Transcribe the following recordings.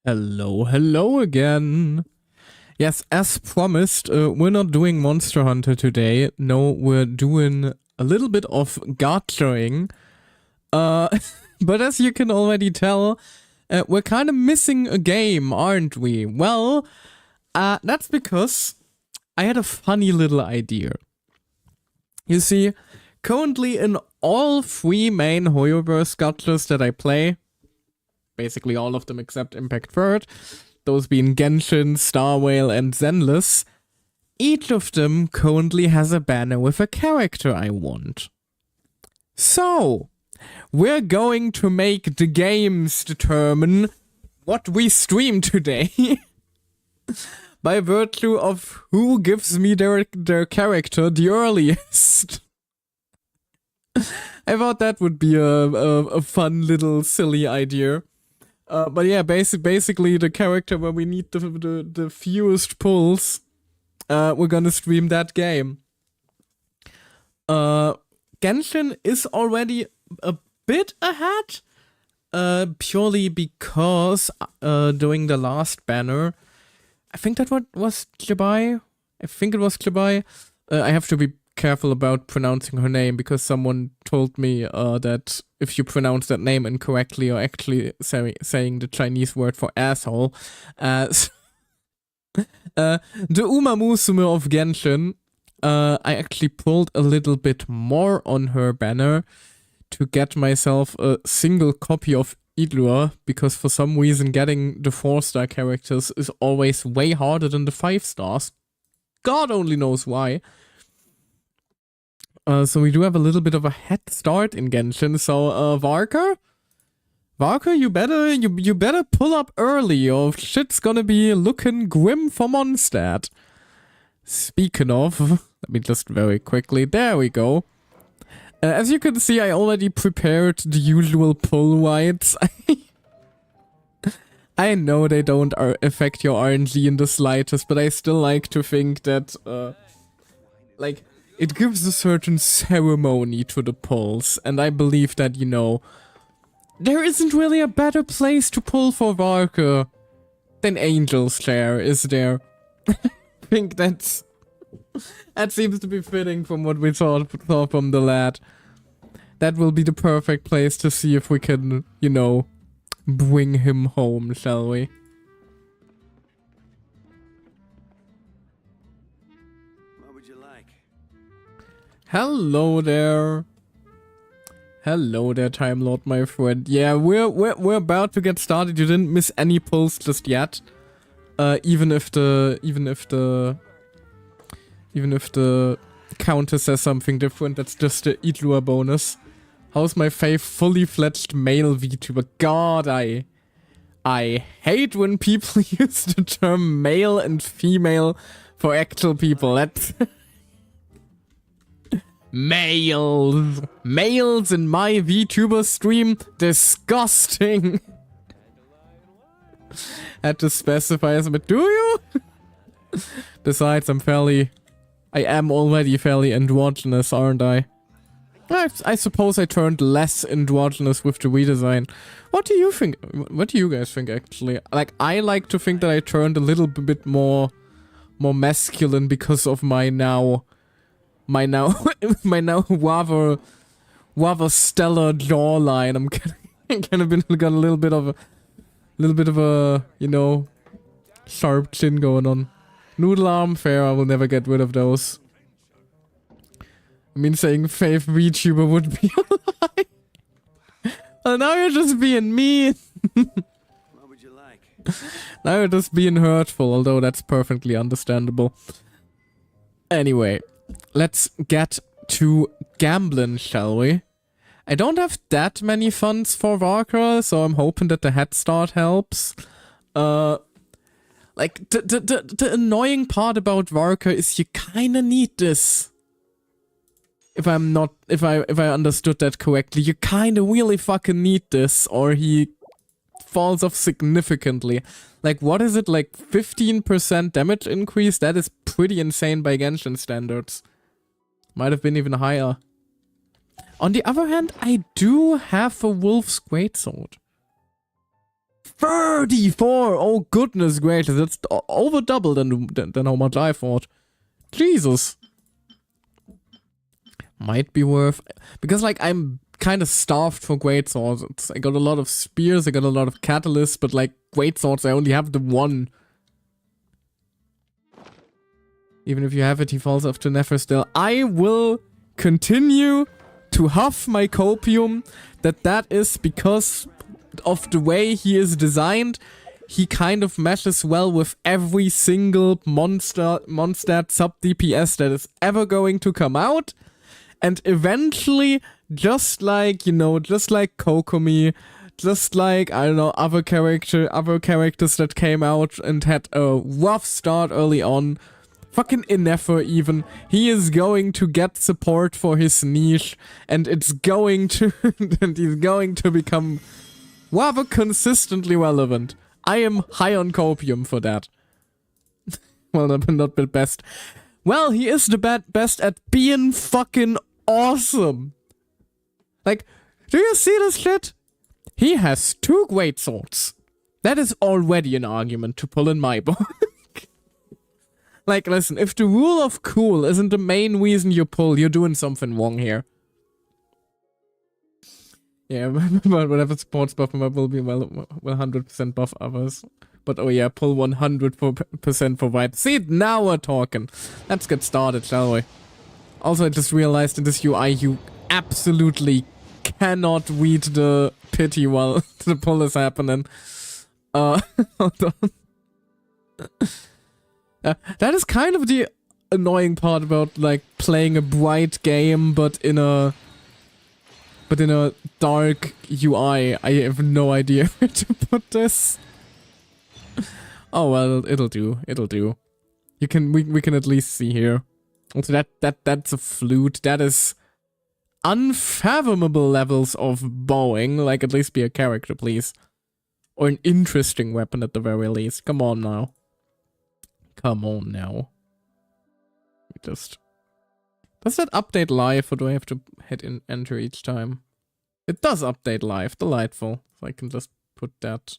Hello again. Yes, as promised, we're not doing Monster Hunter today. No, we're doing a little bit of gachaing. But as you can already tell, we're kind of missing a game, aren't we? Well, that's because I had a funny little idea. You see, currently in all three main Hoyoverse gachas that I play, basically all of them except Impact Third, those being Genshin, Star Whale, and Zenless, each of them currently has a banner with a character I want. So, we're going to make the games determine what we stream today by virtue of who gives me their character the earliest. I thought that would be a fun little silly idea. But yeah, basically the character where we need the fewest pulls, we're gonna stream that game. Genshin is already a bit ahead, purely because during the last banner, I think that was Jabai. I think it was Jabai. I have to be careful about pronouncing her name because someone told me that if you pronounce that name incorrectly, you're actually saying the Chinese word for asshole. The Uma Musume of Genshin, I actually pulled a little bit more on her banner to get myself a single copy of Idlur, because for some reason getting the 4-star characters is always way harder than the 5 stars. God only knows why. So we do have a little bit of a head start in Genshin. So, Varka, you better pull up early, or shit's gonna be looking grim for Mondstadt. Speaking of, let me just very quickly. There we go. As you can see, I already prepared the usual pull rights. I know they don't affect your RNG in the slightest, but I still like to think that, it gives a certain ceremony to the pulls, and I believe that, you know, there isn't really a better place to pull for Varka than Angel's Chair, is there? I think that seems to be fitting from what we saw from the lad. That will be the perfect place to see if we can, you know, bring him home, shall we? Hello there. Hello there, Time Lord, my friend. Yeah, we're about to get started. You didn't miss any pulls just yet. Even if the counter says something different, that's just the Idlur bonus. How's my fully fledged male VTuber? God, I hate when people use the term male and female for actual people. That's Males in my VTuber stream, disgusting. Had to specify as a bit, do you? Besides, I am already fairly androgynous, aren't I? I suppose I turned less androgynous with the redesign. What do you think? What do you guys think, actually? Like, I like to think that I turned a little bit more masculine because of my now rather stellar jawline. I'm kind of got a little bit of a, you know, sharp chin going on. Noodle arm, fair. I will never get rid of those. I mean, saying fave VTuber would be a lie. Well, now you're just being mean. What would you like? Now you're just being hurtful, although that's perfectly understandable. Anyway, let's get to gambling, shall we? I don't have that many funds for Varka, so I'm hoping that the head start helps. Like, the annoying part about Varka is you kinda need this. If I understood that correctly, you kinda really fucking need this, or he falls off significantly. Like, what is it, like 15% damage increase? That is pretty insane by Genshin standards. Might have been even higher. On the other hand, I do have a Wolf's Greatsword. 34! Oh goodness gracious, that's over double than how much I thought. Jesus. Might be worth... Because, like, I'm kind of starved for great swords. I got a lot of spears, I got a lot of catalysts, but, like, great swords, I only have the one. Even if you have it, he falls off to never still. I will continue to huff my copium. That is because of the way he is designed. He kind of meshes well with every single monster sub DPS that is ever going to come out. And eventually, just like, you know, just like Kokomi, just like, I don't know, other characters that came out and had a rough start early on, fucking Innefer even, he is going to get support for his niche, and it's going to, and he's going to become rather consistently relevant. I am high on copium for that. Well, not the best. Well, he is the best at being fucking awesome. Like, do you see this shit? He has 2 great swords. That is already an argument to pull in my book. Like, listen, if the rule of cool isn't the main reason you pull, you're doing something wrong here. Yeah, but whatever supports buff will be well 100% buff others. But oh yeah, pull 100% for vibe. See, now we're talking. Let's get started, shall we? Also, I just realized in this UI, you absolutely cannot read the pity while the pull is happening. Hold on. That is kind of the annoying part about, like, playing a bright game, but in a dark UI. I have no idea where to put this. Oh well, it'll do. It'll do. We can at least see here. Also, that's a flute. That is unfathomable levels of bowing. Like, at least be a character, please, or an interesting weapon at the very least. Come on now. Come on now. Just... Does that update live, or do I have to hit enter each time? It does update live. Delightful. So I can just put that...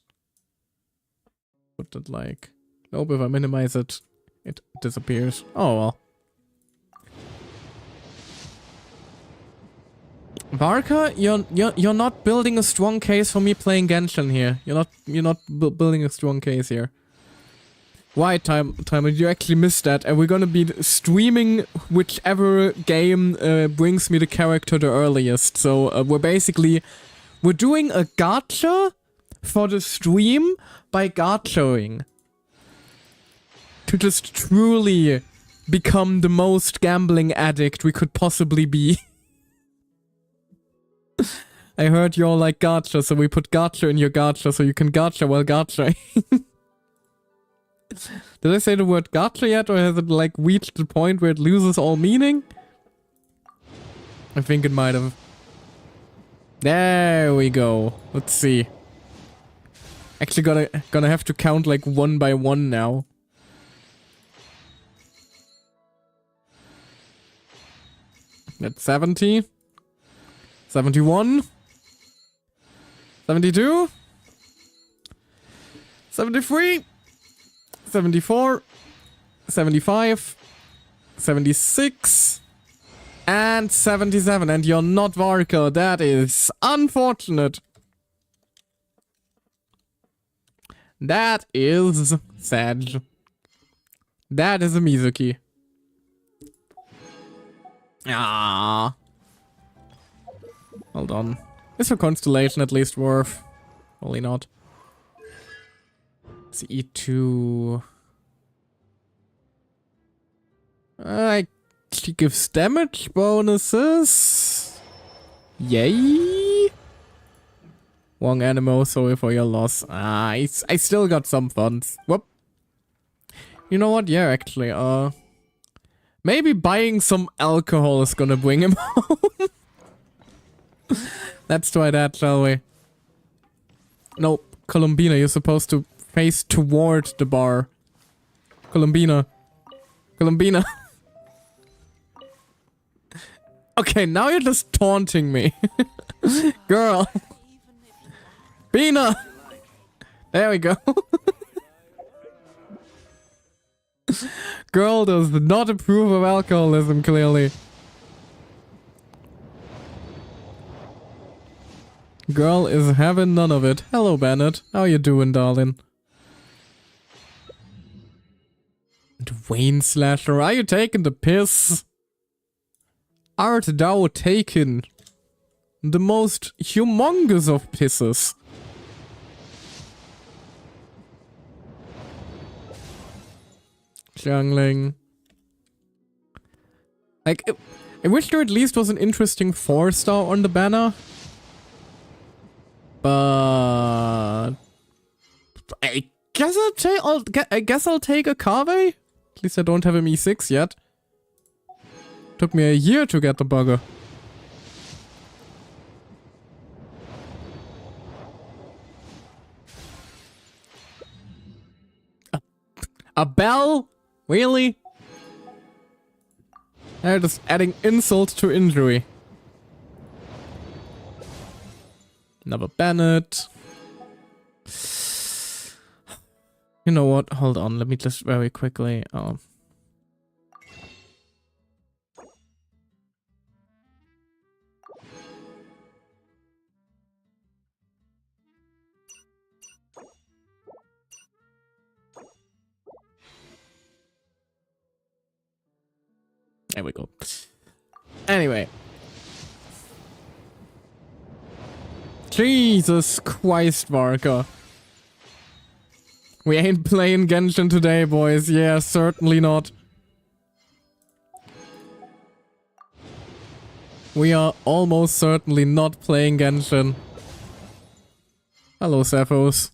Put that like... Nope, if I minimize it, it disappears. Oh well. Varka, you're not building a strong case for me playing Genshin here. You're not building a strong case here. Why, Timer, you actually missed that, and we're gonna be streaming whichever game brings me the character the earliest. So we're doing a gacha for the stream by gachaing. To just truly become the most gambling addict we could possibly be. I heard you're like gacha, so we put gacha in your gacha so you can gacha while gachaing. Did I say the word gacha yet, or has it, like, reached the point where it loses all meaning? I think it might have. There we go. Let's see. Actually gonna have to count, like, one by one now. That's 70. 71. 72. 73. 74, 75, 76, and 77, and you're not Varka. That is unfortunate. That is sad. That is a Mizuki. Ah. Hold on. Is her constellation at least worth? Probably not. It's E2. She gives damage bonuses. Yay! Wrong animal, sorry for your loss. I still got some funds. Whoop. You know what? Yeah, actually, maybe buying some alcohol is gonna bring him home. Let's try that, shall we? Nope. Columbina, you're supposed to face toward the bar. Columbina. Columbina. Okay, now you're just taunting me. Girl. Bina. There we go. Girl does not approve of alcoholism, clearly. Girl is having none of it. Hello, Bennett. How you doing, darling? Dwayne Slasher, are you taking the piss? Art thou taking the most humongous of pisses? Jungling. Like, I wish there at least was an interesting 4-star on the banner. But I guess I'll take a Kave. At least I don't have an E6 yet. Took me a year to get the bugger. A bell? Really? They're just adding insult to injury. Another Bennett. You know what? Hold on. Let me just very quickly. There we go. Anyway. Jesus Christ, Marker. We ain't playing Genshin today, boys. Yeah, certainly not. We are almost certainly not playing Genshin. Hello, Cephos.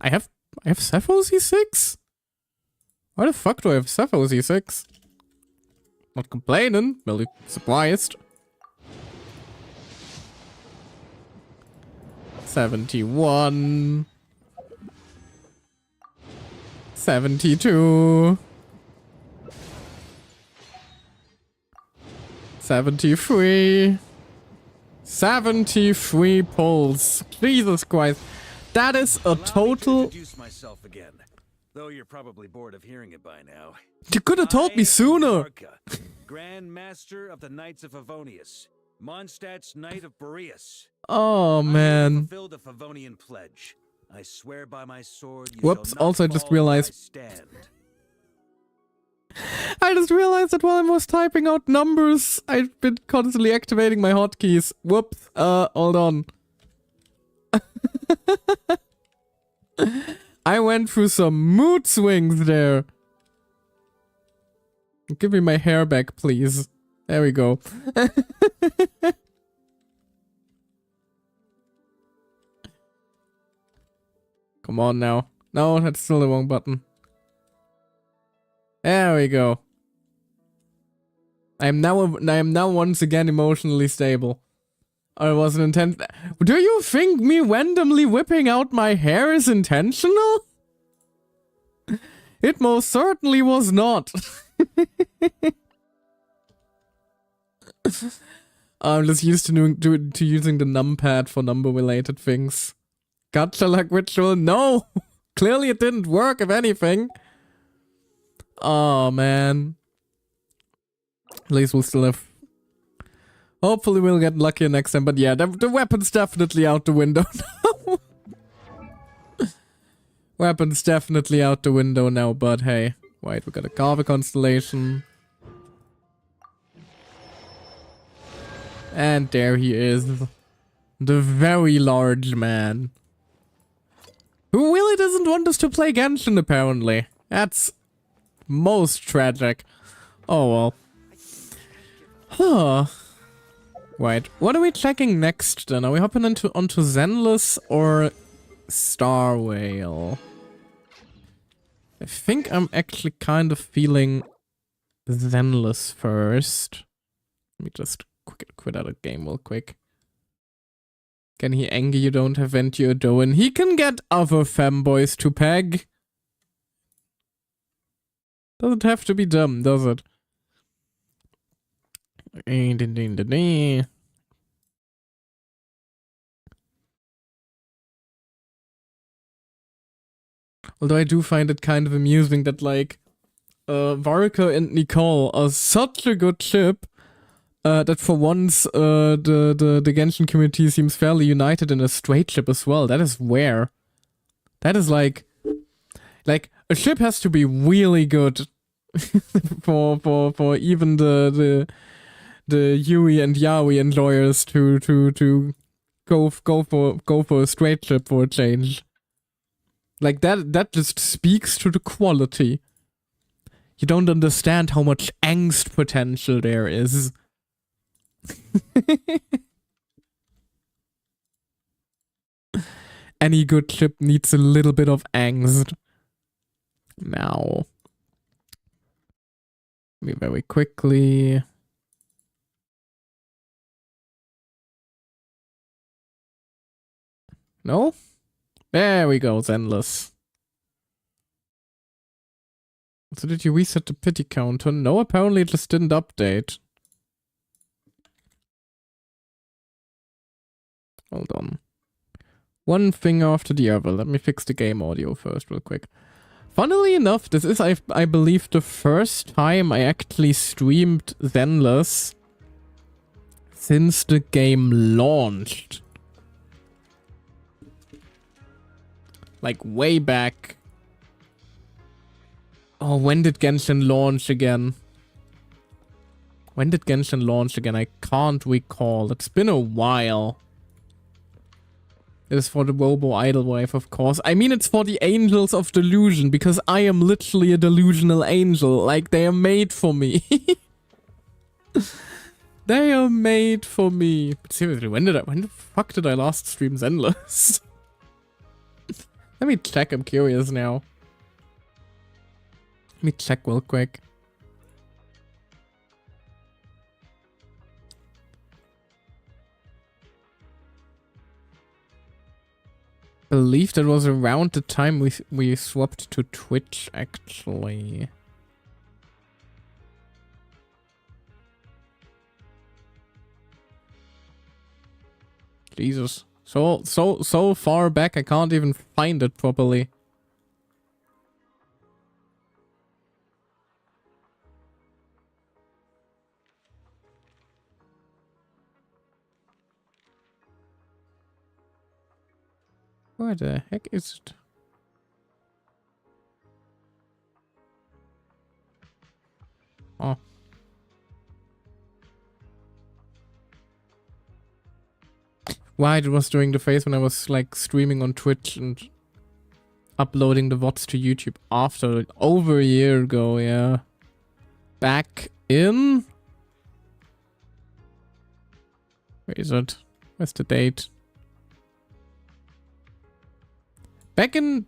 I have Cephos E6? Why the fuck do I have Cephos E6? Not complaining, really surprised. 71. 72. 73. 73 pulls. Jesus Christ. That is a total... Introduce myself again. Though you're probably bored of hearing it by now. You could have told me sooner. Grand Master of the Knights of Favonius. Mondstadt's Knight of Boreas. Oh, man. Fulfilled the Favonian pledge. I swear by my sword. You Whoops, shall not also I just fall where realized. I stand. I just realized that while I was typing out numbers, I've been constantly activating my hotkeys. Whoops. Hold on. I went through some mood swings there. Give me my hair back, please. There we go. Come on now. No, that's still the wrong button. There we go. I am now once again emotionally stable. Or it was an intent. Do you think me randomly whipping out my hair is intentional? It most certainly was not. I'm just used to using the numpad for number-related things. Gotcha luck ritual? No! Clearly it didn't work, if anything. Oh, man. At least we'll still have... Hopefully we'll get luckier next time, but yeah, the weapon's definitely out the window now. Weapon's definitely out the window now, but hey. Wait, we got a Carver Constellation. And there he is. The very large man. Who really doesn't want us to play Genshin, apparently. That's most tragic. Oh well. Huh. Right, what are we checking next then? Are we hopping onto Zenless or Star Whale? I think I'm actually kind of feeling Zenless first. Let me just quit out a game real quick. Can he anger you don't have Ventio Doan? He can get other femboys to peg. Doesn't have to be dumb, does it? Although I do find it kind of amusing that, like, Varka and Nicole are such a good ship that for once the Genshin community seems fairly united in a straight ship as well. That is rare. That is like a ship has to be really good for even the Yui and Yaoi enjoyers to go for a straight ship for a change. Like that just speaks to the quality. You don't understand how much angst potential there is. Any good ship needs a little bit of angst. Now, me very quickly. No? There we go, Zenless. So did you reset the pity counter? No, apparently it just didn't update. Hold on. One thing after the other. Let me fix the game audio first real quick. Funnily enough, this is, I believe, the first time I actually streamed Zenless since the game launched. Like, way back. Oh, when did Genshin launch again? When did Genshin launch again? I can't recall. It's been a while. It is for the Robo Idol wife, of course. I mean, it's for the Angels of Delusion, because I am literally a delusional angel. Like, they are made for me. They are made for me. But seriously, when the fuck did I last stream Zenless? Let me check, I'm curious now. Let me check real quick. I believe that was around the time we swapped to Twitch, actually. Jesus. So far back I can't even find it properly. Where the heck is it? Oh. Right, it was during the phase when I was like streaming on Twitch and uploading the VODs to YouTube after, over a year ago, yeah. Back in... Where is it? Where's the date? Back in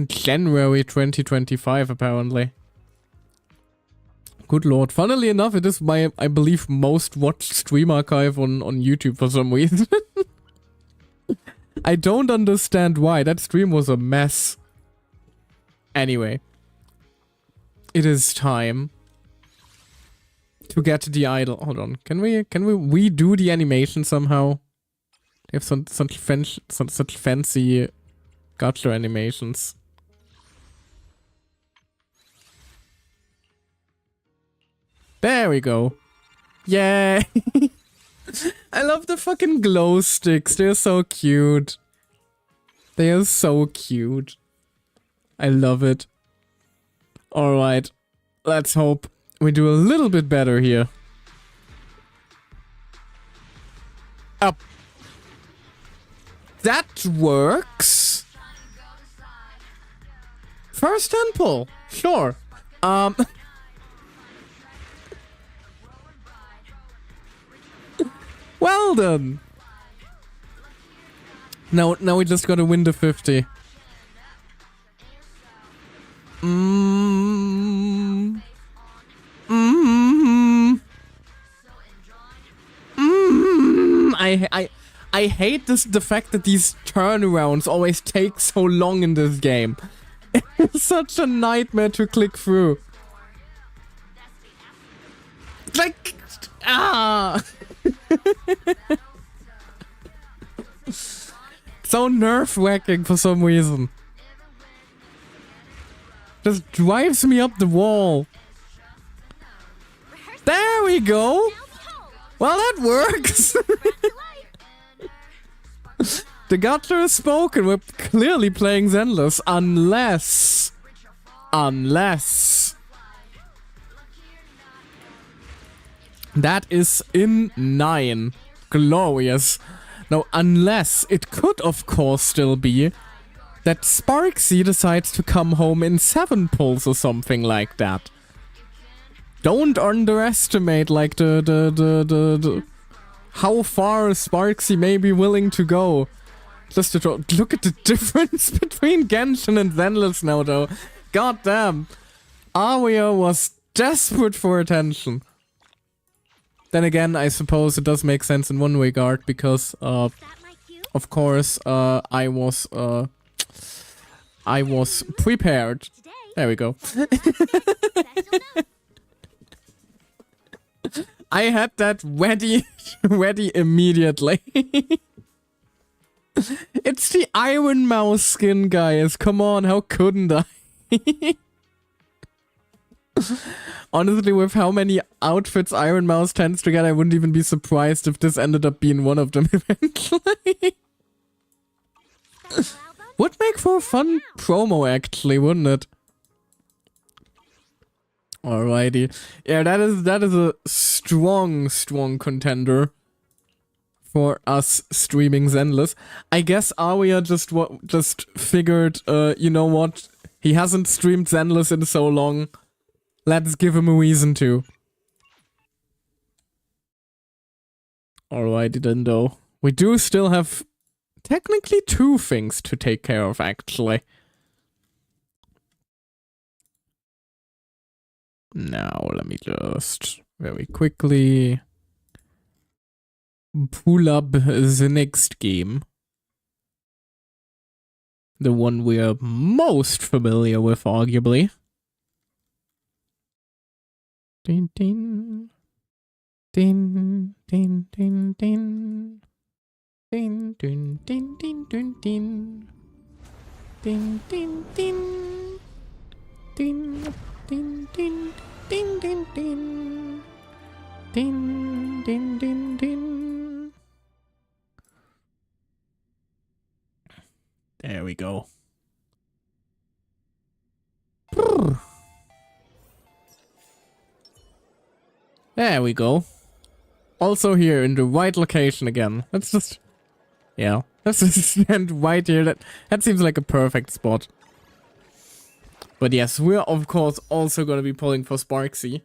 January 2025, apparently. Good lord. Funnily enough, it is my, I believe, most watched stream archive on YouTube for some reason. I don't understand why. That stream was a mess. Anyway. It is time to get the idol. Hold on. Can we redo the animation somehow? They have such fancy gacha animations. There we go. Yeah. I love the fucking glow sticks. They're so cute. They are so cute. I love it. Alright. Let's hope we do a little bit better here. Up. That works. First temple. Sure. Well done. Now we just gotta win the 50. I hate the fact that these turnarounds always take so long in this game. It's such a nightmare to click through. Like, so nerve-wracking for some reason. Just drives me up the wall. There we go. Well, that works. The Gotcha is spoken. We're clearly playing Zenless. Unless. That is in 9. Glorious. Now, unless it could, of course, still be that Sparksy decides to come home in 7 pulls or something like that. Don't underestimate, like, the how far Sparksy may be willing to go. Just to draw. Look at the difference between Genshin and Zenless now, though. God damn. Aria was desperate for attention. Then again, I suppose it does make sense in one regard, because, of course, I was prepared. There we go. I had that ready immediately. It's the Iron Mouse skin, guys. Come on, how couldn't I? Honestly, with how many outfits Iron Mouse tends to get, I wouldn't even be surprised if this ended up being one of them eventually. Would make for a fun promo, actually, wouldn't it? Alrighty. Yeah, that is a strong contender for us streaming Zenless. I guess Aria just figured, you know what? He hasn't streamed Zenless in so long. Let's give him a reason to. Alrighty then, though. We do still have technically 2 things to take care of, actually. Now, let me just very quickly pull up the next game. The one we're most familiar with, arguably. Din din. Din din din din. Din din din din din din. Din din din. Din din din din din din. Din din din din. There we go. There we go. Also here in the right location again. Let's just... Yeah. Let's just stand right here. That seems like a perfect spot. But yes, we're of course also gonna be pulling for Sparksy.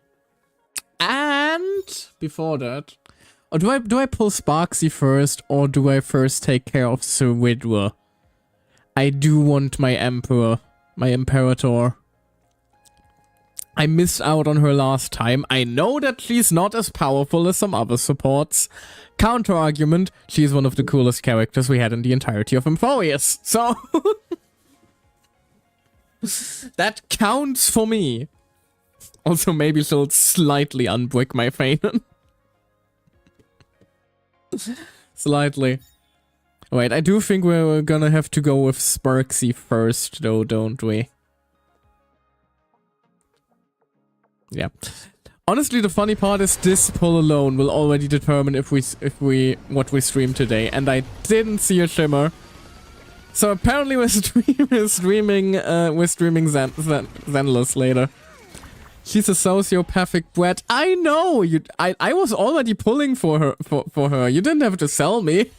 And before that... Or do I pull Sparksy first, or do I first take care of Sir Widra? I do want my Emperor. My Imperator. I missed out on her last time. I know that she's not as powerful as some other supports. Counter argument, she's one of the coolest characters we had in the entirety of Emphorius. So... that counts for me. Also, maybe she'll slightly unbrick my Fanon. Slightly. Wait, I do think we're gonna have to go with Sparksy first, though, don't we? Yeah. Honestly, the funny part is this pull alone will already determine what we stream today, and I didn't see a shimmer. So apparently we're streaming Zenless later. She's a sociopathic brat. I know. I was already pulling for her. You didn't have to sell me.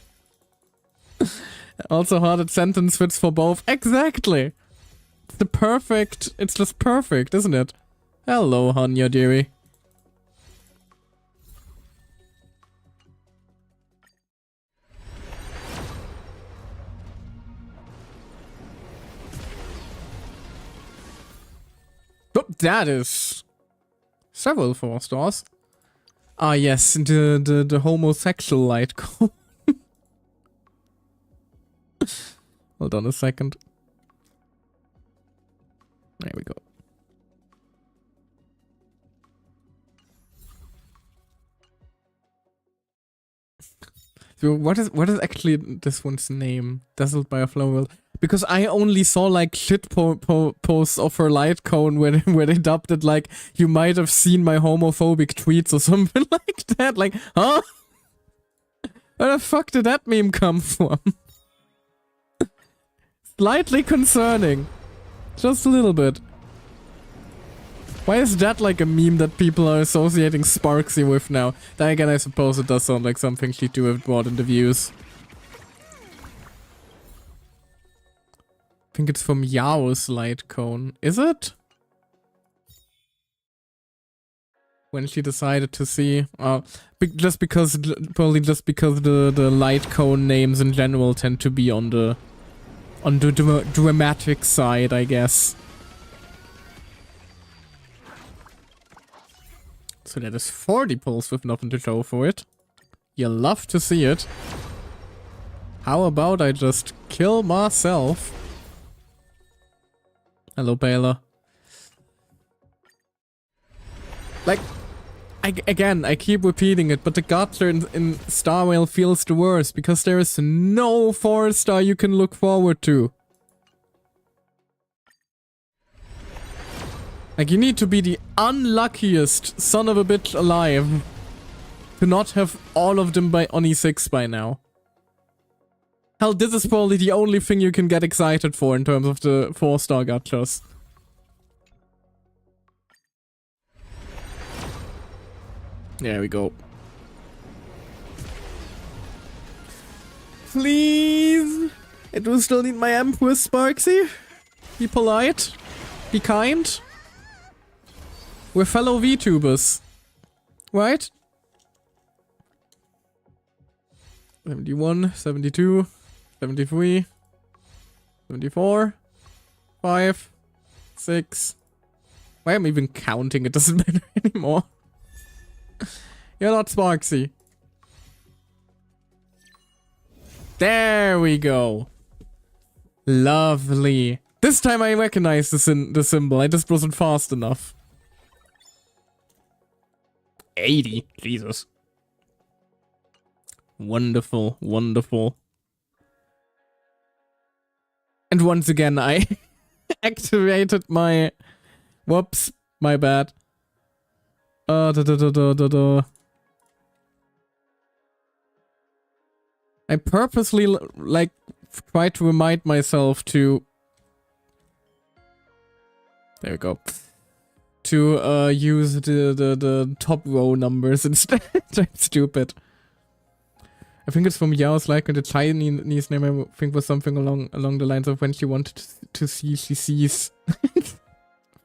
Also, hearted sentence fits for both. Exactly. It's just perfect, isn't it? Hello, Hanya, dearie. Oh, that is several 4 stars. Ah, yes, the homosexual light cone. Hold on a second. There we go. So what is actually this one's name? Dazzled by a flower world. Because I only saw like shit posts of her light cone where they dubbed it like, you might have seen my homophobic tweets or something like that. Like, huh? Where the fuck did that meme come from? Slightly concerning. Just a little bit. Why is that like a meme that people are associating Sparksy with now? Then again, I suppose it does sound like something she'd do have brought in the views. I think it's from Yao's light cone. Is it? When she decided to see... probably just because the light cone names in general tend to be on the dramatic side, I guess. So that is 40 pulls with nothing to show for it. You love to see it. How about I just kill myself? Hello, Baylor. Like, I keep repeating it, but the Gotler in Star Whale feels the worst because there is no 4-star you can look forward to. Like, you need to be the unluckiest son of a bitch alive to not have all of them by Oni 6 by now. Hell, this is probably the only thing you can get excited for in terms of the 4-star gachas. There we go. Please! I do still need my Empress, Sparksy. Be polite. Be kind. We're fellow VTubers. Right? 71, 72, 73, 74, 5, 6. Why am I even counting? It doesn't matter anymore. You're not Sparksy. There we go. Lovely. This time I recognize the symbol. I just wasn't fast enough. 80. Jesus. Wonderful. Wonderful. And once again, I activated my... Whoops. My bad. I purposely, like, try to remind myself to... There we go. To, use the top row numbers instead. I'm stupid. I think it's from Yao's like the Chinese name, I think was something along the lines of when she wanted to see, she sees.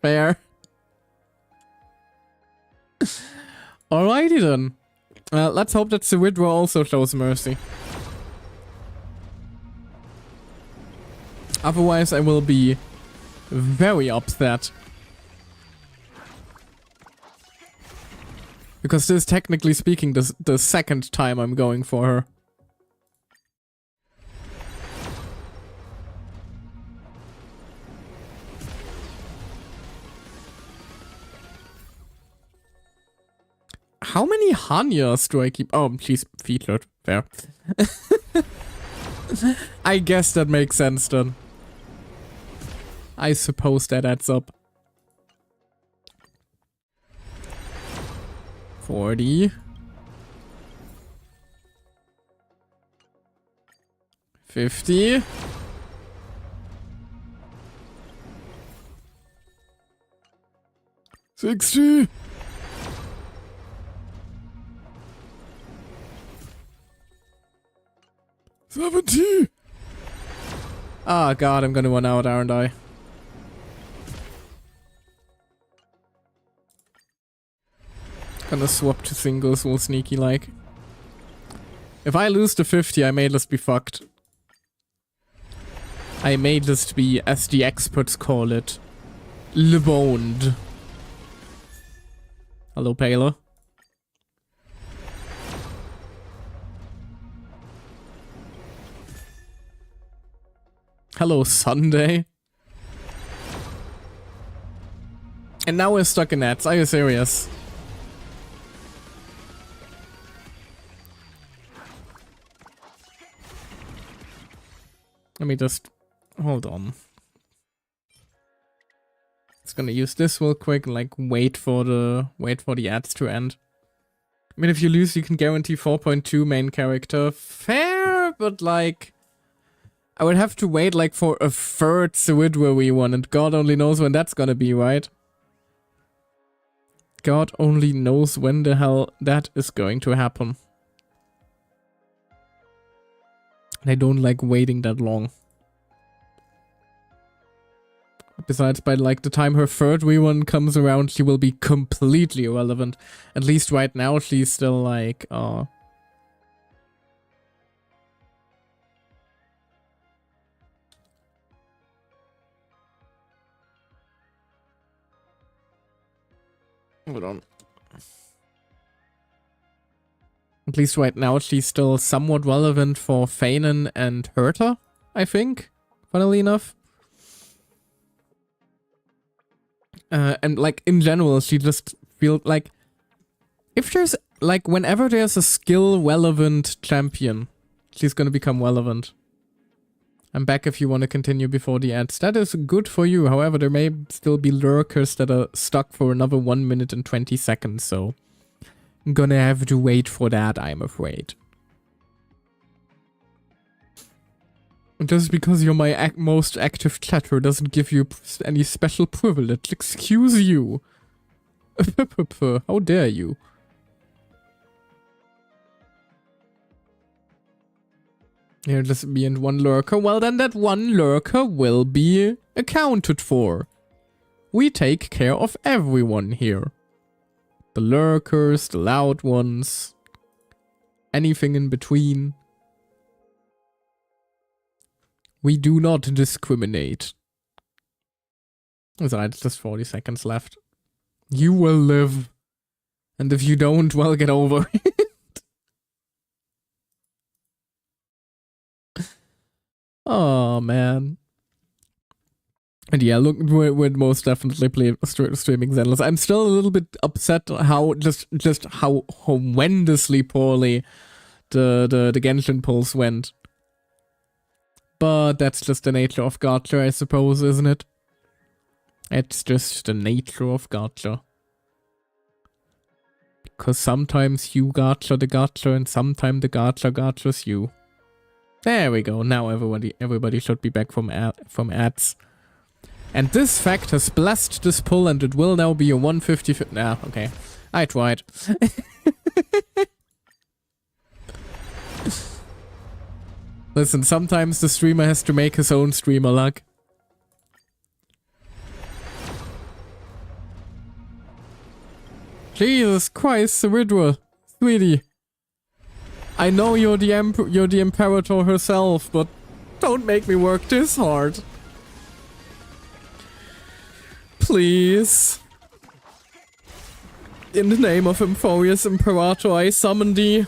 Fair. Alrighty then. Let's hope that Sewidra also shows mercy. Otherwise I will be very upset. Because this is technically speaking the second time I'm going for her. How many Hanyas do I keep? Oh, she's featured. Fair. I guess that makes sense then. I suppose that adds up. 40. 50. 60. 70. Ah, God, I'm gonna run out, aren't I? Gonna swap to singles all sneaky like. If I lose to 50, I may just be fucked. I may just be, as the experts call it, leboned. Hello, Paler. Hello, Sunday. And now we're stuck in nets. Are you serious? Let me just hold on. It's gonna use this real quick, like wait for the ads to end. I mean, if you lose, you can guarantee 4.2 main character. Fair, but like, I would have to wait like for a third Squidward one, and God only knows when that's gonna be, right? God only knows when the hell that is going to happen. And I don't like waiting that long. Besides, by like the time her third rerun comes around, she will be completely irrelevant. At least right now, she's still like, Hold on. At least right now, she's still somewhat relevant for Fanon and Herta, I think, funnily enough. And like in general, she just feels like if there's like whenever there's a skill relevant champion, she's gonna become relevant. I'm back if you want to continue before the ads. That is good for you. However, there may still be lurkers that are stuck for another 1 minute and 20 seconds, so I'm gonna have to wait for that, I'm afraid. Just because you're my most active chatter doesn't give you any special privilege. Excuse you. How dare you? Here, just me and one lurker. Well, then that one lurker will be accounted for. We take care of everyone here. The lurkers, the loud ones, anything in between. We do not discriminate. That's right, it's just 40 seconds left. You will live. And if you don't, well, get over it. Oh, man. And yeah, look, we're most definitely streaming Zenless. I'm still a little bit upset how just how horrendously poorly the Genshin pulse went. But that's just the nature of gacha, I suppose, isn't it? It's just the nature of gacha. Because sometimes you gacha the gacha, and sometimes the gacha gachas you. There we go. Now everybody should be back from ads. And this fact has blessed this pull, and it will now be a 150. Nah, okay. I tried. Listen, sometimes the streamer has to make his own streamer luck. Jesus Christ, Squidward, sweetie. I know you're the Imperator herself, but don't make me work this hard. Please. In the name of Euphorious Imperator, I summon thee.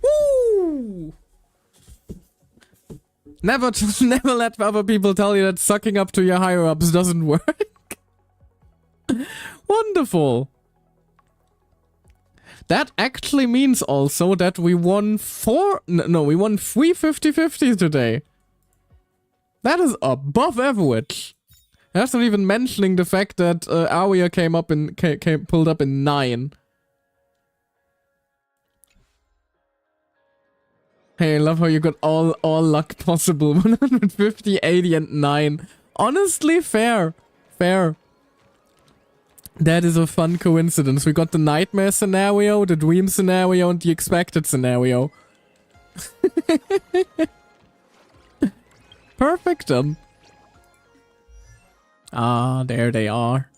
Woo! Never let other people tell you that sucking up to your higher-ups doesn't work. Wonderful. That actually means also that we won we won 3 50-50s today. That is above average. That's not even mentioning the fact that Aria pulled up in 9. Hey, I love how you got all luck possible. 150, 80, and 9. Honestly, fair. Fair. That is a fun coincidence. We got the nightmare scenario, the dream scenario, and the expected scenario. Perfect. Ah, there they are.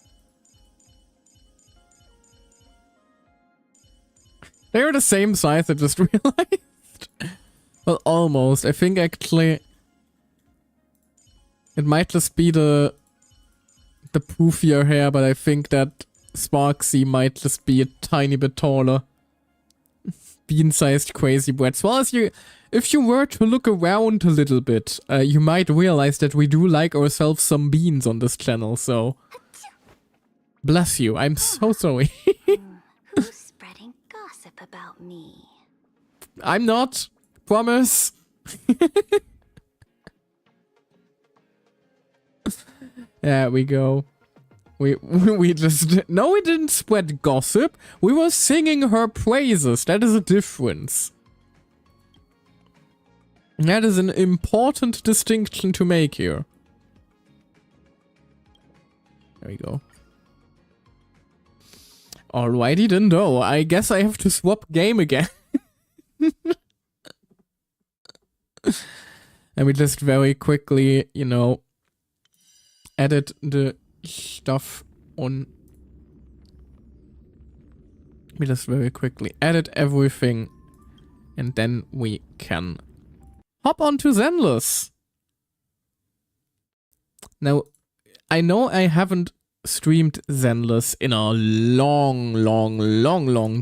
They're the same size, I just realized. Well, almost. I think actually it might just be the poofier hair, but I think that Sparksy might just be a tiny bit taller. Bean-sized crazy brats. Well, if you were to look around a little bit, you might realize that we do like ourselves some beans on this channel, so... Bless you, I'm so sorry. Who's spreading gossip about me? I'm not. Promise. There we go. We just... No, we didn't spread gossip. We were singing her praises. That is a difference. That is an important distinction to make here. There we go. Alrighty then, though. I guess I have to swap game again. And we just very quickly, you know, edit the stuff on. We just very quickly edit everything. And then we can hop on to Zenless. Now, I know I haven't streamed Zenless in a long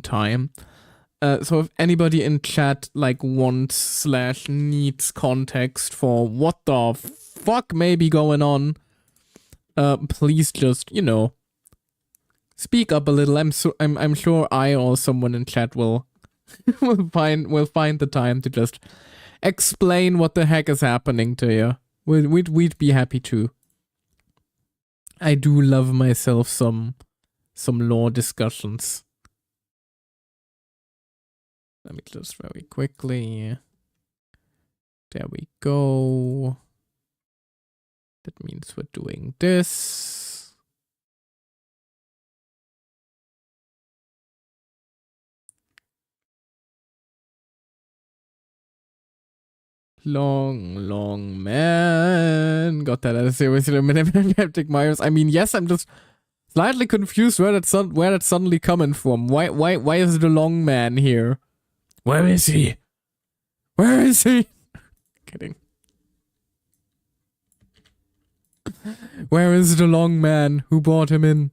time. So if anybody in chat like wants/needs context for what the fuck may be going on, please just, you know, speak up a little. I'm sure I or someone in chat will will find the time to just explain what the heck is happening to you. We'd be happy to. I do love myself some lore discussions. Let me just very quickly. There we go. That means we're doing this. Long man. Got that as a series of Haptic Myers. I mean, yes, I'm just slightly confused where that's suddenly coming from. Why is the long man here? Where is he? Where is he? Kidding. Where is the long man who brought him in?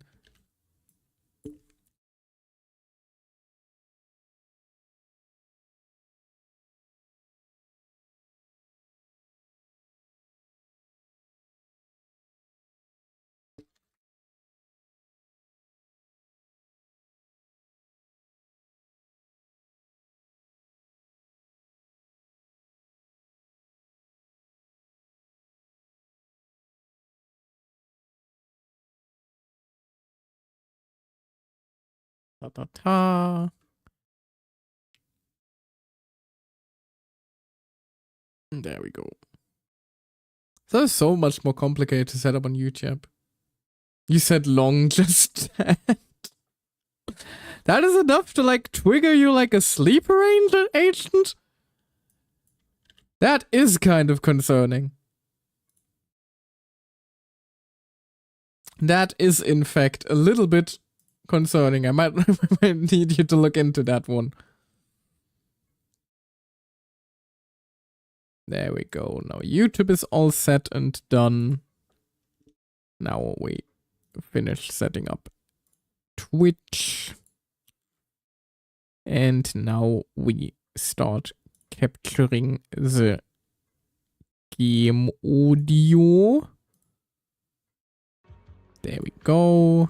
Ta-ta-ta. There we go. So it's so much more complicated to set up on YouTube. You said long just that. That is enough to like trigger you like a sleeper agent? That is kind of concerning. That is in fact a little bit concerning. I might need you to look into that one. There we go. Now YouTube is all set and done. Now we finish setting up Twitch. And now we start capturing the game audio. There we go.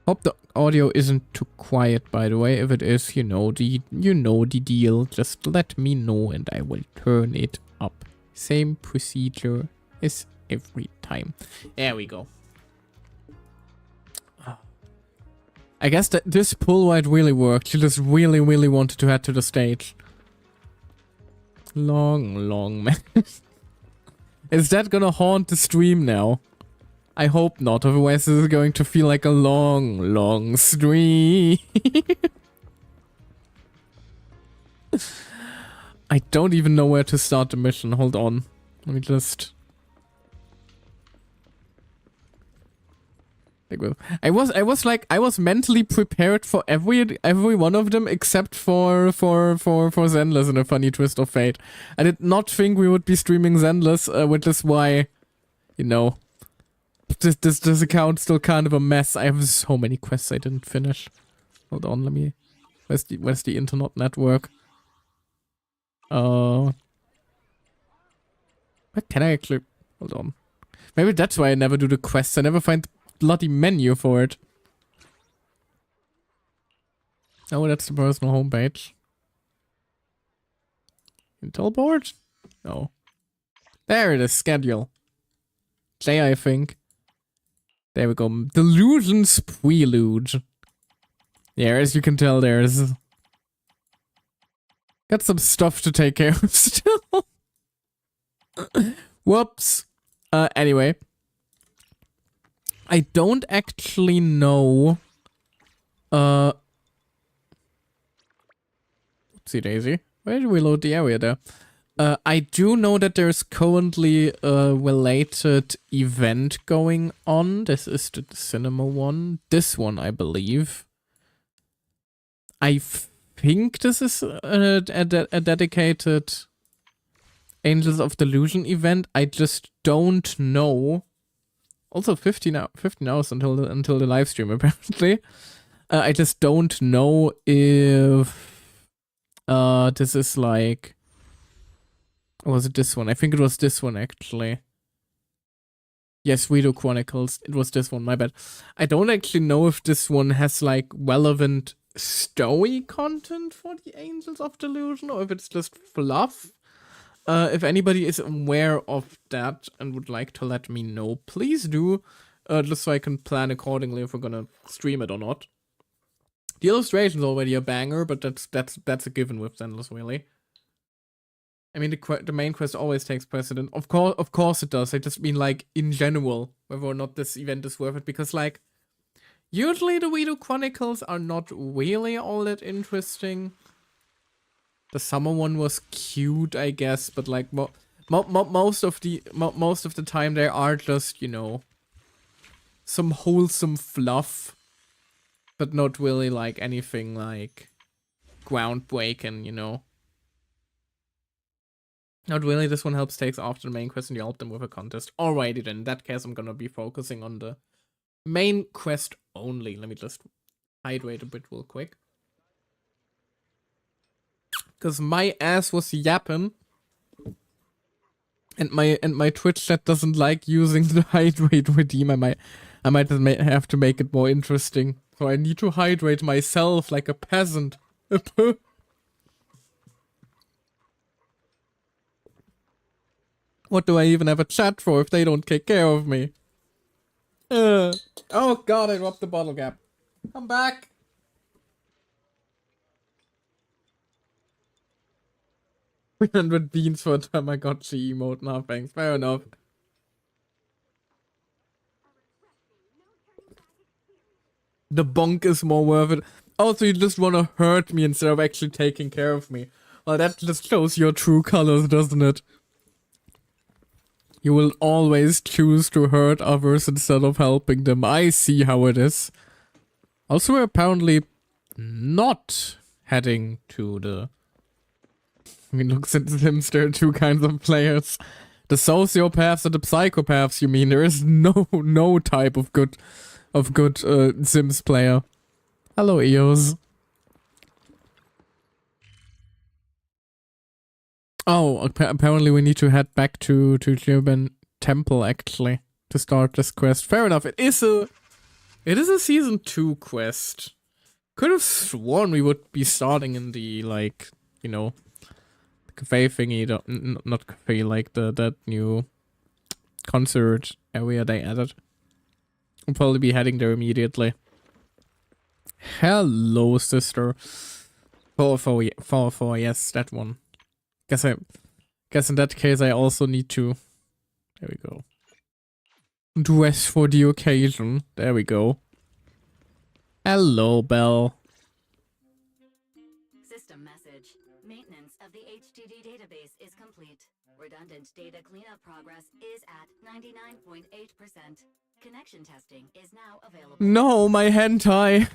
Hope the audio isn't too quiet, by the way. If it is, you know the deal. Just let me know and I will turn it up. Same procedure as every time. There we go. I guess that this pull white really worked. She just really wanted to head to the stage. Long man. Is that gonna haunt the stream now? I hope not, otherwise this is going to feel like a long stream. I don't even know where to start the mission. Hold on. Let me just... I was mentally prepared for every one of them except for Zenless in a funny twist of fate. I did not think we would be streaming Zenless, which is why, you know, this account's still kind of a mess. I have so many quests I didn't finish. Hold on, let me... Where's the internet network? What can I actually... Hold on. Maybe that's why I never do the quests. I never find the bloody menu for it. Oh, that's the personal homepage. You teleport? No. There it is, schedule. J, I think. There we go. Delusions Prelude. Yeah, as you can tell, there's... Got some stuff to take care of still. Whoops. Anyway. I don't actually know... Oopsie daisy. Where did we load the area there? I do know that there's currently a related event going on. This is the cinema one. This one, I believe. I think this is a dedicated Angels of Delusion event. I just don't know. Also 15 hours until the live stream, apparently. I just don't know if this is like... Or was it this one? I think it was this one, actually. Yes, Widow Chronicles. It was this one, my bad. I don't actually know if this one has, like, relevant story content for the Angels of Delusion, or if it's just fluff. If anybody is aware of that and would like to let me know, please do. Just so I can plan accordingly if we're gonna stream it or not. The illustration's already a banger, but that's a given with Zenless, really. I mean, the main quest always takes precedent. Of course it does. I just mean, like, in general, whether or not this event is worth it. Because, like, usually the Widow Chronicles are not really all that interesting. The summer one was cute, I guess, but, like, most of the time they are just, you know, some wholesome fluff, but not really, like, anything, like, groundbreaking, you know. Not really, this one helps takes after the main quest and you help them with a contest. Alrighty then, in that case I'm gonna be focusing on the main quest only. Let me just hydrate a bit real quick. Because my ass was yapping. And my Twitch chat doesn't like using the hydrate redeem. I might have to make it more interesting. So I need to hydrate myself like a peasant. What do I even have a chat for if they don't take care of me? Oh god, I dropped the bottle cap. Come back! 300 beans for a Tamagotchi emote. Nah, thanks. Fair enough. The bonk is more worth it. Also, you just want to hurt me instead of actually taking care of me. Well, that just shows your true colors, doesn't it? You will always choose to hurt others instead of helping them. I see how it is. Also, we're apparently not heading to the... I mean, look, since there are two kinds of players. The sociopaths and the psychopaths, you mean? There is no type of good Sims player. Hello, Eos. Oh, apparently we need to head back to German Temple, actually, to start this quest. Fair enough, it is a Season 2 quest. Could have sworn we would be starting in the, like, you know, the cafe thingy, not cafe, like that new concert area they added. We'll probably be heading there immediately. Hello, sister. 404, yes, that one. Guess in that case I also need to... There we go. Dress for the occasion. There we go. Hello, Belle. System message. Maintenance of the HDD database is complete. Redundant data cleanup progress is at 99.8%. Connection testing is now available. No, my hentai.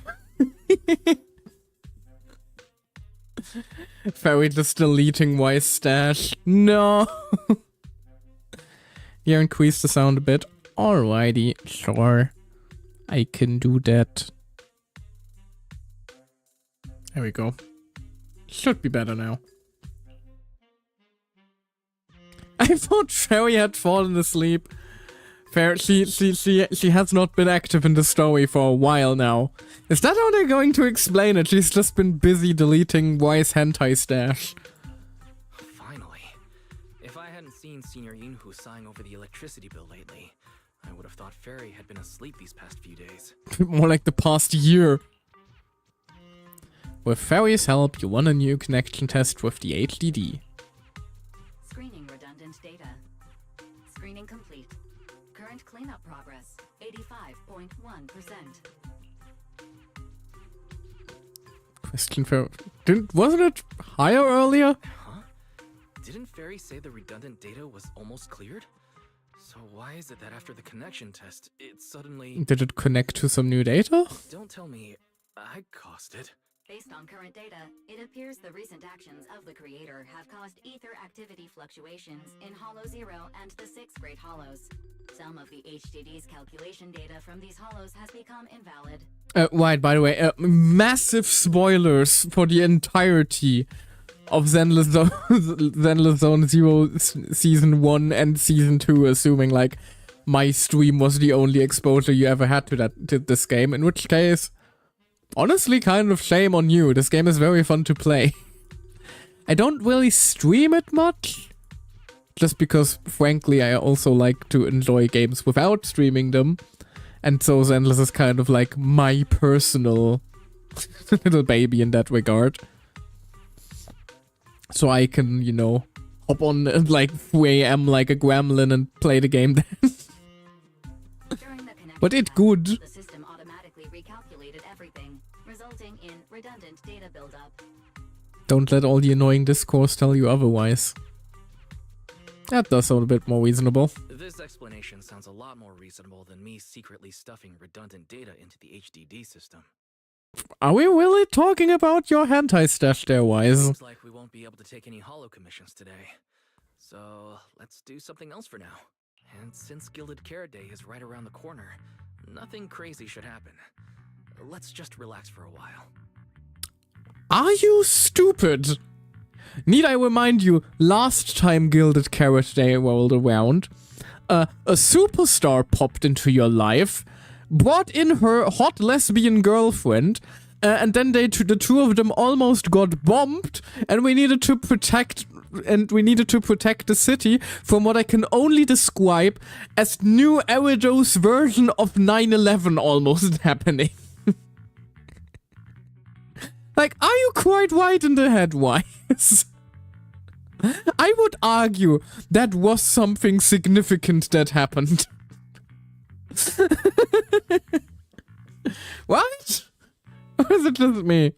Fairy just deleting my stash. No. Here, increase the sound a bit. Alrighty, sure. I can do that. There we go. Should be better now. I thought Fairy had fallen asleep. She has not been active in the story for a while now. Is that how they're going to explain it? She's just been busy deleting Wise hentai stash. Finally. Senior Yinhu sighing over the electricity bill lately. I would have thought Fairy had been asleep these past few days. More like the past year. With Fairy's help, you won a new connection test with the HDD. Screening redundant data. Screening complete. Current cleanup progress, 85.1%. Question for... Wasn't it higher earlier? Huh? Didn't Fairy say the redundant data was almost cleared? So why is it that after the connection test, it suddenly... Did it connect to some new data? Don't tell me I caused it. Based on current data, it appears the recent actions of the creator have caused ether activity fluctuations in Hollow 0 and the 6 Great Hollows. Some of the HDD's calculation data from these hollows has become invalid. Right, by the way, massive spoilers for the entirety of Zenless Zone Zero Season 1 and Season 2, assuming, like, my stream was the only exposure you ever had to this game, in which case... Honestly, kind of shame on you. This game is very fun to play. I don't really stream it much. Just because, frankly, I also like to enjoy games without streaming them. And so Zenless is kind of like my personal little baby in that regard. So I can, you know, hop on at like 3 AM like a gremlin and play the game then. But it's good. The system automatically recalculated everything, resulting in redundant data buildup. Don't let all the annoying discourse tell you otherwise. That does sound a bit more reasonable. This explanation sounds a lot more reasonable than me secretly stuffing redundant data into the HDD system. Are we really talking about your hentai stash there, Wise? Seems like we won't be able to take any hollow commissions today. So let's do something else for now. And since Gilded Carrot Day is right around the corner, nothing crazy should happen. Let's just relax for a while. Are you stupid? Need I remind you, last time Gilded Carrot Day rolled around, a superstar popped into your life, brought in her hot lesbian girlfriend, and then the two of them almost got bombed, and we needed to protect the city from what I can only describe as New Erido's version of 9/11 almost happening. Like, are you quite right in the head, Wise? I would argue that was something significant that happened. What? Or is it just me?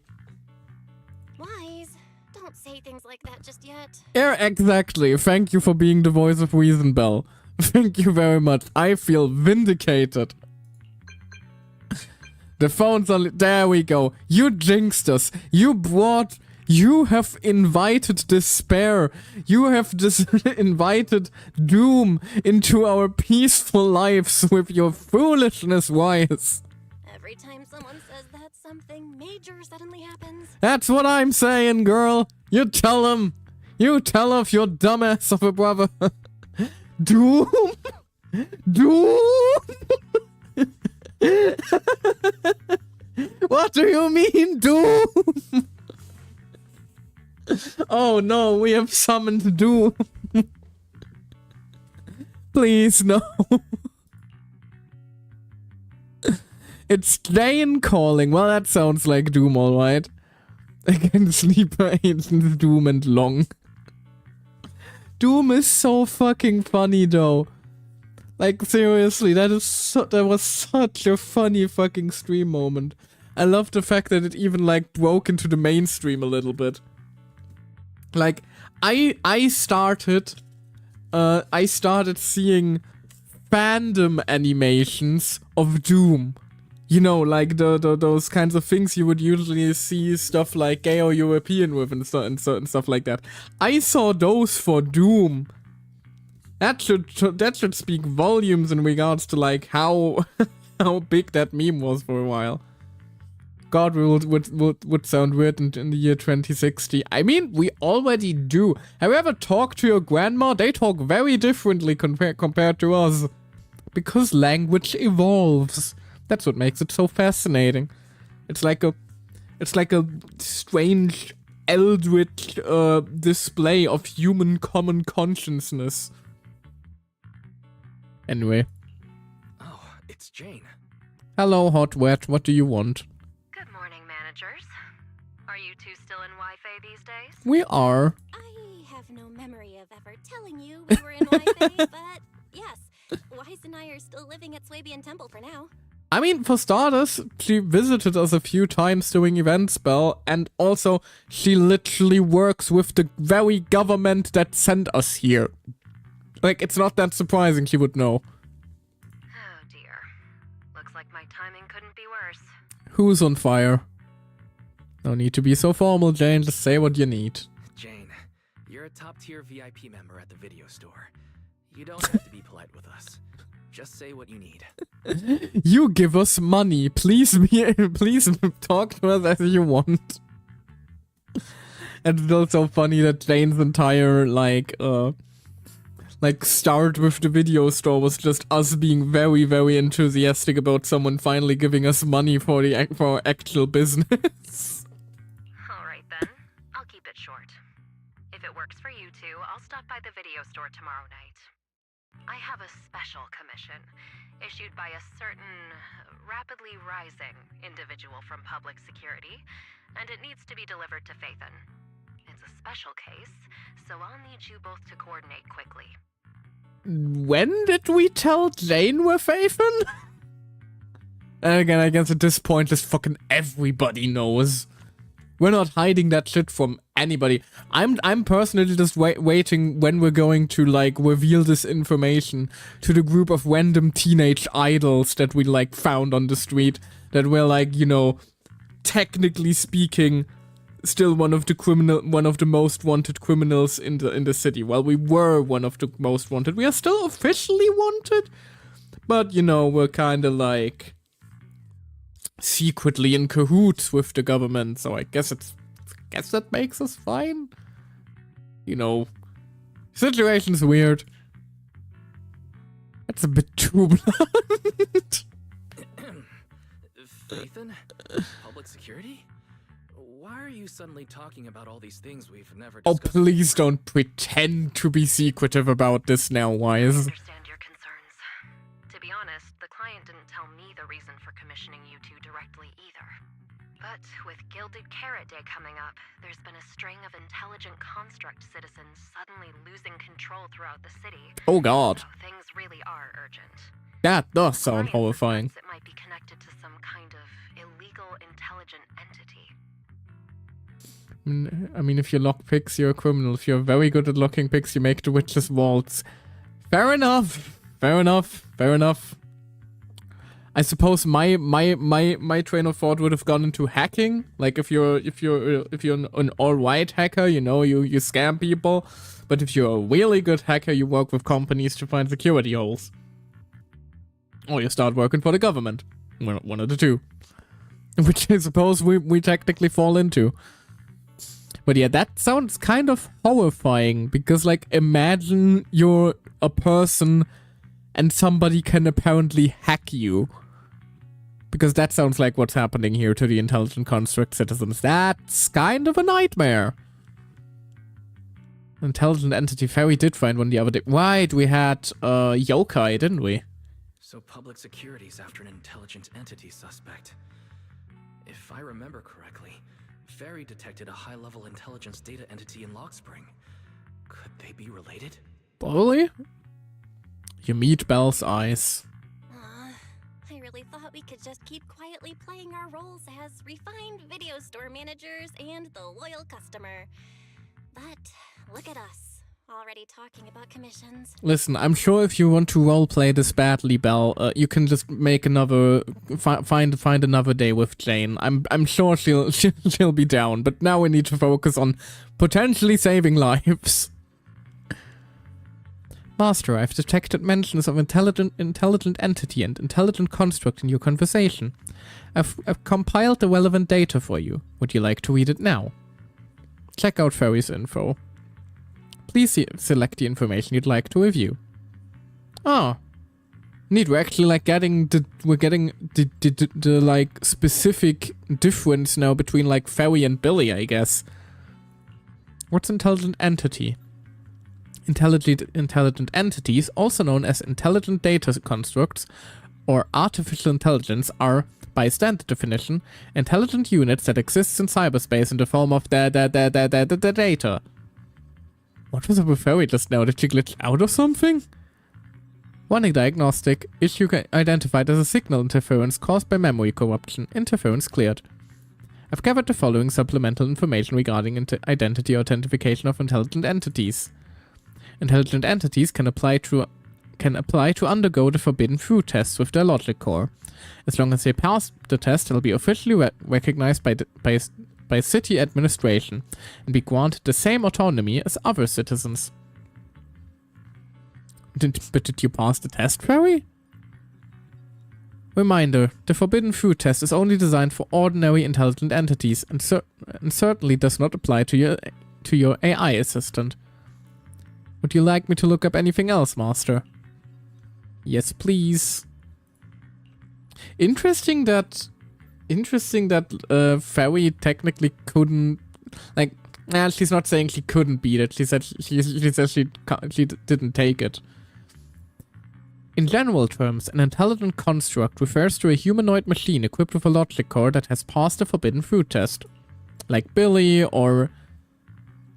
Wise, don't say things like that just yet. Yeah, exactly. Thank you for being the voice of reason, Belle. Thank you very much. I feel vindicated. The phone's on. There we go. You jinxed us. You have invited despair. You have invited doom into our peaceful lives with your foolishness, Wise. Every time someone says that, something major suddenly happens. That's what I'm saying, girl. You tell him. You tell off your dumbass of a brother. Doom? Doom? What do you mean, doom? Oh no, we have summoned doom. Please, no. It's Jane calling. Well, that sounds like doom, alright. Again, sleeper agents Doom and Long. Doom is so fucking funny, though. Like, seriously, that was such a funny fucking stream moment. I love the fact that it even, like, broke into the mainstream a little bit. Like, I started seeing fandom animations of Doom. You know, like those kinds of things you would usually see stuff like gay or European with and stuff like that. I saw those for Doom. That should speak volumes in regards to like how big that meme was for a while. God would sound weird in the year 2060. I mean, we already do. Have you ever talked to your grandma? They talk very differently compared to us. Because language evolves. That's what makes it so fascinating. It's like a strange eldritch display of human common consciousness. Anyway. Oh, it's Jane. Hello, Hot Wet. What do you want? Good morning, managers. Are you two still in Wi-Fi these days? We are. I have no memory of ever telling you we were in Wi-Fi, but yes, Wise and I are still living at Swabian Temple for now. I mean, for starters, she visited us a few times during event spell, and also she literally works with the very government that sent us here. Like, it's not that surprising she would know. Oh dear. Looks like my timing couldn't be worse. Who's on fire? No need to be so formal, Jane. Just say what you need. Jane, you're a top-tier VIP member at the video store. You don't have to be polite with us. Just say what you need. You give us money. Please talk to us as you want. And it's also funny that Jane's entire, like start with the video store was just us being very, very enthusiastic about someone finally giving us money for our actual business. Alright then, I'll keep it short. If it works for you two, I'll stop by the video store tomorrow night. I have a special commission, issued by a certain rapidly rising individual from public security, and it needs to be delivered to Phaethon. It's a special case, so I'll need you both to coordinate quickly. When did we tell Jane we're Phaethon? And again, I guess at this point, just fucking everybody knows. We're not hiding that shit from anybody. I'm personally just waiting when we're going to, like, reveal this information to the group of random teenage idols that we, like, found on the street. That we're, like, you know, technically speaking, still one of the most wanted criminals in the city. Well, we were one of the most wanted. We are still officially wanted, but, you know, we're kind of, like, secretly in cahoots with the government, so I guess that makes us fine. You know, situation's weird. That's a bit too blunt. Phaethon? Public security? Why are you suddenly talking about all these things we've never Oh, discussed? please don't pretend to be secretive about this now, I Wise. understand your concerns. To be honest, the client didn't tell me the reason for commissioning you two directly either. But with Gilded Carrot Day coming up, there's been a string of intelligent construct citizens suddenly losing control throughout the city. Oh god, So things really are urgent. that does sound Client horrifying. suspects it might be connected to some kind of illegal intelligent entity. I mean, if you lock picks, you're a criminal. If you're very good at locking picks, you make the witch's waltz. Fair enough. Fair enough. Fair enough. I suppose my train of thought would have gone into hacking. Like if you're an all-right hacker, you know, you scam people. But if you're a really good hacker, you work with companies to find security holes. Or you start working for the government. One of the two. Which I suppose we technically fall into. But yeah, that sounds kind of horrifying, because, like, imagine you're a person and somebody can apparently hack you. Because that sounds like what's happening here to the intelligent construct citizens. That's kind of a nightmare. Intelligent entity Fairy did find one the other day. Right, we had yokai, didn't we? So public security's after an intelligent entity suspect. If I remember correctly, Fairy detected a high-level intelligence data entity in Logspring. Could they be related? Probably. You meet Belle's eyes. I really thought we could just keep quietly playing our roles as refined video store managers and the loyal customer. But look at us, already talking about commissions. Listen, I'm sure if you want to roleplay this badly, Belle, you can just make another find another day with Jane. I'm sure she'll be down. But now we need to focus on potentially saving lives. Master, I've detected mentions of intelligent entity and intelligent construct in your conversation. I've compiled the relevant data for you. Would you like to read it now? Check out Fairy's info. Please select the information you'd like to review. Ah. Neat, we're actually like getting the like specific difference now between like Fairy and Billy, I guess. What's intelligent entity? intelligent entities, also known as intelligent data constructs or artificial intelligence, are, by standard definition, intelligent units that exist in cyberspace in the form of the data. What was up with Fairy just now? Did she glitch out of something? Warning diagnostic. Issue identified as a signal interference caused by memory corruption. Interference cleared. I've gathered the following supplemental information regarding identity authentication of intelligent entities. Intelligent entities can apply to undergo the forbidden fruit test with their logic core. As long as they pass the test, they'll be officially recognized by city administration and be granted the same autonomy as other citizens. But did you pass the test, Fairy? Reminder, the forbidden fruit test is only designed for ordinary intelligent entities and certainly does not apply to your AI assistant. Would you like me to look up anything else, Master? Yes, please. Interesting that Fairy technically couldn't, like, she's not saying she couldn't beat it. She said she didn't take it. In general terms, an intelligent construct refers to a humanoid machine equipped with a logic core that has passed the forbidden fruit test. Like Billy or...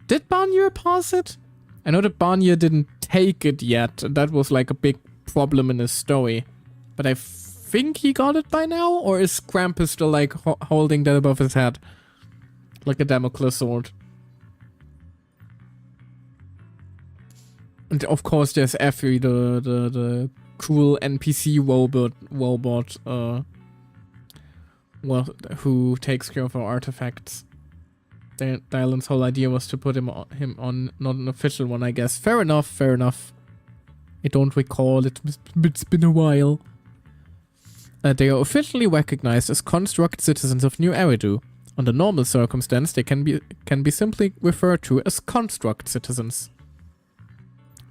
Did Barnier pass it? I know that Barnier didn't take it yet, and that was like a big problem in his story. But I think he got it by now? Or is Krampus still like holding that above his head? Like a Damocles sword. And of course there's Effie, the cool NPC robot who takes care of our artifacts. Dylan's whole idea was to put him on not an official one, I guess. Fair enough, fair enough. I don't recall, it's been a while. They are officially recognized as construct citizens of New Eridu. Under normal circumstance, they can be simply referred to as construct citizens.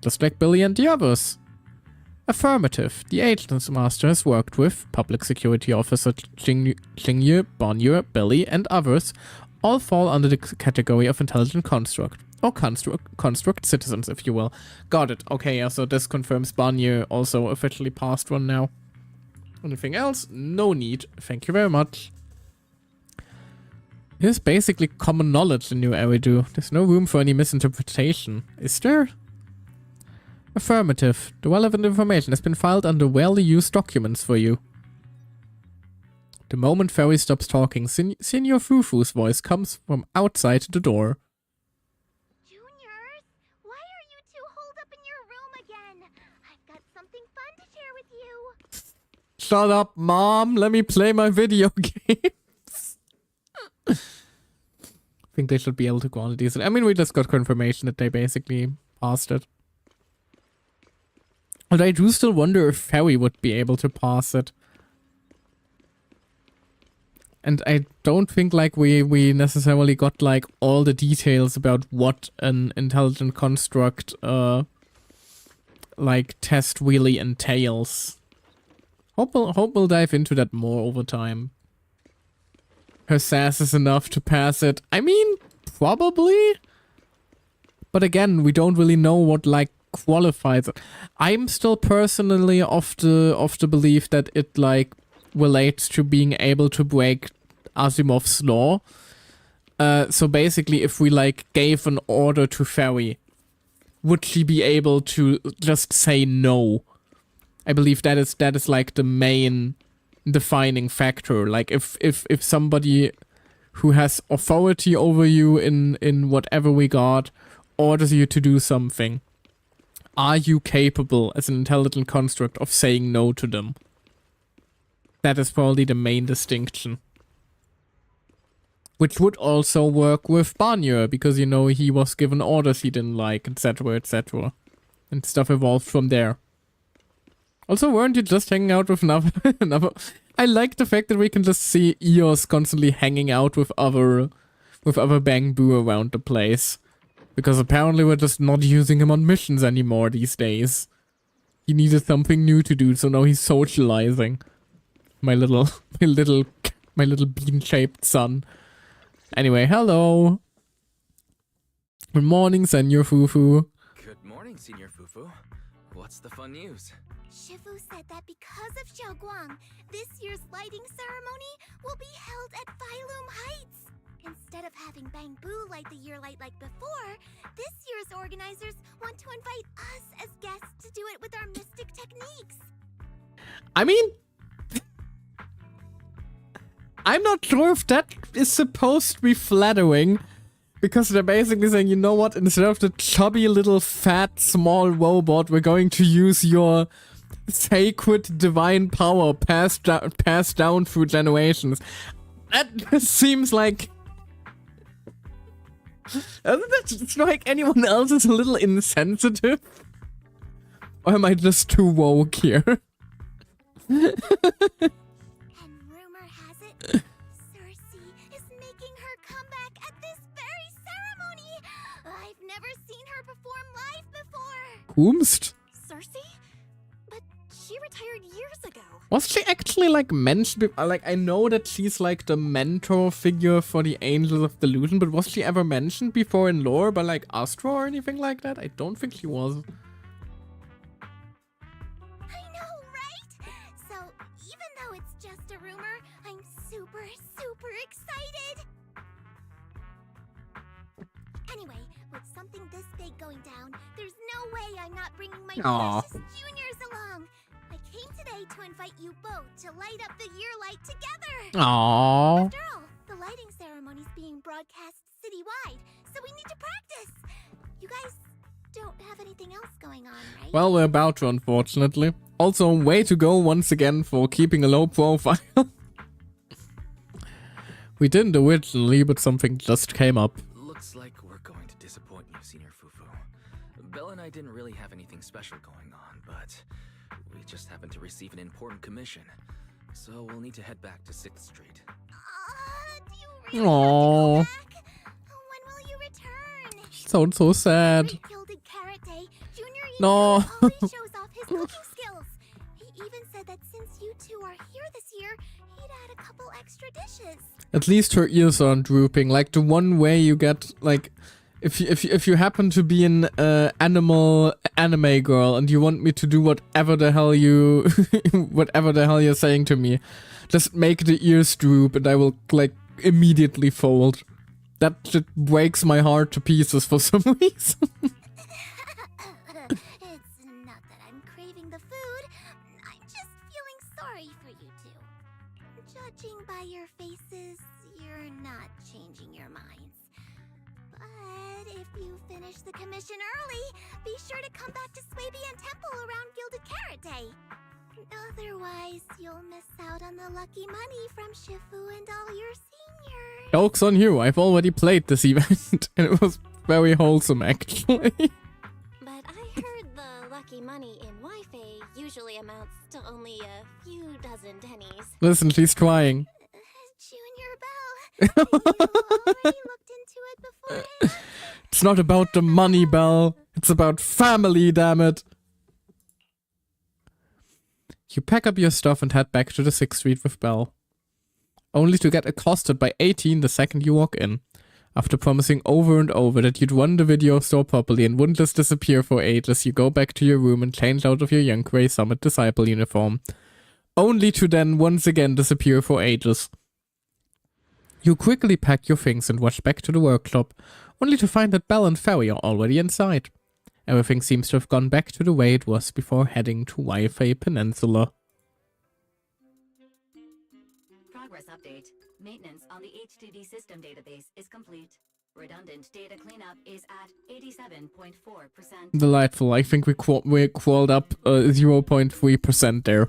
Just like Billy and the others. Affirmative. The Agents Master has worked with Public Security Officer Xingyu, Bonyu, Billy, and others. All fall under the category of intelligent construct. Or construct citizens, if you will. Got it. Okay, yeah, so this confirms Bonyu also officially passed one now. Anything else? No need. Thank you very much. It is basically common knowledge in New Eridu. There's no room for any misinterpretation. Is there? Affirmative. The relevant information has been filed under rarely used documents for you. The moment Fairy stops talking, Senior Fufu's voice comes from outside the door. Juniors, why are you two holed up in your room again? I've got something fun to share with you. Shut up, Mom. Let me play my video games. I think they should be able to grant these. I mean, we just got confirmation that they basically passed it. But I do still wonder if Fairy would be able to pass it. And I don't think like we necessarily got like all the details about what an intelligent construct like test really entails. Hope we'll dive into that more over time. Her sass is enough to pass it. I mean, probably. But again, we don't really know what like qualifies it. I'm still personally of the belief that it like relates to being able to break Asimov's law. So basically, if we like gave an order to Fairy, would she be able to just say no? I believe that is like the main defining factor. Like if somebody who has authority over you in whatever regard orders you to do something, are you capable as an intelligent construct of saying no to them? That is probably the main distinction. Which would also work with Barnier, because, you know, he was given orders he didn't like, etc, etc. And stuff evolved from there. Also, weren't you just hanging out with another... I like the fact that we can just see Eos constantly hanging out with other Bangbu around the place. Because apparently we're just not using him on missions anymore these days. He needed something new to do, so now he's socializing. My little bean-shaped son. Anyway, hello. Good morning, Senor Fufu. Good morning, Senior Fufu. What's the fun news? Shifu said that because of Xiaoguang, this year's lighting ceremony will be held at Phylum Heights. Instead of having Bangbu light the year light like before, this year's organizers want to invite us as guests to do it with our mystic techniques. I mean, I'm not sure if that is supposed to be flattering, because they're basically saying, you know what, instead of the chubby little fat small robot, we're going to use your sacred divine power passed down through generations. That just seems like... Doesn't that strike anyone else as a little insensitive? Or am I just too woke here? And rumor has it, Cersei is making her comeback at this very ceremony. I've never seen her perform live before. Whomst? Cersei? But she retired years ago. Was she actually like mentioned? Like, I know that she's like the mentor figure for the Angels of Delusion, but was she ever mentioned before in lore by like Astro or anything like that? I don't think she was. I know, right? So, even though it's just a rumor, I'm super, super excited. Anyway, with something this big going down, there's no way I'm not bringing my Aw. precious juniors along. I came today to invite you both to light up the year light together. Aww. After all, the lighting ceremony's being broadcast citywide, so we need to practice. You guys don't have anything else going on, right? Well, we're about to, unfortunately. Also, way to go once again for keeping a low profile. We didn't originally, but something just came up. Looks like we're going to disappoint you, Senior Fufu. Belle and I didn't really have anything special going on, but we just happened to receive an important commission. So we'll need to head back to 6th Street. Do you really Aww. have to go back? When will you return? Sounds so sad. Great Gilded Karate, Junior No. always shows off his cooking skills. He even said that since you two are here this year, he'd add a couple extra dishes. At least her ears aren't drooping. Like the one way you get, like, if you happen to be an anime girl and you want me to do whatever the hell you're saying to me, just make the ears droop and I will like immediately fold. That just breaks my heart to pieces for some reason. It's not that I'm craving the food. I'm just feeling sorry for you two. Judging by your faces, you're not changing your minds. But if you finish the commission early, be sure to come back to Swabian Temple around Gilded Carrot Day. Otherwise, you'll miss out on the lucky money from Shifu and all your seniors. Joke's on you, I've already played this event and it was very wholesome actually. But I heard the lucky money in Wi-Fi usually amounts to only a few dozen pennies. Listen, she's trying. Junior Belle, you already looked into it beforehand? It's not about the money, Belle. It's about family, damn it. You pack up your stuff and head back to the 6th Street with Belle, only to get accosted by 18 the second you walk in. After promising over and over that you'd run the video store properly and wouldn't just disappear for ages, you go back to your room and change out of your Young Grey Summit Disciple uniform, only to then once again disappear for ages. You quickly pack your things and rush back to the workshop, only to find that Belle and Ferry are already inside. Everything seems to have gone back to the way it was before heading to Wi-Fi Peninsula. Progress update. Maintenance on the HDD system database is complete. Redundant data cleanup is at 87.4%. Delightful. I think we crawled up 0.3% there.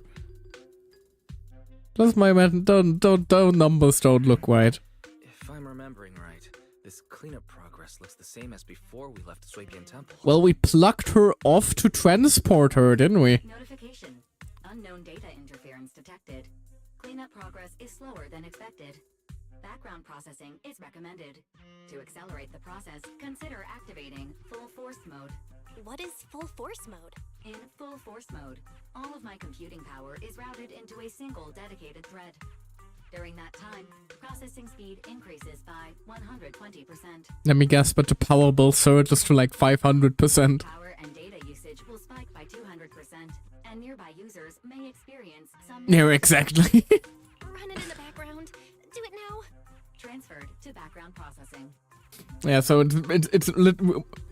Does my man don't numbers don't look right. If I'm remembering right, this cleanup progress looks the same as before we left Swabian Temple. Well, we plucked her off to transport her, didn't we? Notification. Unknown data interference detected. Cleanup progress is slower than expected. Background processing is recommended. To accelerate the process, consider activating full force mode. What is full force mode? In full force mode, all of my computing power is routed into a single dedicated thread. During that time, processing speed increases by 120%. Let me guess, but the power bill surges to like 500%. Power and data usage will spike by 200%, and nearby users may experience some... Yeah, exactly. Run it in the background. Do it now. Transferred to background processing. Yeah, so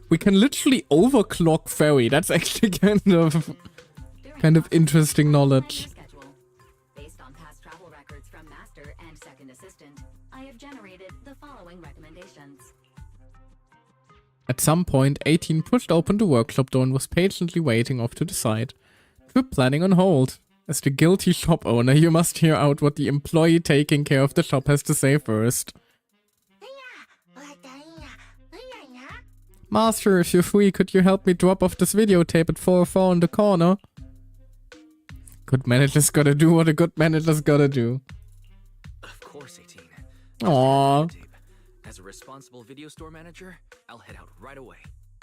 we can literally overclock Fairy. That's actually kind of interesting knowledge. Based on past travel records from Master and Second Assistant, I have generated the following recommendations. At some point, 18 pushed open the workshop door and was patiently waiting off to the side. Trip planning on hold. As the guilty shop owner, you must hear out what the employee taking care of the shop has to say first. Master, if you're free, could you help me drop off this videotape at 404 in the corner? Good manager's gotta do what a good manager's gotta do. Of course, 18. Aww. As a responsible video store manager, I'll head out right away.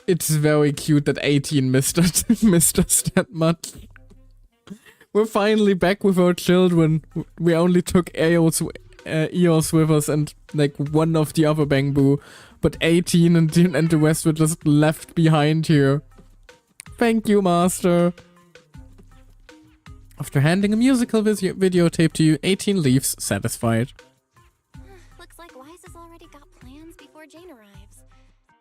It's very cute that 18 missed us that much. We're finally back with our children. We only took EOS with us and like one of the other Bangbu. But 18 and the rest were just left behind here. Thank you, Master. After handing a musical videotape to you, 18 leaves satisfied. Looks like Wise has already got plans before Jane arrives.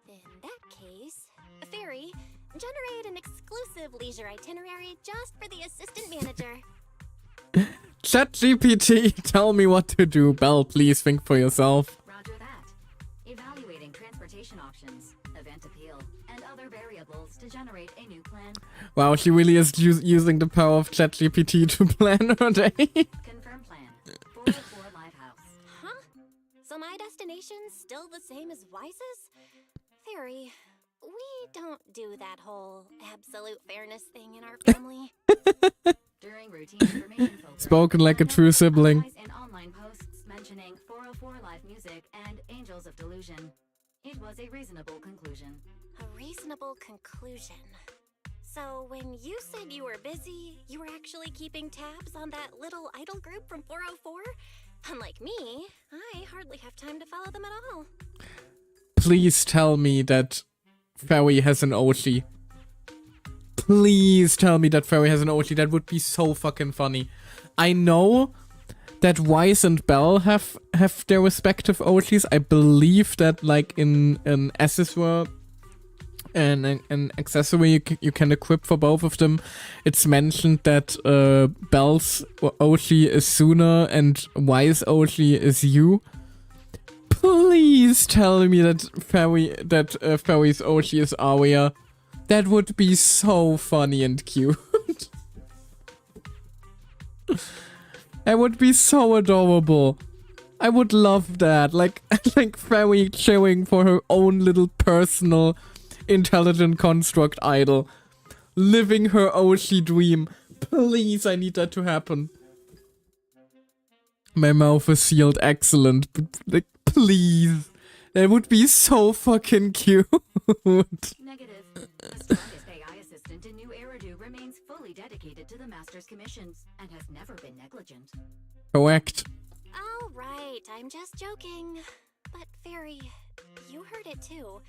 In that case, Fairy, generate an exclusive leisure itinerary just for the assistant manager. ChatGPT, tell me what to do. Belle, please think for yourself. Roger that. Evaluating transportation options, event appeal, and other variables to generate a new plan. Wow, she really is using the power of ChatGPT to plan her day. Confirm plan. 404 Lighthouse. Huh? So my destination's still the same as Wise's? Fairy, we don't do that whole absolute fairness thing in our family. During routine information filtering, Spoken like a true sibling. in online posts mentioning 404 live music and Angels of Delusion. It was a reasonable conclusion. A reasonable conclusion. So when you said you were busy, you were actually keeping tabs on that little idol group from 404? Unlike me, I hardly have time to follow them at all. Please tell me that Fairy has an Oshi. Please tell me that Fairy has an Oshi. That would be so fucking funny. I know that Wise and Belle have their respective Oshis. I believe that like in an accessory an accessory you can equip for both of them. It's mentioned that Belle's Oshi is Suna and Wise Oshi is you. Please tell me that Fairy's Oshi is Aria. That would be so funny and cute. That would be so adorable. I would love that. Like Fairy cheering for her own little personal intelligent construct idol. Living her Oshi dream. Please, I need that to happen. My mouth is sealed. Excellent. But, like, please. That would be so fucking cute. Negative. The strongest AI assistant in New Eridu remains fully dedicated to the Master's commissions and has never been negligent. Correct. All right, I'm just joking. But Fairy, you heard it too.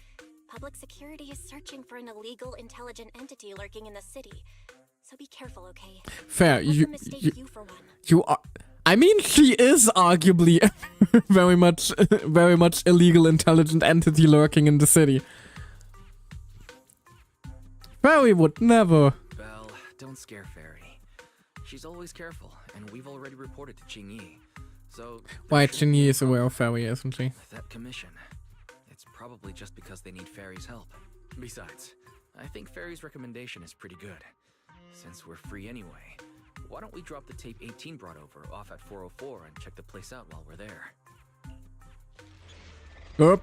Public security is searching for an illegal intelligent entity lurking in the city. So be careful, okay? Fair. You for one. You are. I mean, she is arguably very much illegal intelligent entity lurking in the city. Fairy would never. Belle, don't scare Fairy. She's always careful, and we've already reported to Qingyi. So Why, Qingyi is aware of Fairy, isn't she? that commission. It's probably just because they need Fairy's help. Besides, I think Fairy's recommendation is pretty good. Since we're free anyway, why don't we drop the tape 18 brought over off at 404 and check the place out while we're there? Yep.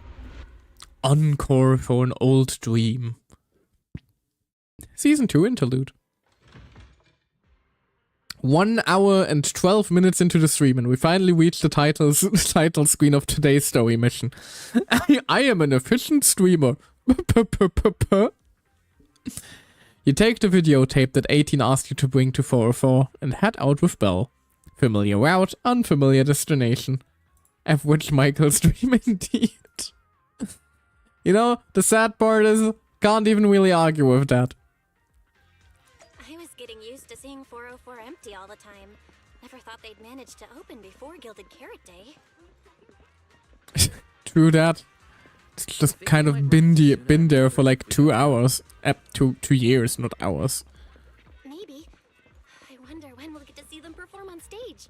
Encore for an old dream. Season 2 interlude. 1 hour and 12 minutes into the stream, and we finally reached the title screen of today's story mission. I am an efficient streamer. You take the videotape that 18 asked you to bring to 404 and head out with Belle. Familiar route, unfamiliar destination. Average Michael's dream indeed. You know, the sad part is, can't even really argue with that. getting used to seeing 404 empty all the time. Never thought they'd manage to open before Gilded Carrot Day. True that. It's just kind of been there for like 2 hours. 2 years, not hours. Maybe. I wonder when we'll get to see them perform on stage.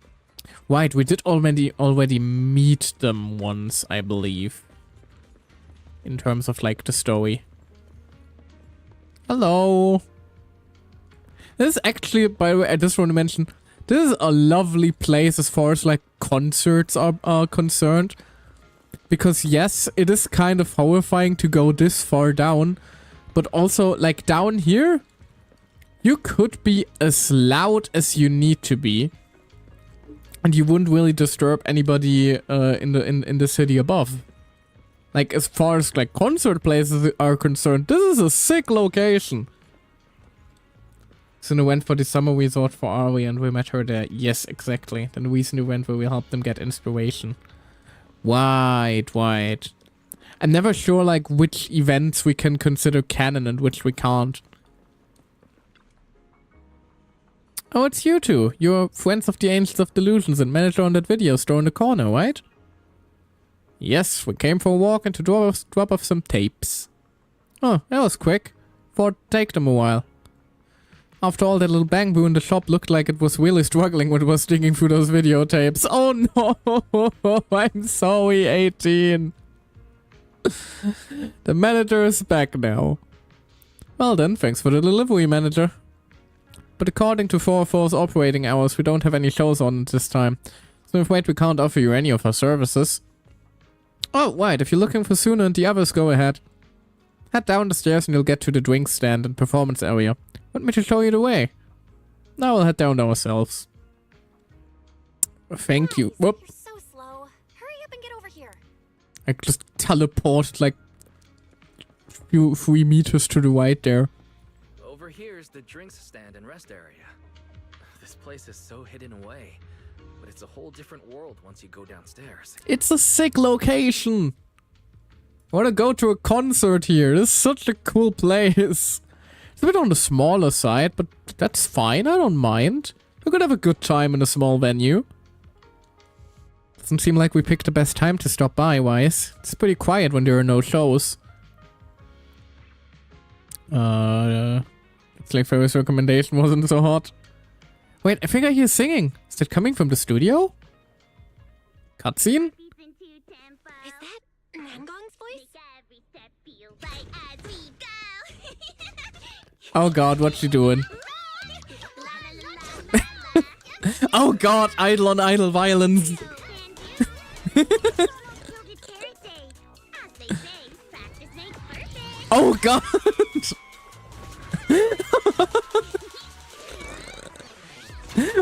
Right, we did already meet them once, I believe. In terms of like the story. Hello. This is actually, by the way, I just want to mention, this is a lovely place as far as like concerts are concerned. Because yes, it is kind of horrifying to go this far down. But also, like down here, you could be as loud as you need to be. And you wouldn't really disturb anybody in the city above. Like, as far as, like, concert places are concerned, this is a sick location. It's an event for the summer resort for Ari, and we met her there. Yes, exactly. The recent event where we helped them get inspiration. Right. I'm never sure, like, which events we can consider canon and which we can't. Oh, it's you two. You're friends of the Angels of Delusions and manager on that video store in the corner, right? Yes, we came for a walk and to drop off some tapes. Oh, that was quick. Thought it'd take them a while. After all, that little bangboo in the shop looked like it was really struggling when it was digging through those videotapes. Oh no! I'm sorry, 18. The manager is back now. Well then, thanks for the delivery, manager. But according to 404's operating hours, we don't have any shows on at this time. So I'm afraid we can't offer you any of our services. Oh, right, if you're looking for Suna and the others, go ahead. Head down the stairs and you'll get to the drink stand and performance area. Want me to show you the way? Now we'll head down ourselves. Thank you. Whoop. You're so slow. Hurry up and get over here. I just teleported like 3 meters to the right there. Over here's the drinks stand and rest area. This place is so hidden away, but it's a whole different world once you go downstairs. It's a sick location. I want to go to a concert here. This is such a cool place. It's a bit on the smaller side, but that's fine. I don't mind. We could have a good time in a small venue. Doesn't seem like we picked the best time to stop by, Wise. It's pretty quiet when there are no shows. It's like Ferris' recommendation wasn't so hot. Wait, I think I hear singing. Is that coming from the studio? Cutscene? Is that Nangong's voice? Oh god, what's she doing? Oh god, idle on idle violence. Oh god!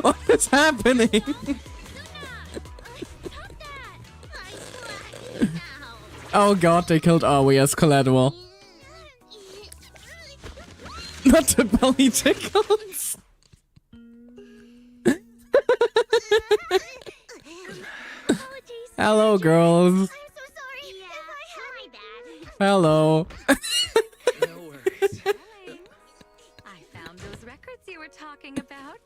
What is happening? Oh god, they killed Aoi as collateral. Not the belly tickles. Hello, girls. I'm so sorry. Yeah, my bad. Hello. No worries. I found those records you were talking about.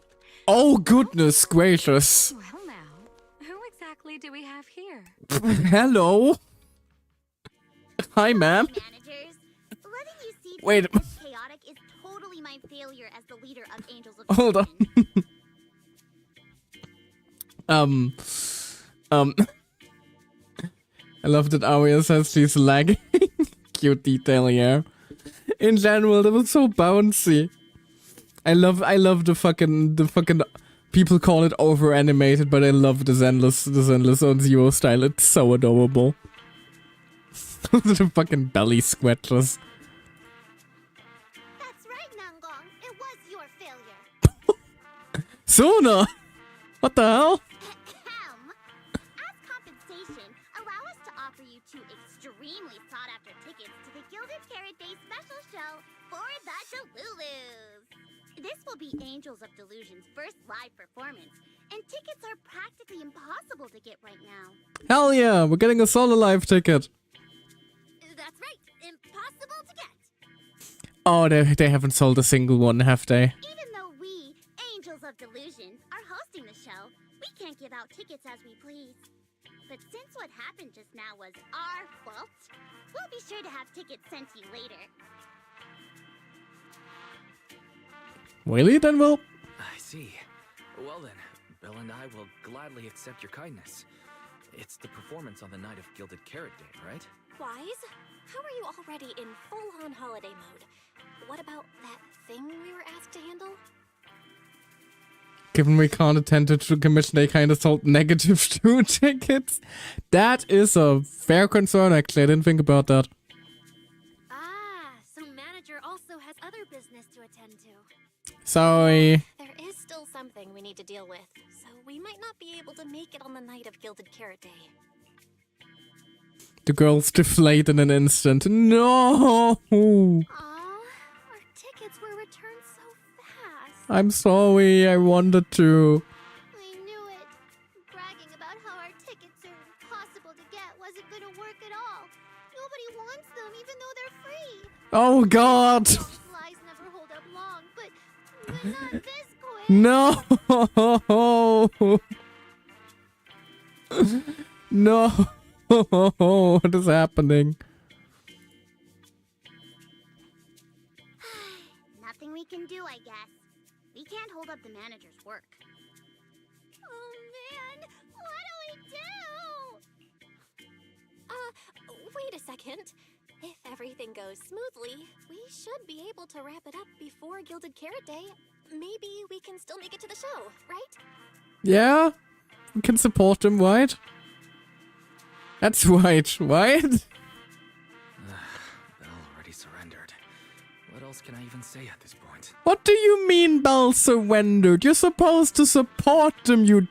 Oh, goodness gracious. Well now, who exactly do we have here? Hello. Hi, ma'am. Managers, letting you see Wait. things as chaotic is totally my failure as the leader of Angels of Hold on. I love that Aria says she's lagging. Cute detail here. In general, that was so bouncy. I love the fucking people call it over animated, but I love the Zenless Zone Zero style. It's so adorable. The fucking belly scratches. That's right, Nangong. It was your failure. Suna! What the hell? As compensation, allow us to offer you 2 extremely sought-after tickets to the Gilded Carrot Day special show for the Delulus. This will be Angels of Delusion's first live performance, and tickets are practically impossible to get right now. Hell yeah, we're getting a solo live ticket. That's right, impossible to get. Oh, they haven't sold a single one, have they? Even though we, of Delusion are hosting the show, we can't give out tickets as we please. But since what happened just now was our fault, we'll be sure to have tickets sent to you later. Really? Then we'll... I see. Well then, Bill and I will gladly accept your kindness. It's the performance on the night of Gilded Carrot Day, right? Wise, how are you already in full-on holiday mode? What about that thing we were asked to handle? Given we can't attend to the commission, they kind of sold negative 2 tickets. That is a fair concern, actually. I didn't think about that. Ah, so manager also has other business to attend to. Sorry. There is still something we need to deal with, so we might not be able to make it on the night of Gilded Carrot Day. The girls deflate in an instant. No! Aw, our tickets were returned so fast. I'm sorry, I wanted to. I knew it. Bragging about how our tickets are impossible to get wasn't gonna work at all. Nobody wants them, even though they're free. Oh god! Flies never hold up long, but not this quick. No! No! What is happening? Nothing we can do, I guess. We can't hold up the manager's work. Oh man, what do? Wait a second. If everything goes smoothly, we should be able to wrap it up before Gilded Carrot Day. Maybe we can still make it to the show, right? Yeah? We can support them, right? That's right, right? Bell already surrendered. What else can I even say at this point? What do you mean Bell surrendered? You're supposed to support them, you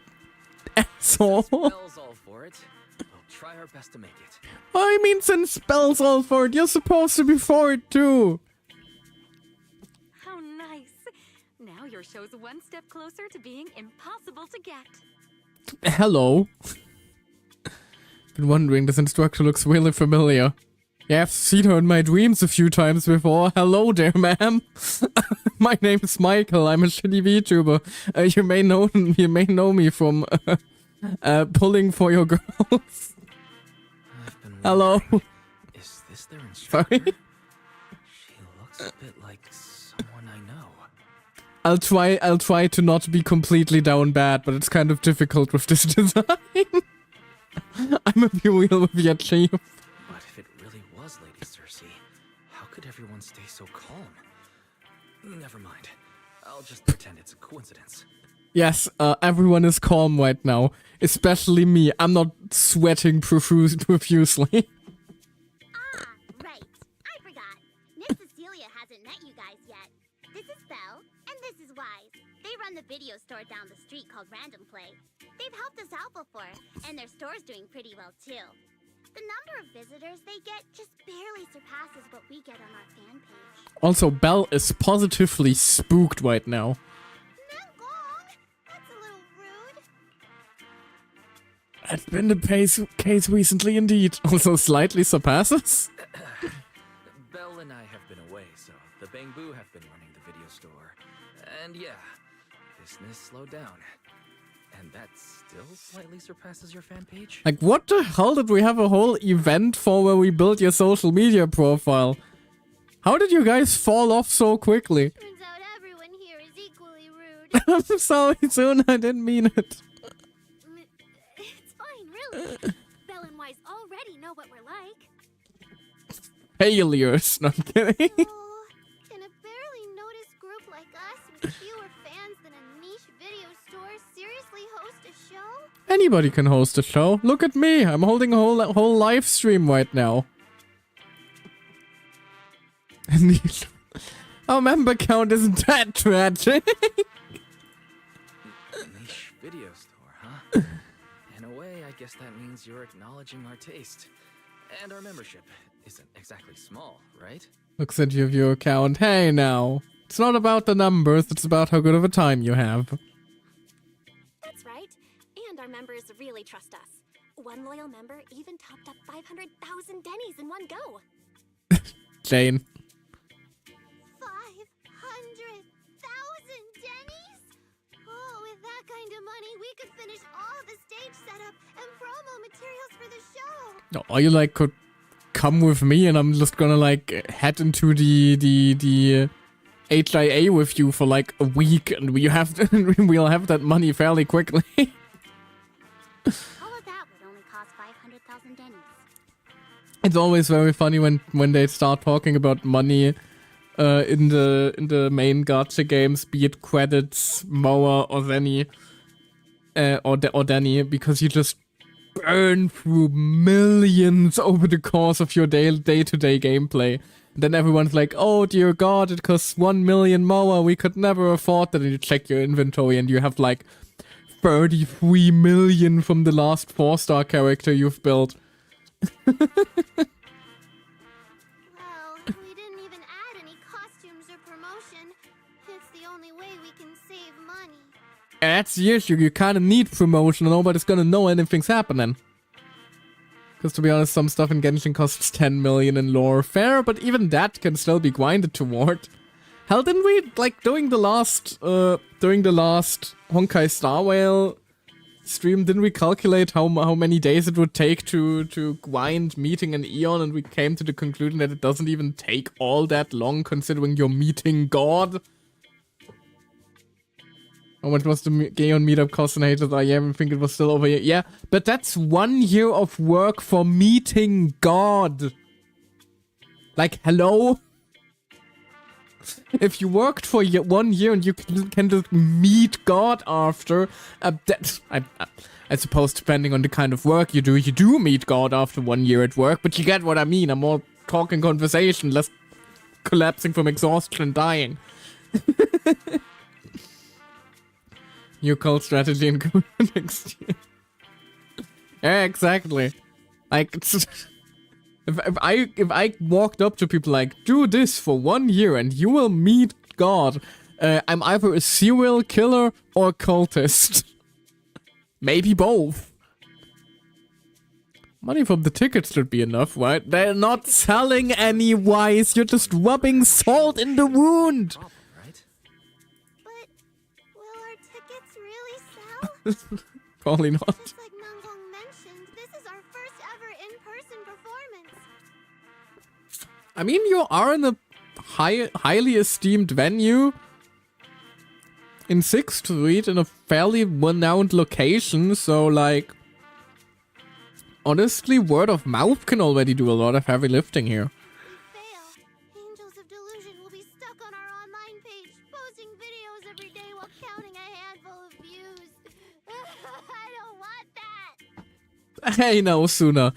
asshole. Bell's all for it. We'll try our best to make it. I mean, since Bell's all for it, you're supposed to be for it too. How nice. Now your show's one step closer to being impossible to get. Hello. Been wondering, this instructor looks really familiar. Yeah, I've seen her in my dreams a few times before. Hello there, ma'am. My name is Michael. I'm a shitty VTuber. You may know me from pulling for your girls. Hello. Is this their instructor? Sorry. She looks a bit like someone I know. I'll try to not be completely down bad, but it's kind of difficult with this design. I'm a be real with you, Chief. But if it really was Lady Cersei, how could everyone stay so calm? Never mind. I'll just pretend it's a coincidence. Yes, everyone is calm right now. Especially me. I'm not sweating profusely. Ah, right. I forgot. Miss Cecilia hasn't met you guys yet. This is Belle, and this is Wise. They run the video store down the street called Random Play. They've helped us out before, and their store's doing pretty well too. The number of visitors they get just barely surpasses what we get on our fan page. Also, Belle is positively spooked right now. Nangong! That's a little rude. That's been the case recently indeed. Also slightly surpasses? Belle and I have been away, so the Bangbu have been running the video store. And yeah, business slowed down. And that still slightly surpasses your fan page? Like, what the hell did we have a whole event for where we built your social media profile? How did you guys fall off so quickly? Turns out everyone here is equally rude. I'm sorry, Soon, I didn't mean it. It's fine, really. Belle and Wise already know what we're like. Failures. No, I'm kidding. Oh, can a barely noticed group like us with fewer fans than a niche video store seriously host a show? Anybody can host a show. Look at me. I'm holding a whole live stream right now. Our member count isn't that tragic. Niche video store, huh? In a way, I guess that means you're acknowledging our taste. And our membership isn't exactly small, right? Looks at your viewer count. Hey now. It's not about the numbers, it's about how good of a time you have. That's right. And our members really trust us. One loyal member even topped up 500,000 Denny's in one go. Jane. 500,000 Denny's? that kind of money, we could finish all of the stage setup and promo materials for the show. Or you like could come with me and I'm just gonna like head into the HIA with you for like a week and we'll have that money fairly quickly. All of that would only cost 500,000 dennies. It's always very funny when they start talking about money in the main gacha games, be it credits, Moa or Zenny or Danny, because you just burn through millions over the course of your day-to-day gameplay. Then everyone's like, oh dear god, it costs 1 million Moa, we could never afford that. And you check your inventory and you have like 33 million from the last 4-star character you've built. Well, we didn't even add any costumes or promotion. It's the only way we can save money. And that's the issue, you kinda need promotion and nobody's gonna know anything's happening. Because to be honest, some stuff in Genshin costs 10 million in lore. Fair, but even that can still be grinded toward. Hell, didn't we, like, during the last Honkai Star Whale stream, didn't we calculate how many days it would take to grind meeting an Eon, and we came to the conclusion that it doesn't even take all that long considering you're meeting God? How much was the Gaon meetup cost in Ages? I think it was still over here. Yeah, but that's 1 year of work for meeting God. Like, hello? If you worked for 1 year and you can just meet God after, I suppose depending on the kind of work you do meet God after 1 year at work, but you get what I mean. I'm more talking conversation, less collapsing from exhaustion and dying. New cult strategy in next year. Yeah, exactly. Like, it's, if I walked up to people like, do this for 1 year and you will meet God, I'm either a serial killer or a cultist. Maybe both. Money from the tickets should be enough, right? They're not selling any wise. You're just rubbing salt in the wound. Probably not. Just like Nangong mentioned, this is our first ever in-person performance. I mean, you are in a highly esteemed venue in 6th Street in a fairly renowned location, so like, honestly, word of mouth can already do a lot of heavy lifting here. If we fail, Angels of Delusion will be stuck on our online page, posting videos every day while counting a handful of views. I don't want that. Hey, no, Suna.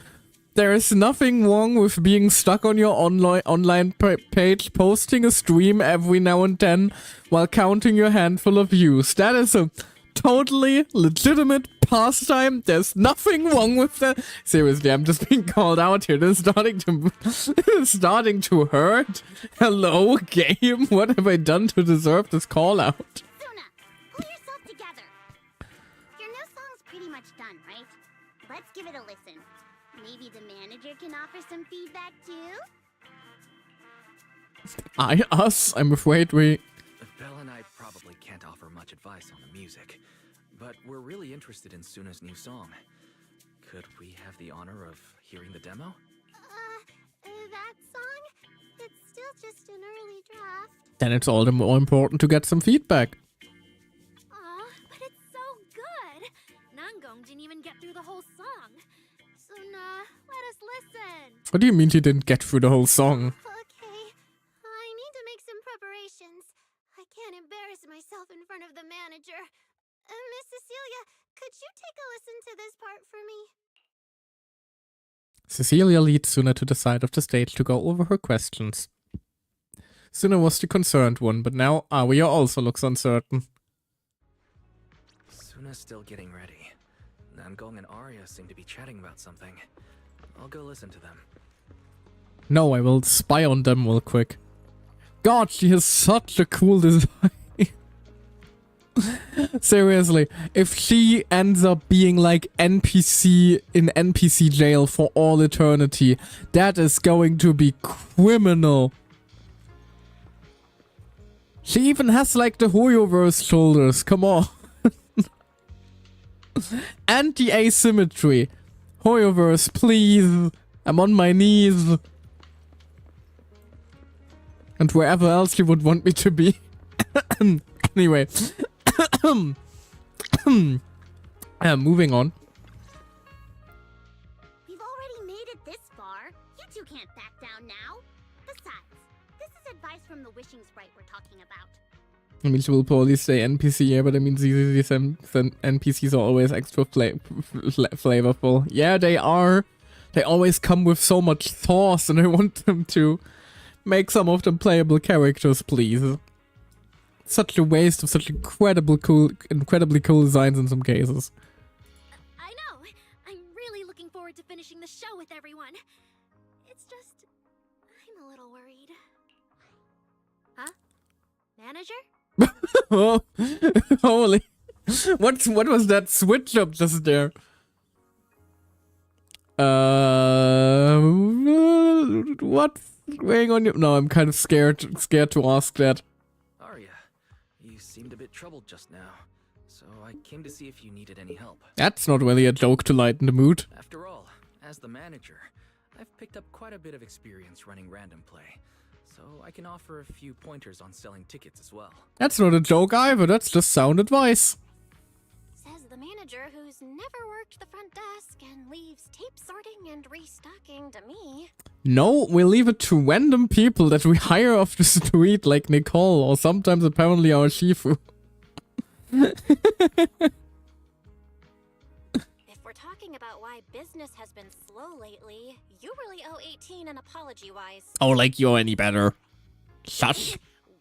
There is nothing wrong with being stuck on your online page, posting a stream every now and then while counting your handful of views. That is a totally legitimate pastime. There's nothing wrong with that. Seriously, I'm just being called out here. This is starting to hurt. Hello, game. What have I done to deserve this call out? Suna, pull yourself together. Your new song's pretty much done, right? Let's give it a listen. Maybe the manager can offer some feedback too? Us? I'm afraid we... Belle and I probably can't offer much advice on the music, but we're really interested in Suna's new song. Could we have the honor of hearing the demo? That song? It's still just an early draft. Then it's all the more important to get some feedback. Aw, but it's so good! Nangong didn't even get through the whole song. Suna, let us listen. What do you mean he didn't get through the whole song? Okay, I need to make some preparations. I can't embarrass myself in front of the manager. Miss Cecilia, could you take a listen to this part for me? Cecilia leads Suna to the side of the stage to go over her questions. Suna was the concerned one, but now Aria also looks uncertain. Suna's still getting ready. Nangong and Arya seem to be chatting about something. I'll go listen to them. No, I will spy on them real quick. God, she has such a cool design. Seriously, if she ends up being like NPC in NPC jail for all eternity, that is going to be criminal. She even has like the Hoyoverse shoulders, come on. Anti-asymmetry. Hoyoverse, please. I'm on my knees. And wherever else you would want me to be. Anyway. Moving on. We've already made it this far. You two can't back down now. Besides, this is advice from the wishing sprite we're talking about. I mean, she will probably say NPC here, but I mean, these NPCs are always extra flavorful. Yeah, they are. They always come with so much sauce, and I want them to make some of them playable characters, please. Such a waste of such incredibly cool designs in some cases. I know. I'm really looking forward to finishing the show with everyone. It's just, I'm a little worried. Huh? Manager? Oh, holy! What was that switch up just there? What's going on? No, I'm kind of scared to ask that. Arya, you seemed a bit troubled just now, so I came to see if you needed any help. That's not really a joke to lighten the mood. After all, as the manager, I've picked up quite a bit of experience running random play, so I can offer a few pointers on selling tickets as well. That's not a joke either, that's just sound advice. Says the manager who's never worked the front desk and leaves tape sorting and restocking to me. No, we leave it to random people that we hire off the street like Nicole, or sometimes apparently our Shifu. If we're talking about why business has been slow lately, you really owe 18 an apology-wise. Oh, like you're any better. Shush.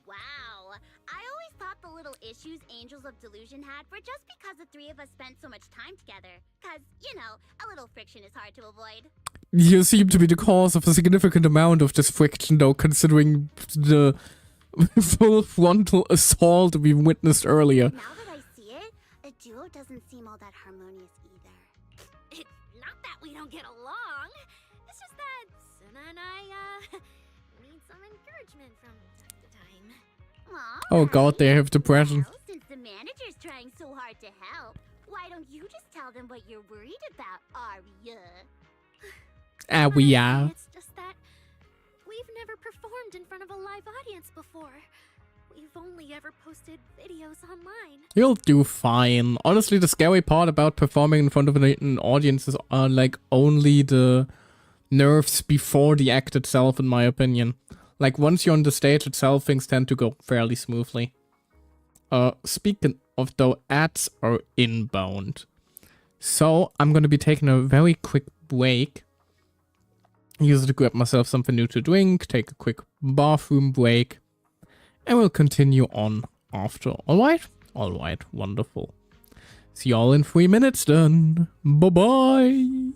Wow. I always thought the little issues Angels of Delusion had were just because the three of us spent so much time together. Cause, you know, a little friction is hard to avoid. You seem to be the cause of a significant amount of this friction, though, considering the full frontal assault we witnessed earlier. Now that I see it, a duo doesn't seem all that harmonious either. It's not that we don't get along. It's just that Senna and I, need some encouragement from time to time. Aw, Oh god, they have depression. well, since the manager's trying so hard to help, why don't you just tell them what you're worried about, Arya? We are. Honestly, it's just that we've never performed in front of a live audience before. We've only ever posted videos online. You'll do fine. Honestly, the scary part about performing in front of an audience is like only the nerves before the act itself, in my opinion. Like once you're on the stage itself, things tend to go fairly smoothly. Speaking of though, ads are inbound. So I'm gonna be taking a very quick break. Use it to grab myself something new to drink, take a quick bathroom break, and we'll continue on after. Alright? Alright, wonderful. See y'all in 3 minutes then. Bye-bye!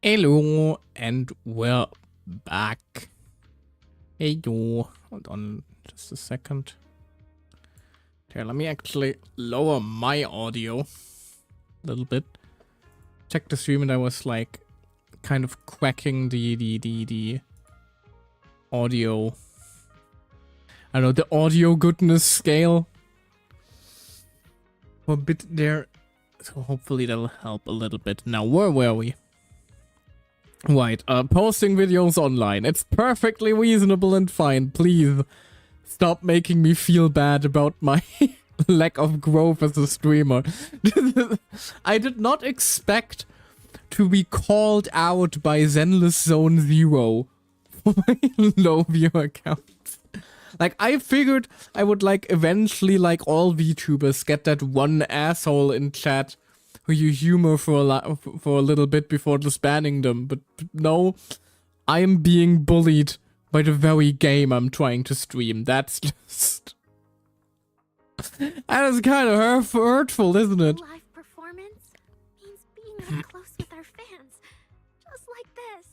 Hello, and we're back. Hey yo, hold on just a second. Okay, let me actually lower my audio a little bit. Check the stream and I was like kind of quacking the audio. I don't know, the audio goodness scale for a bit there. So hopefully that'll help a little bit. Now, where were we? Right, posting videos online. It's perfectly reasonable and fine. Please stop making me feel bad about my lack of growth as a streamer. I did not expect to be called out by Zenless Zone Zero for my low viewer count. Like, I figured I would, like, eventually, like all VTubers, get that one asshole in chat who you humor for a little bit before just banning them. But no, I'm being bullied by the very game I'm trying to stream. That's just... that is kind of hurtful, isn't it? Live performance means being up close with our fans. Just like this.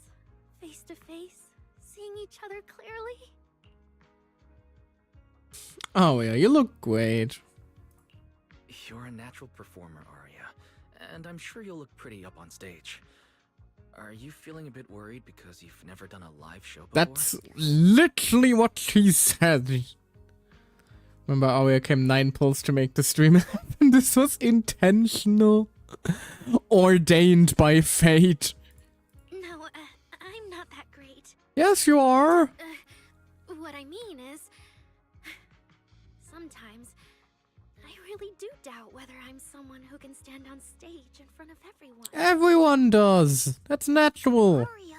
Face to face, seeing each other clearly. Oh yeah, you look great. You're a natural performer, Arya, and I'm sure you'll look pretty up on stage. Are you feeling a bit worried because you've never done a live show before? That's literally what she said. Remember, Arya came 9 pulls to make the stream happen. This was intentional. Ordained by fate. No, I'm not that great. Yes, you are. What I mean is, sometimes I really do doubt whether I'm someone who can stand on stage in front of everyone. Everyone does. That's natural. Arya!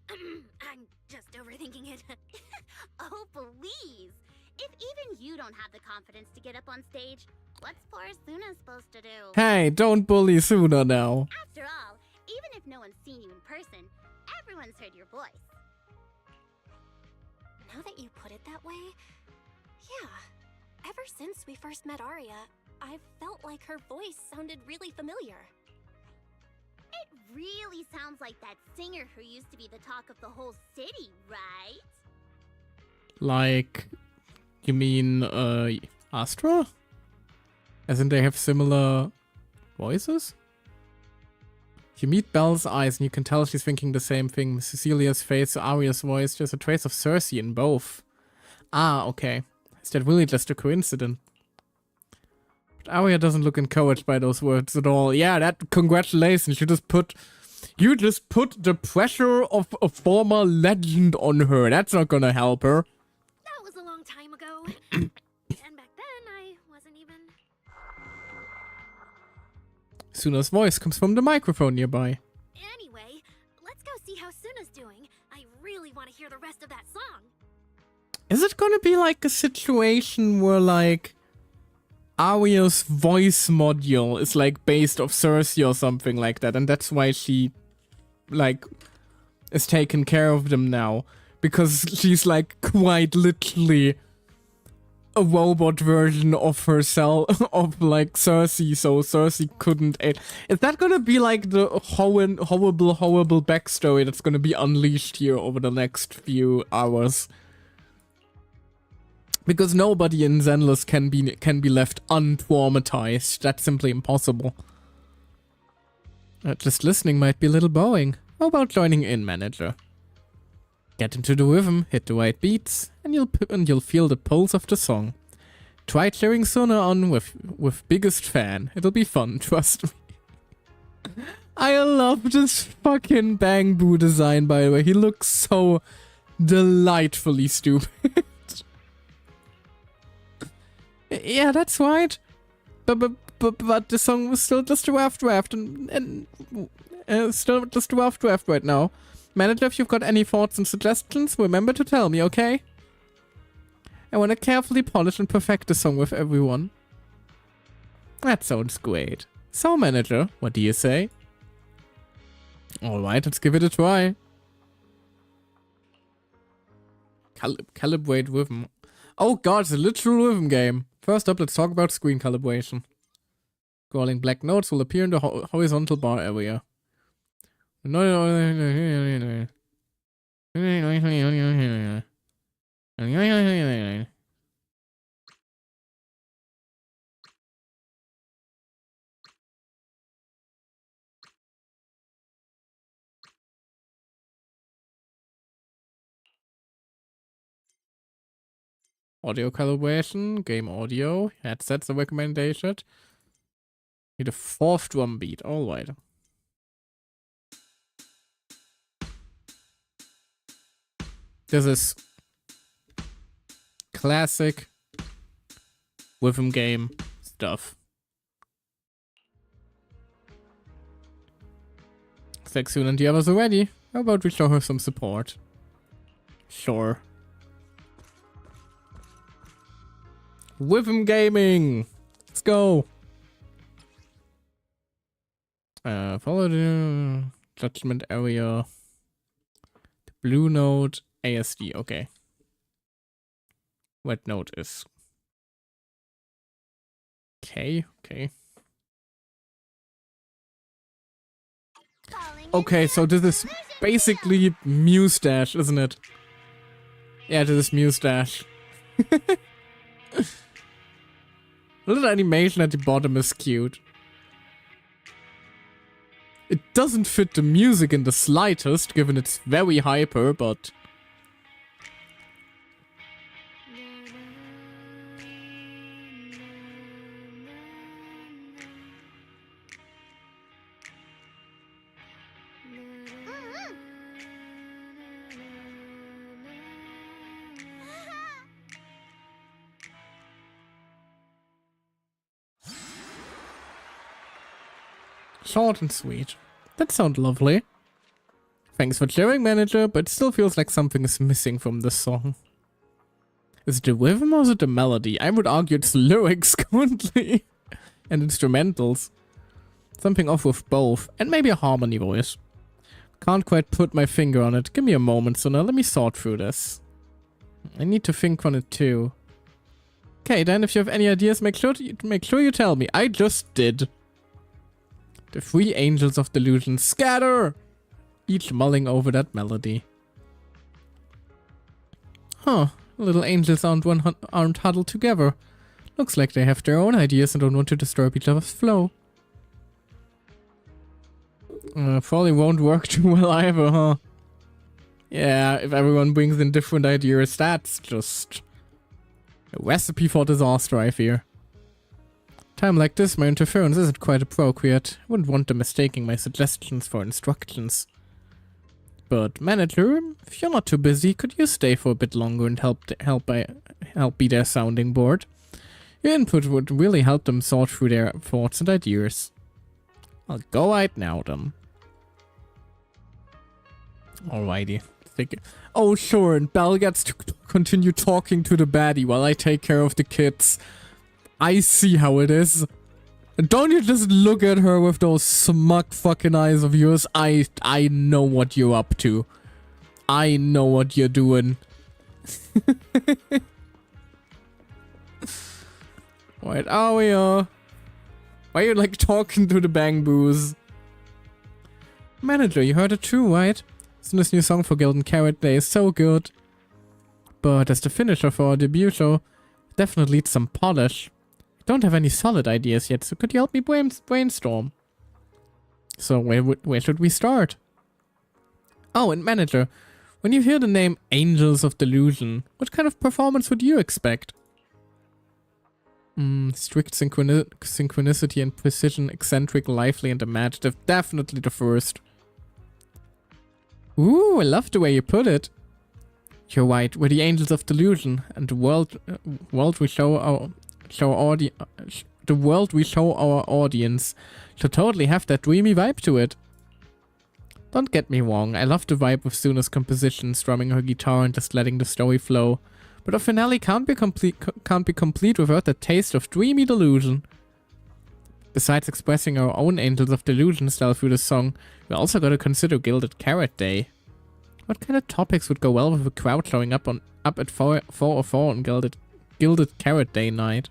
I'm just overthinking it. Oh, please! If even you don't have the confidence to get up on stage, what's poor Suna supposed to do? Hey, don't bully Suna now. After all, even if no one's seen you in person, everyone's heard your voice. Now that you put it that way, yeah. Ever since we first met Arya, I've felt like her voice sounded really familiar. It really sounds like that singer who used to be the talk of the whole city, right? Like, you mean, Astra? As in they have similar voices? You meet Belle's eyes and you can tell she's thinking the same thing. Cecilia's face, Arya's voice, there's a trace of Cersei in both. Ah, okay. Is that really just a coincidence? But Arya doesn't look encouraged by those words at all. Yeah, that, congratulations, you just put the pressure of a former legend on her. That's not gonna help her. That was a long time ago. And back then, I wasn't even... Suna's voice comes from the microphone nearby. Anyway, let's go see how Suna's doing. I really want to hear the rest of that song. Is it gonna be like a situation where, like, Arya's voice module is, like, based off Cersei or something like that, and that's why she, like, is taking care of them now? Because she's, like, quite literally a robot version of herself, of, like, Cersei, so Cersei couldn't aid. Is that gonna be, like, the horrible backstory that's gonna be unleashed here over the next few hours? Because nobody in Zenless can be left untraumatized. That's simply impossible. Just listening might be a little boring. How about joining in, manager? Get into the rhythm, hit the right beats, and you'll feel the pulse of the song. Try cheering Suna on with biggest fan. It'll be fun, trust me. I love this fucking Bang Boo design, by the way. He looks so delightfully stupid. Yeah, that's right. But the song was still just a rough draft and still just a rough draft right now. Manager, if you've got any thoughts and suggestions, remember to tell me, okay? I want to carefully polish and perfect the song with everyone. That sounds great. So, manager, what do you say? Alright, let's give it a try. Calibrate rhythm. Oh god, it's a literal rhythm game. First up, let's talk about screen calibration. Scrolling black notes will appear in the horizontal bar area. Audio calibration, game audio, headsets are recommended. Need a 4th drum beat, alright. This is classic rhythm game stuff. Sexune and the others are ready. How about we show her some support? Sure. Rhythm gaming! Let's go! Follow the judgment area. The blue note, ASD, okay. Red note is K, okay. Okay, so this is basically Mustache, isn't it? Yeah, this is Mustache. The little animation at the bottom is cute. It doesn't fit the music in the slightest, given it's very hyper, but... Short and sweet. That sounds lovely. Thanks for sharing, manager, but it still feels like something is missing from this song. Is it the rhythm or is it the melody? I would argue it's lyrics currently. And instrumentals. Something off with both. And maybe a harmony voice. Can't quite put my finger on it. Give me a moment, Suna. Let me sort through this. I need to think on it too. Okay, then if you have any ideas, make sure you tell me. I just did. The 3 angels of delusion scatter! Each mulling over that melody. Huh. Little angels aren't huddled together. Looks like they have their own ideas and don't want to disturb each other's flow. Probably won't work too well either, huh? Yeah, if everyone brings in different ideas, that's just a recipe for disaster, I fear. Time like this, my interference isn't quite appropriate. I wouldn't want them mistaking my suggestions for instructions. But, manager, if you're not too busy, could you stay for a bit longer and help be their sounding board? Your input would really help them sort through their thoughts and ideas. I'll go right now, then. Alrighty. Oh, sure, and Belle gets to continue talking to the baddie while I take care of the kids. I see how it is. Don't you just look at her with those smug fucking eyes of yours. I know what you're up to. I know what you're doing. What are we, Why are you like talking to the bang boos? Manager, you heard it too, right? This new song for Gilded Carrot Day is so good. But as the finisher for our debut show, it definitely needs some polish. Don't have any solid ideas yet, so could you help me brainstorm? So where should we start? Oh, and manager, when you hear the name Angels of Delusion, what kind of performance would you expect? Strict synchronicity and precision, eccentric, lively, and imaginative. Definitely the first. Ooh, I love the way you put it. You're right, we're the Angels of Delusion, and the world we show our audience should totally have that dreamy vibe to it. Don't get me wrong, I love the vibe of Suna's composition, strumming her guitar and just letting the story flow. But a finale can't be complete without the taste of dreamy delusion. Besides expressing our own Angels of Delusion style through the song, we also gotta consider Gilded Carrot Day. What kind of topics would go well with a crowd showing up at 4:04 on Gilded Carrot Day night?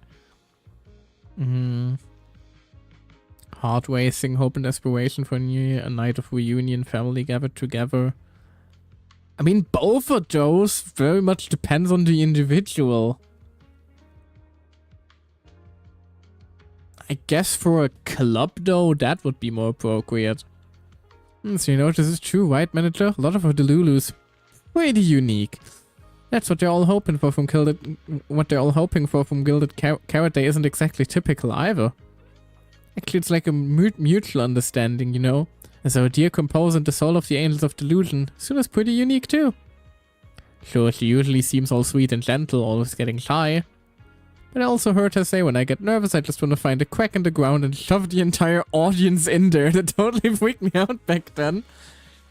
Heart racing, hope and aspiration for a new year, a night of reunion, family gathered together. I mean, both of those very much depends on the individual. I guess for a club though, that would be more appropriate. So you know, this is true, right, manager? A lot of our Delulus pretty unique. That's what they're all hoping for from Gilded. What they're all hoping for from Gilded Carrot Day isn't exactly typical either. Actually, it's like a mutual understanding, you know? As our dear composer and the soul of the Angels of Delusion, Suna's pretty unique too. Sure, she usually seems all sweet and gentle, always getting shy. But I also heard her say when I get nervous I just want to find a crack in the ground and shove the entire audience in there. That totally freaked me out back then.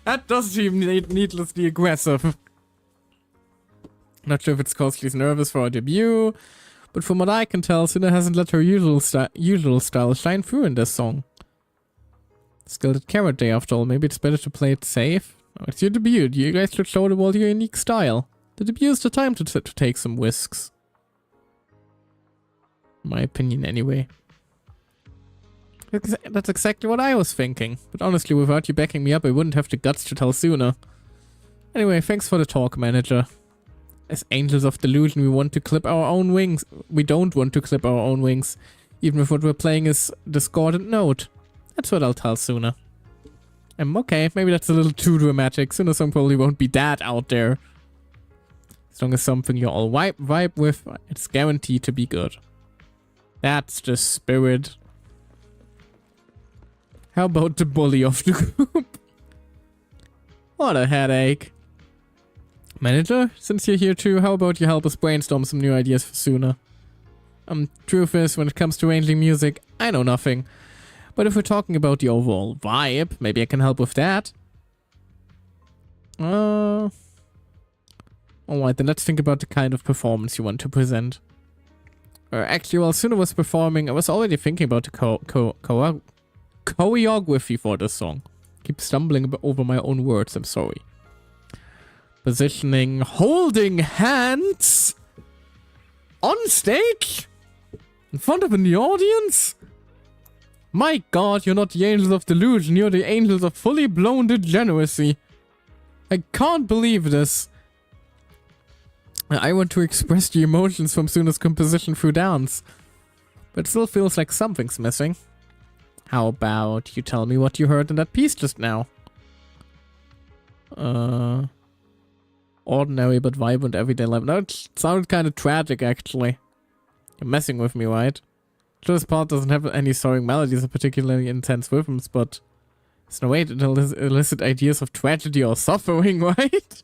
That does seem needlessly aggressive. Not sure if it's cause she's nervous for her debut, but from what I can tell, Suna hasn't let her usual style shine through in this song. It's Gilded Carrot Day after all, maybe it's better to play it safe. Oh, it's your debut, you guys should show the world your unique style. The debut is the time to take some risks. My opinion anyway. That's exactly what I was thinking, but honestly without you backing me up I wouldn't have the guts to tell Suna. Anyway, thanks for the talk, manager. As Angels of Delusion, we want to clip our own wings. We don't want to clip our own wings, even if what we're playing is discordant note. That's what I'll tell Suna. Okay, maybe that's a little too dramatic. Suna's song probably won't be that out there. As long as something you all vibe with, it's guaranteed to be good. That's the spirit. How about the bully of the group? What a headache. Manager, since you're here too, how about you help us brainstorm some new ideas for Suna? Truth is, when it comes to arranging music, I know nothing. But if we're talking about the overall vibe, maybe I can help with that. Alright, then let's think about the kind of performance you want to present. Actually, while Suna was performing, I was already thinking about the choreography for this song. Keep stumbling over my own words, I'm sorry. Positioning, holding hands on stage in front of an audience. My god, you're not the Angels of Delusion, you're the Angels of fully blown degeneracy. I can't believe this. I want to express the emotions from Suna's composition through dance, but it still feels like something's missing. How about you tell me what you heard in that piece just now? Ordinary but vibrant everyday life. No, it sounded kind of tragic actually. You're messing with me, right? Sure, this part doesn't have any soaring melodies or particularly intense rhythms, but there's no way to elicit ideas of tragedy or suffering, right?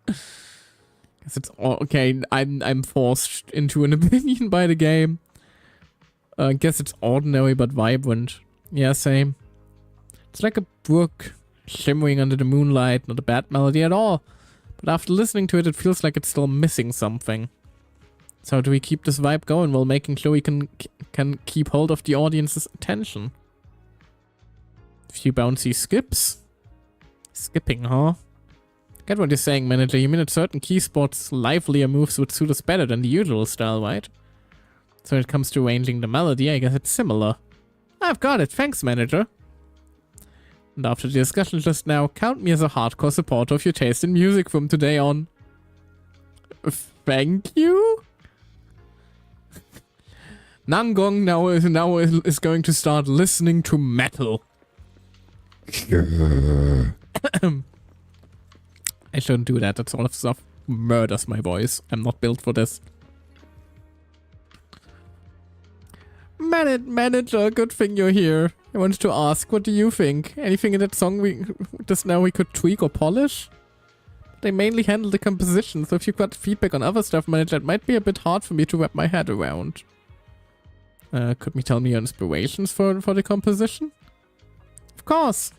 Guess it's okay. I'm forced into an opinion by the game. I guess it's ordinary but vibrant. Yeah, same. It's like a brook shimmering under the moonlight, not a bad melody at all. But after listening to it, it feels like it's still missing something. So how do we keep this vibe going while making sure we can keep hold of the audience's attention? A few bouncy skips? Skipping, huh? Get what you're saying, manager. You mean at certain key spots, livelier moves would suit us better than the usual style, right? So when it comes to arranging the melody, I guess it's similar. I've got it, thanks, manager. And after the discussion just now, count me as a hardcore supporter of your taste in music from today on. Thank you? Nangong now is going to start listening to metal. I shouldn't do that. That sort of stuff murders my voice. I'm not built for this. Manager, good thing you're here. I wanted to ask, what do you think? Anything in that song just now we could tweak or polish? They mainly handle the composition, so if you've got feedback on other stuff, manager, it might be a bit hard for me to wrap my head around. Could you tell me your inspirations for the composition? Of course.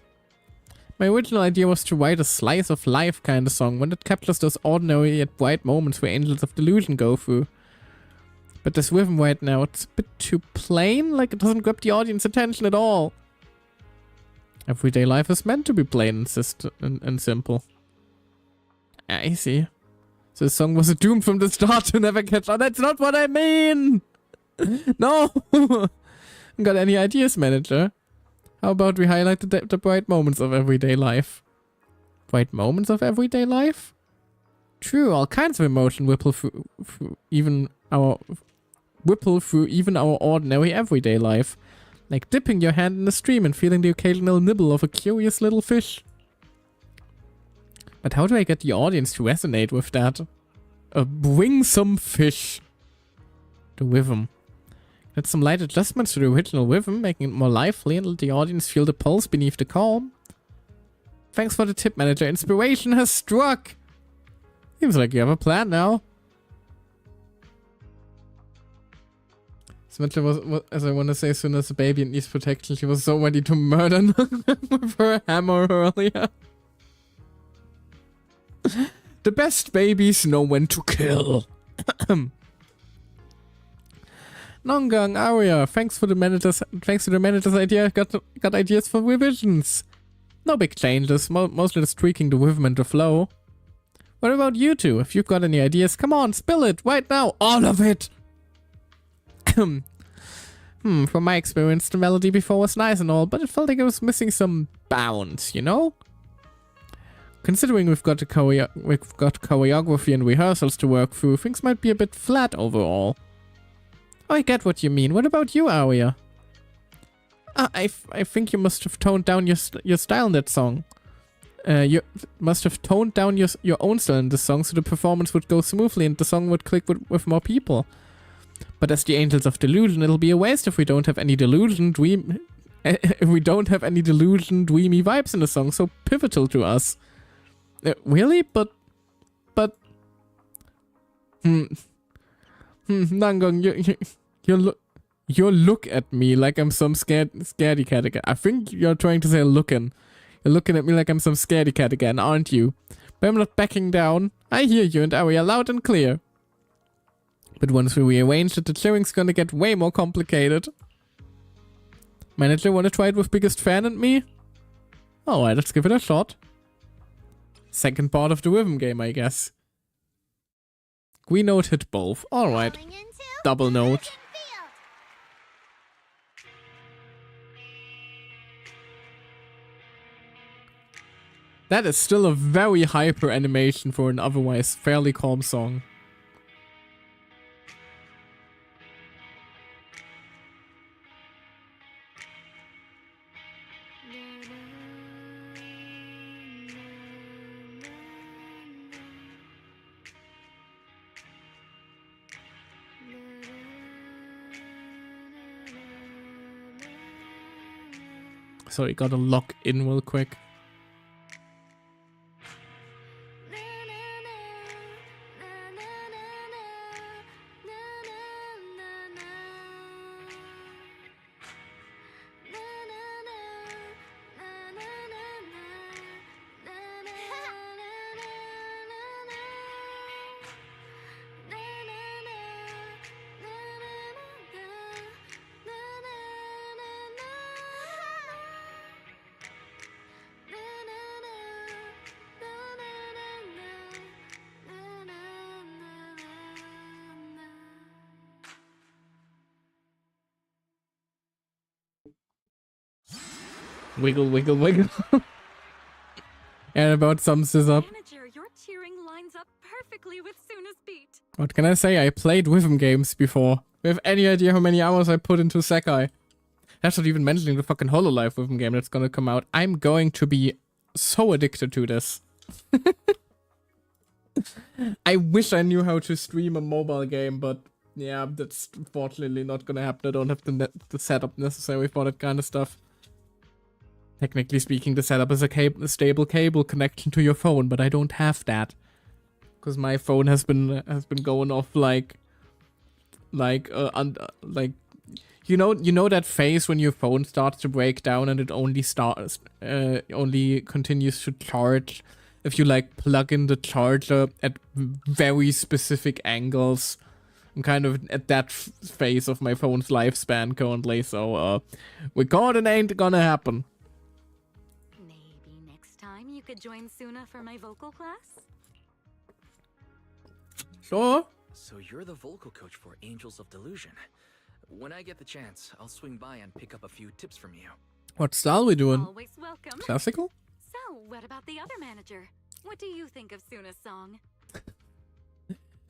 My original idea was to write a slice of life kind of song, one that captures those ordinary yet bright moments where Angels of Delusion go through. But this rhythm right now, it's a bit too plain, like it doesn't grab the audience attention at all. Everyday life is meant to be plain and simple. I see. So the song was doomed from the start to never catch on. That's not what I mean! No! Got any ideas, manager? How about we highlight the bright moments of everyday life? Bright moments of everyday life? True, all kinds of emotion ripple through even our ordinary everyday life. Like dipping your hand in a stream and feeling the occasional nibble of a curious little fish. But how do I get the audience to resonate with that? Bring some fish. The rhythm. Add some light adjustments to the original rhythm, making it more lively and let the audience feel the pulse beneath the calm. Thanks for the tip, manager. Inspiration has struck. Seems like you have a plan now. Symmetra was, as I want to say, as soon as a baby needs protection, she was so ready to murder with her hammer earlier. The best babies know when to kill. Nongang, Aria, thanks to the manager's idea. Got ideas for revisions. No big changes, mostly just tweaking the rhythm and the flow. What about you two? If you've got any ideas, come on, spill it right now, all of it. From my experience, the melody before was nice and all, but it felt like it was missing some bounce, you know? Considering we've got choreography and rehearsals to work through, things might be a bit flat overall. Oh, I get what you mean. What about you, Aria? I think you must have toned down your style in that song. You must have toned down your own style in the song so the performance would go smoothly and the song would click with more people. But as the Angels of Delusion, it'll be a waste if we don't have any dreamy vibes in the song so pivotal to us. Really? But Nangong, you look at me like I'm some scaredy cat again. I think you're trying to say looking. You're looking at me like I'm some scaredy cat again, aren't you? But I'm not backing down. I hear you and Aria loud and clear. But once we rearrange it, the cheering's gonna get way more complicated. Manager, wanna try it with biggest fan and me? Alright, let's give it a shot. Second part of the rhythm game, I guess. Green note hit both. Alright. Double note. That is still a very hyper animation for an otherwise fairly calm song. So you gotta lock in real quick. Wiggle, wiggle, wiggle. And about sums this up. Manager, your cheering lines up perfectly with Suna's beat. What can I say? I played rhythm games before. Do you have any idea how many hours I put into Sekai? That's not even mentioning the fucking HoloLive rhythm game that's gonna come out. I'm going to be so addicted to this. I wish I knew how to stream a mobile game, but yeah, that's unfortunately not gonna happen. I don't have the setup necessary for that kind of stuff. Technically speaking, the setup is a stable cable connection to your phone, but I don't have that because my phone has been going off like you know that phase when your phone starts to break down and it only continues to charge if you like plug in the charger at very specific angles. I'm kind of at that phase of my phone's lifespan currently, so recording ain't gonna happen. You could join Suna for my vocal class? Sure. So you're the vocal coach for Angels of Delusion. When I get the chance, I'll swing by and pick up a few tips from you. What style we doing? Always welcome. Classical? So, what about the other manager? What do you think of Suna's song?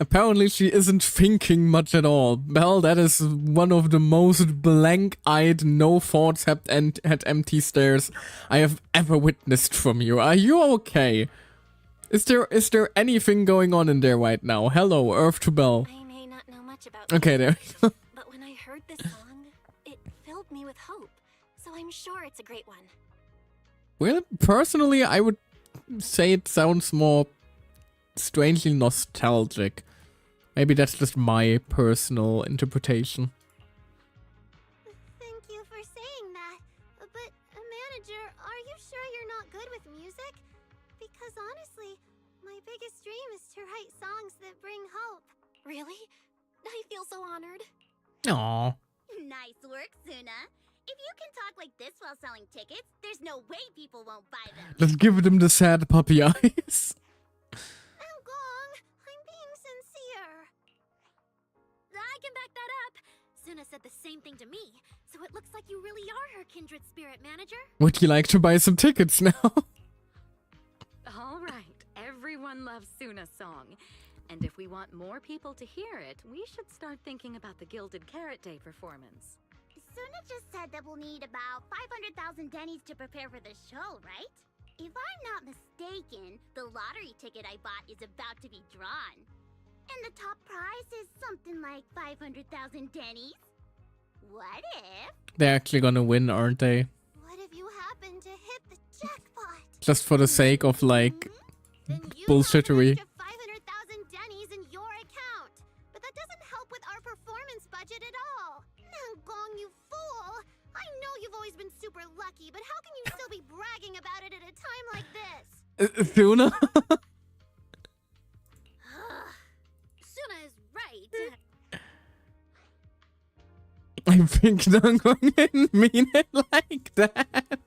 Apparently she isn't thinking much at all. Well, that is one of the most blank-eyed, no thoughts had empty stares I have ever witnessed from you. Are you okay? Is there anything going on in there right now? Hello, Earth to Bell. I may not know much about Okay, there. but when I heard this song, it filled me with hope. So I'm sure it's a great one. Well, personally, I would say it sounds more strangely nostalgic. Maybe that's just my personal interpretation. Thank you for saying that. But, manager, are you sure you're not good with music? Because honestly, my biggest dream is to write songs that bring hope. Really? I feel so honored. Aww. Nice work, Suna. If you can talk like this while selling tickets, there's no way people won't buy them. Let's give them the sad puppy eyes. Gong, I'm being sincere. I can back that up. Suna said the same thing to me, so it looks like you really are her kindred spirit, manager. Would you like to buy some tickets now? All right, everyone loves Suna's song. And if we want more people to hear it, we should start thinking about the Gilded Carrot Day performance. Suna just said that we'll need about 500,000 dennies to prepare for the show, right? If I'm not mistaken, the lottery ticket I bought is about to be drawn. And the top prize is something like 500,000 dennies. What if? They're actually gonna win, aren't they? What if you happen to hit the jackpot? Just for the sake of, like, Then you bullshittery. have an extra 500,000 dennies in your account. But that doesn't help with our performance budget at all. Now, Gong, you fool! I know you've always been super lucky, but how can you still be bragging about it at a time like this? Suna? Suna is right. I think Dangong didn't mean it like that.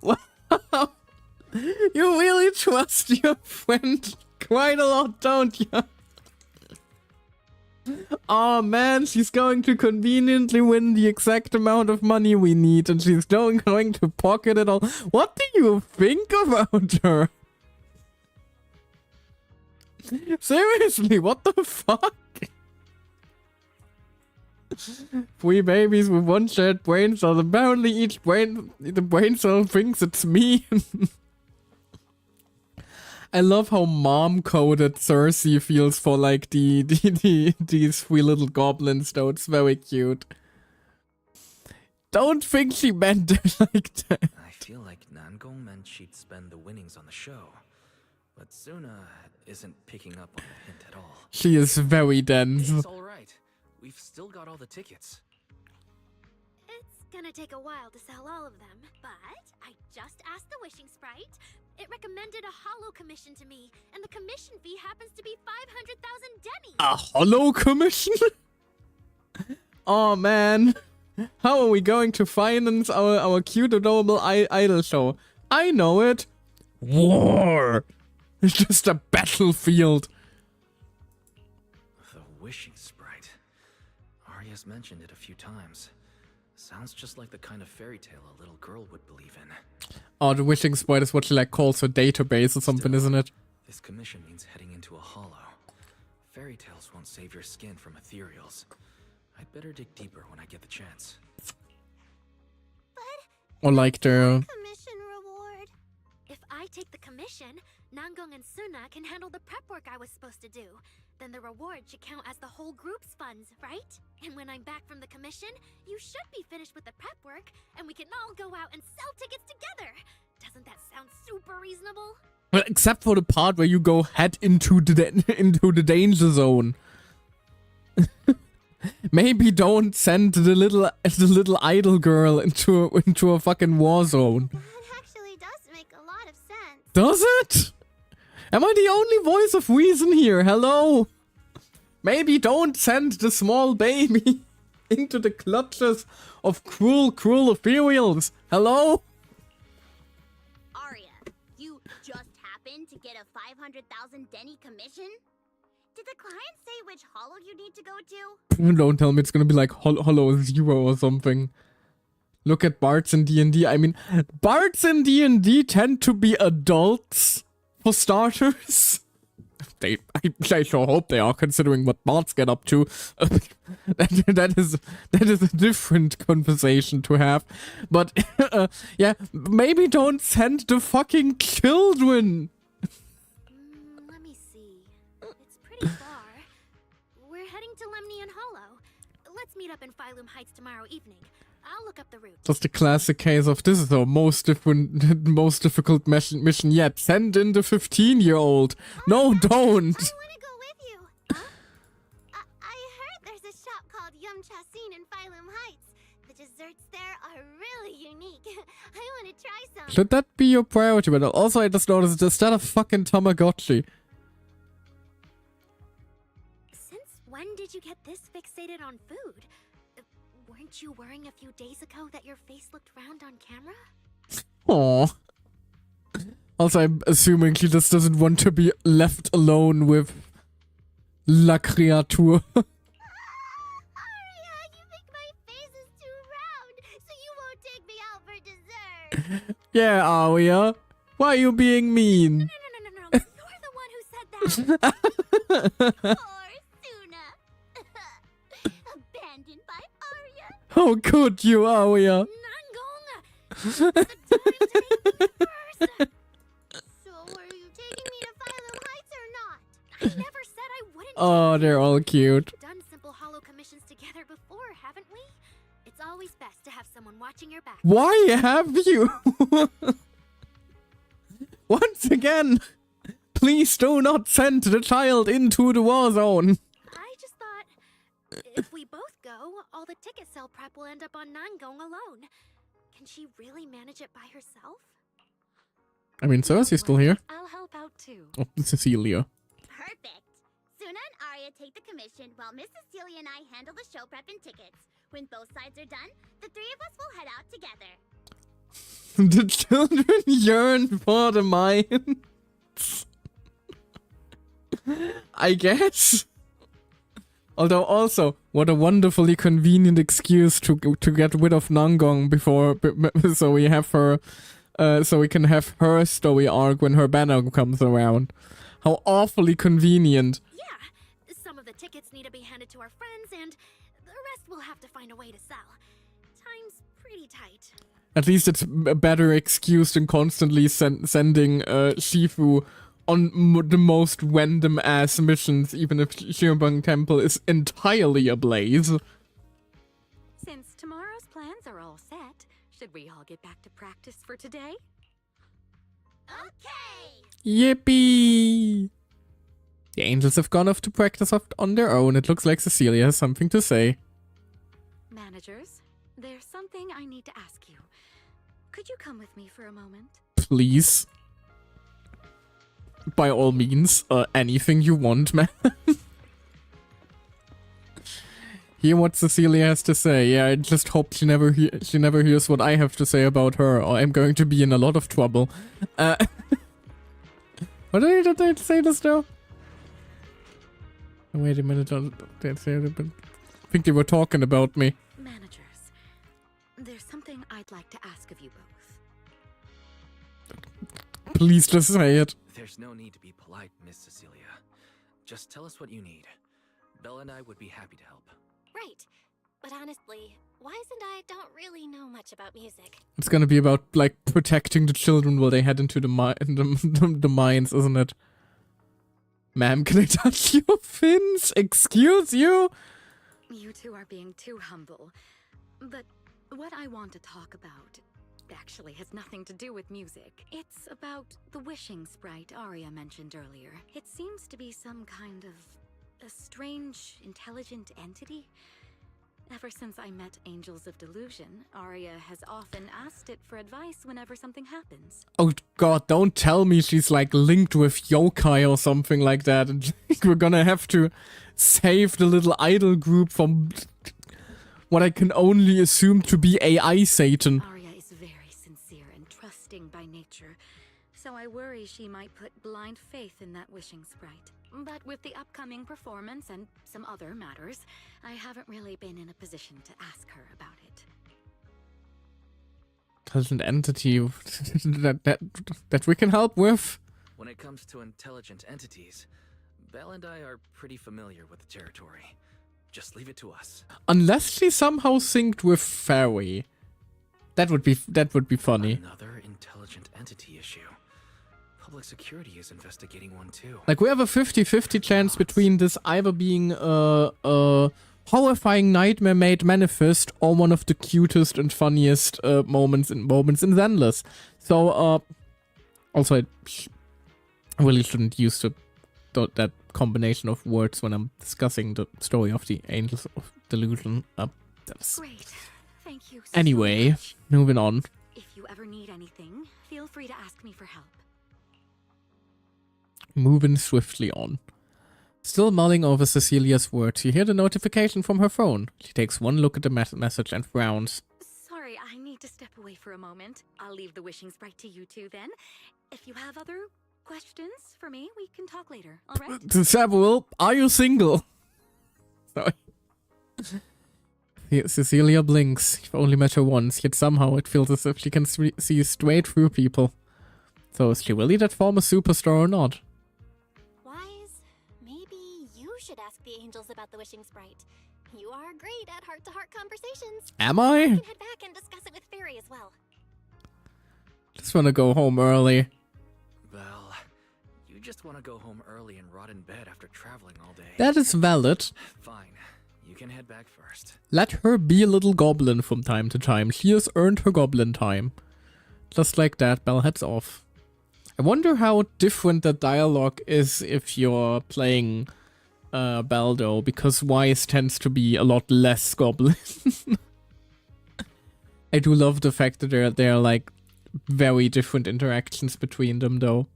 Wow. You really trust your friend quite a lot, don't you? Oh man, she's going to conveniently win the exact amount of money we need, and she's going to pocket it all. What do you think about her? Seriously, what the fuck? 3 babies with one shared brain cell. Apparently the brain cell thinks it's me. I love how mom-coded Cersei feels for, like, these 3 little goblins, though. It's very cute. Don't think she meant it like that. I feel like Nangong meant she'd spend the winnings on the show. But Suna isn't picking up on the hint at all. She is very dense. It's alright. We've still got all the tickets. It's gonna take a while to sell all of them, but I just asked the wishing sprite. It recommended a hollow commission to me, and the commission fee happens to be 500,000 dennies. A hollow commission? Oh man. How are we going to finance our cute, adorable idol show? I know it. War. It's just a battlefield. The wishing sprite. Arya's mentioned it a few times. Sounds just like the kind of fairy tale a little girl would believe in. Oh, the wishing sprite is what she like calls her database or something, Still, isn't it? This commission means heading into a hollow. Fairy tales won't save your skin from ethereals. I'd better dig deeper when I get the chance. Or like the... Commission reward. If I take the commission, Nangong and Suna can handle the prep work I was supposed to do. Then the reward should count as the whole group's funds, right? And when I'm back from the commission, you should be finished with the prep work, and we can all go out and sell tickets together. Doesn't that sound super reasonable? Well, except for the part where you go head into the danger zone. Maybe don't send the little idol girl into a fucking war zone. That actually does make a lot of sense. Does it? Am I the only voice of reason here? Hello? Maybe don't send the small baby into the clutches of cruel ethereals. Hello? Arya, you just happened to get a 500,000 denny commission? Did the client say which holo you need to go to? Don't tell me it's gonna be like Hollow Zero or something. Look at Bards in D&D. I mean, Bards in D&D tend to be adults, for starters. I sure hope they are, considering what Bards get up to. that is a different conversation to have. But, yeah, maybe don't send the fucking children. Let me see. It's pretty far. We're heading to Lemny and Hollow. Let's meet up in Phylum Heights tomorrow evening. I'll look up the route. Just the classic case of this is our most difficult mission yet. Send in the 15-year-old. No, don't. I want to go with you. Huh? I heard there's a shop called Yum Chasin in Phylum Heights. The desserts there are really unique. I want to try some. Should that be your priority? But also, I just noticed, is that a fucking Tamagotchi? Since when did you get this fixated on food? Weren't you worrying a few days ago that your face looked round on camera? Aww. Also, I'm assuming she just doesn't want to be left alone with La Creature. Aria, you think my face is too round, so you won't take me out for dessert. Yeah, Aria. Why are you being mean? No. You're the one who said that. Poor Suna. Abandoned by Aria. How could you, Aria? Nangong! The time to make me first! So, are you taking me to Phylum Heights or not? I never said I wouldn't. Oh, they're all cute. We've done simple holo commissions together before, haven't we? It's always best to have someone watching your back. Why have you? Once again, please do not send the child into the war zone. I just thought, if we both go, all the ticket sale prep will end up on Nangong alone. Can she really manage it by herself? I mean, Cersei's still here. I'll help out too. Oh, Cecilia. Perfect. Suna and Arya take the commission while Miss Cecilia and I handle the show prep and tickets. When both sides are done, the three of us will head out together. The children yearn for the mines. I guess. Although also, what a wonderfully convenient excuse to get rid of Nangong before, so we have her, so we can have her story arc when her banner comes around. How awfully convenient. Yeah, some of the tickets need to be handed to our friends, and the rest we'll have to find a way to sell. Time's pretty tight. At least it's a better excuse than constantly sending Shifu on the most random ass missions, even if Shirobang Temple is entirely ablaze. Since tomorrow's plans are all set, should we all get back to practice for today? Okay! Yippee! The angels have gone off to practice on their own. It looks like Cecilia has something to say. Managers, there's something I need to ask you. Could you come with me for a moment? Please. By all means, anything you want, man. Hear what Cecilia has to say. Yeah, I just hope she never hears what I have to say about her, or I'm going to be in a lot of trouble. What did they say this though? Wait a minute, I think they were talking about me. Managers, there's something I'd like to ask of you both. Please just say it. There's no need to be polite, Miss Cecilia. Just tell us what you need. Bella and I would be happy to help. Right. But honestly, Wise and I don't really know much about music. It's gonna be about, like, protecting the children while they head into the mines, isn't it? Ma'am, can I touch your fins? Excuse you? You two are being too humble. But what I want to talk about actually has nothing to do with music. It's about the wishing sprite Arya mentioned earlier. It seems to be some kind of a strange, intelligent entity. Ever since I met Angels of Delusion, Arya has often asked it for advice whenever something happens. Oh god, don't tell me she's like linked with yokai or something like that and we're gonna have to save the little idol group from what I can only assume to be AI Satan. Arya is very sincere and trusting by nature, so I worry she might put blind faith in that wishing sprite. But with the upcoming performance and some other matters, I haven't really been in a position to ask her about it. Intelligent entity that we can help with. When it comes to intelligent entities, Belle and I are pretty familiar with the territory. Just leave it to us. Unless she somehow synced with Fairy. That would be funny. Another intelligent entity issue. Public security is investigating one too. Like, we have a 50-50 chance between this either being a horrifying nightmare-made manifest or one of the cutest and funniest moments in Zenless. So, also, I really shouldn't use that combination of words when I'm discussing the story of the Angels of Delusion. Great. Thank you so Anyway, much. moving on. If you ever need anything, feel free to ask me for help. Moving swiftly on. Still mulling over Cecilia's words, you hear the notification from her phone. She takes one look at the message and frowns. Sorry, I need to step away for a moment. I'll leave the wishing sprite to you two then. If you have other questions for me, we can talk later, alright? Samuel, are you single? Sorry. Cecilia blinks. You've only met her once, yet somehow it feels as if she can see straight through people. So is she really that former superstar or not? Wise, maybe you should ask the angels about the wishing sprite. You are great at heart-to-heart conversations. Am I? You can head back and discuss it with Fairy as well. Just wanna go home early. Well, you just want to go home early and rot in bed after traveling all day. That is valid. Fine. You can head back first. Let her be a little goblin from time to time. She has earned her goblin time. Just like that, Belle heads off. I wonder how different the dialogue is if you're playing Belle though, because Wise tends to be a lot less goblin. I do love the fact that there are like very different interactions between them though.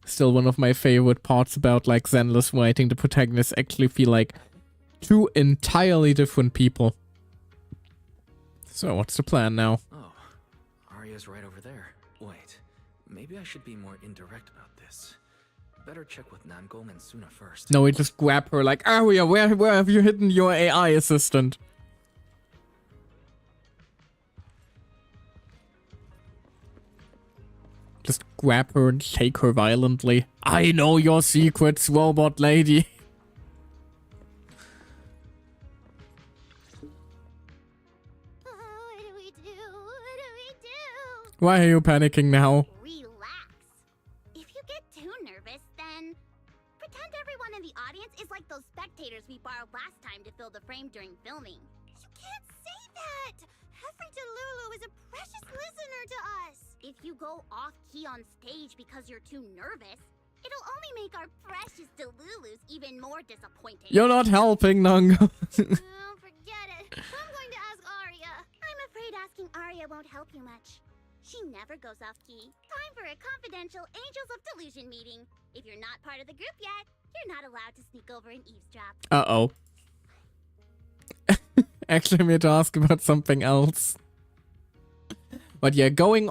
Still one of my favorite parts about like Zenless writing, the protagonists actually feel like two entirely different people. So what's the plan now? Oh, Arya's right over there. Wait, maybe I should be more indirect about this. Better check with Nangong and Suna first. No, we just grab her like, Arya, where have you hidden your AI assistant? Just grab her and shake her violently. I know your secrets, robot lady. What do we do? What do we do? Why are you panicking now? Relax. If you get too nervous, then pretend everyone in the audience is like those spectators we borrowed last time to fill the frame during filming. You can't say that! Every Delulu is a precious listener to us. If you go off-key on stage because you're too nervous, it'll only make our precious Delulus even more disappointed. You're not helping, Nango. Oh, forget it. I'm going to ask Arya. I'm afraid asking Arya won't help you much. She never goes off-key. Time for a confidential Angels of Delusion meeting. If you're not part of the group yet, you're not allowed to sneak over and eavesdrop. Uh-oh. Actually, I'm here to ask about something else. But yeah, being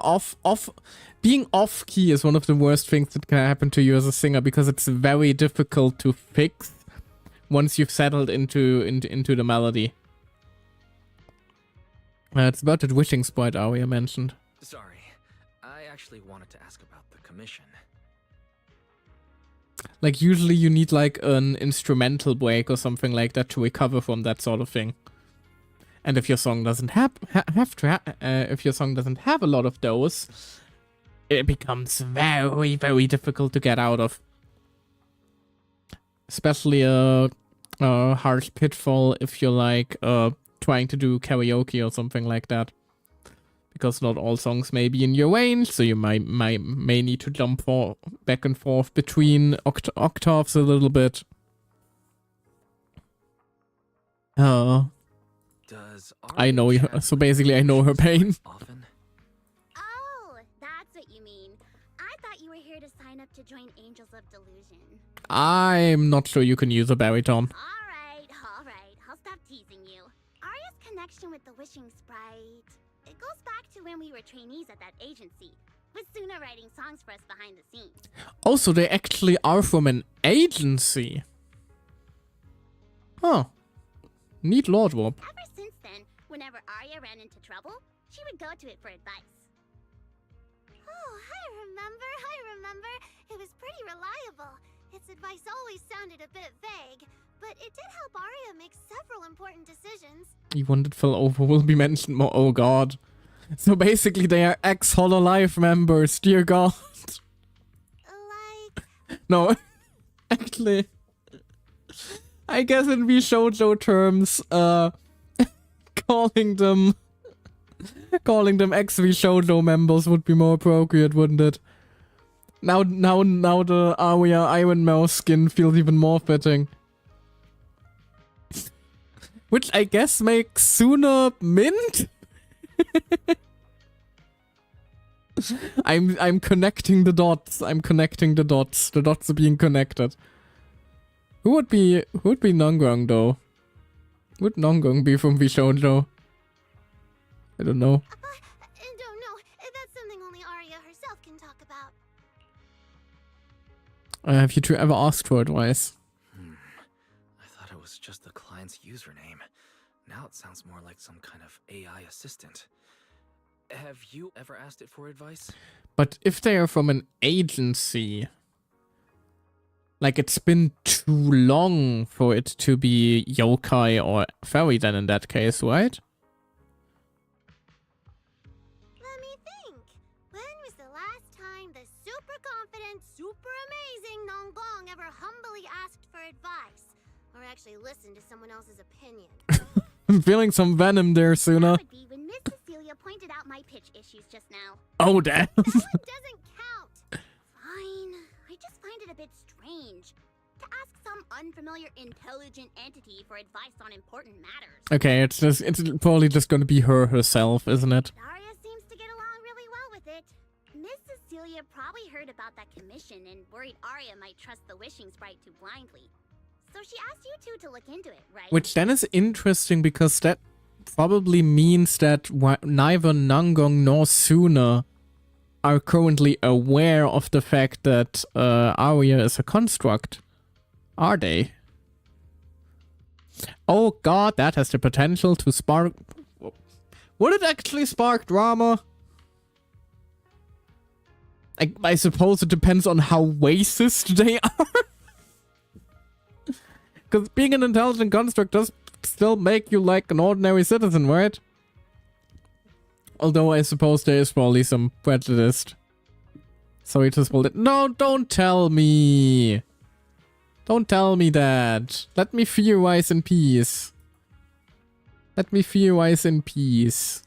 off-key is one of the worst things that can happen to you as a singer because it's very difficult to fix once you've settled into the melody. It's about that wishing sprite Arya mentioned. Sorry, I actually wanted to ask about the commission. Like, usually you need like an instrumental break or something like that to recover from that sort of thing. And if your song doesn't if your song doesn't have a lot of those, it becomes very, very difficult to get out of. Especially a harsh pitfall if you're like trying to do karaoke or something like that. Because not all songs may be in your range, so you may need to jump back and forth between octaves a little bit. I know you, so basically I know her pain. Often? Oh, that's what you mean. I thought you were here to sign up to join Angels of Delusion. I'm not sure you can use a baritone. Alright. I'll stop teasing you. Arya's connection with the wishing sprite. It goes back to when we were trainees at that agency. with Suna writing songs for us behind the scenes. Oh, so they actually are from an agency. Huh. Neat Lord Warp. Ever since then, whenever Arya ran into trouble, she would go to it for advice. Oh, I remember. It was pretty reliable. Its advice always sounded a bit vague, but it did help Arya make several important decisions. Even that fell over will be mentioned more. Oh god. So basically they are ex-Hololive members, dear god. Like... No, actually, I guess in VShojo terms, calling them ex-VShojo members would be more appropriate, wouldn't it? Now the Arya Iron Mouse skin feels even more fitting. Which I guess makes Suna mint? I'm connecting the dots. The dots are being connected. Who would be Nongong though? Would Nongong be from VShojo? I don't know. I don't know. That's something only Arya herself can talk about. Have you two ever asked for advice? I thought it was just the client's username. Now it sounds more like some kind of AI assistant. Have you ever asked it for advice? But if they are from an agency, like it's been too long for it to be yokai or fairy then in that case, right? Let me think. When was the last time the super confident, super amazing Nongong ever humbly asked for advice? Or actually listened to someone else's opinion? I'm feeling some venom there, Suna. That would be when Miss Cecilia pointed out my pitch issues just now. Oh, damn. That one doesn't count. Fine. I just find it a bit strange to ask some unfamiliar intelligent entity for advice on important matters. Okay, it's probably just gonna be her herself, isn't it? Daria seems to get along really well with it. Miss Cecilia probably heard about that commission and worried Arya might trust the wishing sprite too blindly. So she asked you two to look into it, right? Which then is interesting because that probably means that neither Nongong nor Suna are currently aware of the fact that Arya is a construct. Are they? Oh god, that has the potential to spark... Would it actually spark drama? I suppose it depends on how racist they are. Because being an intelligent construct does still make you like an ordinary citizen, right? Although I suppose there is probably some prejudice. Sorry to spoil it. No, don't tell me. Don't tell me that. Let me theorize in peace. Let me theorize in peace.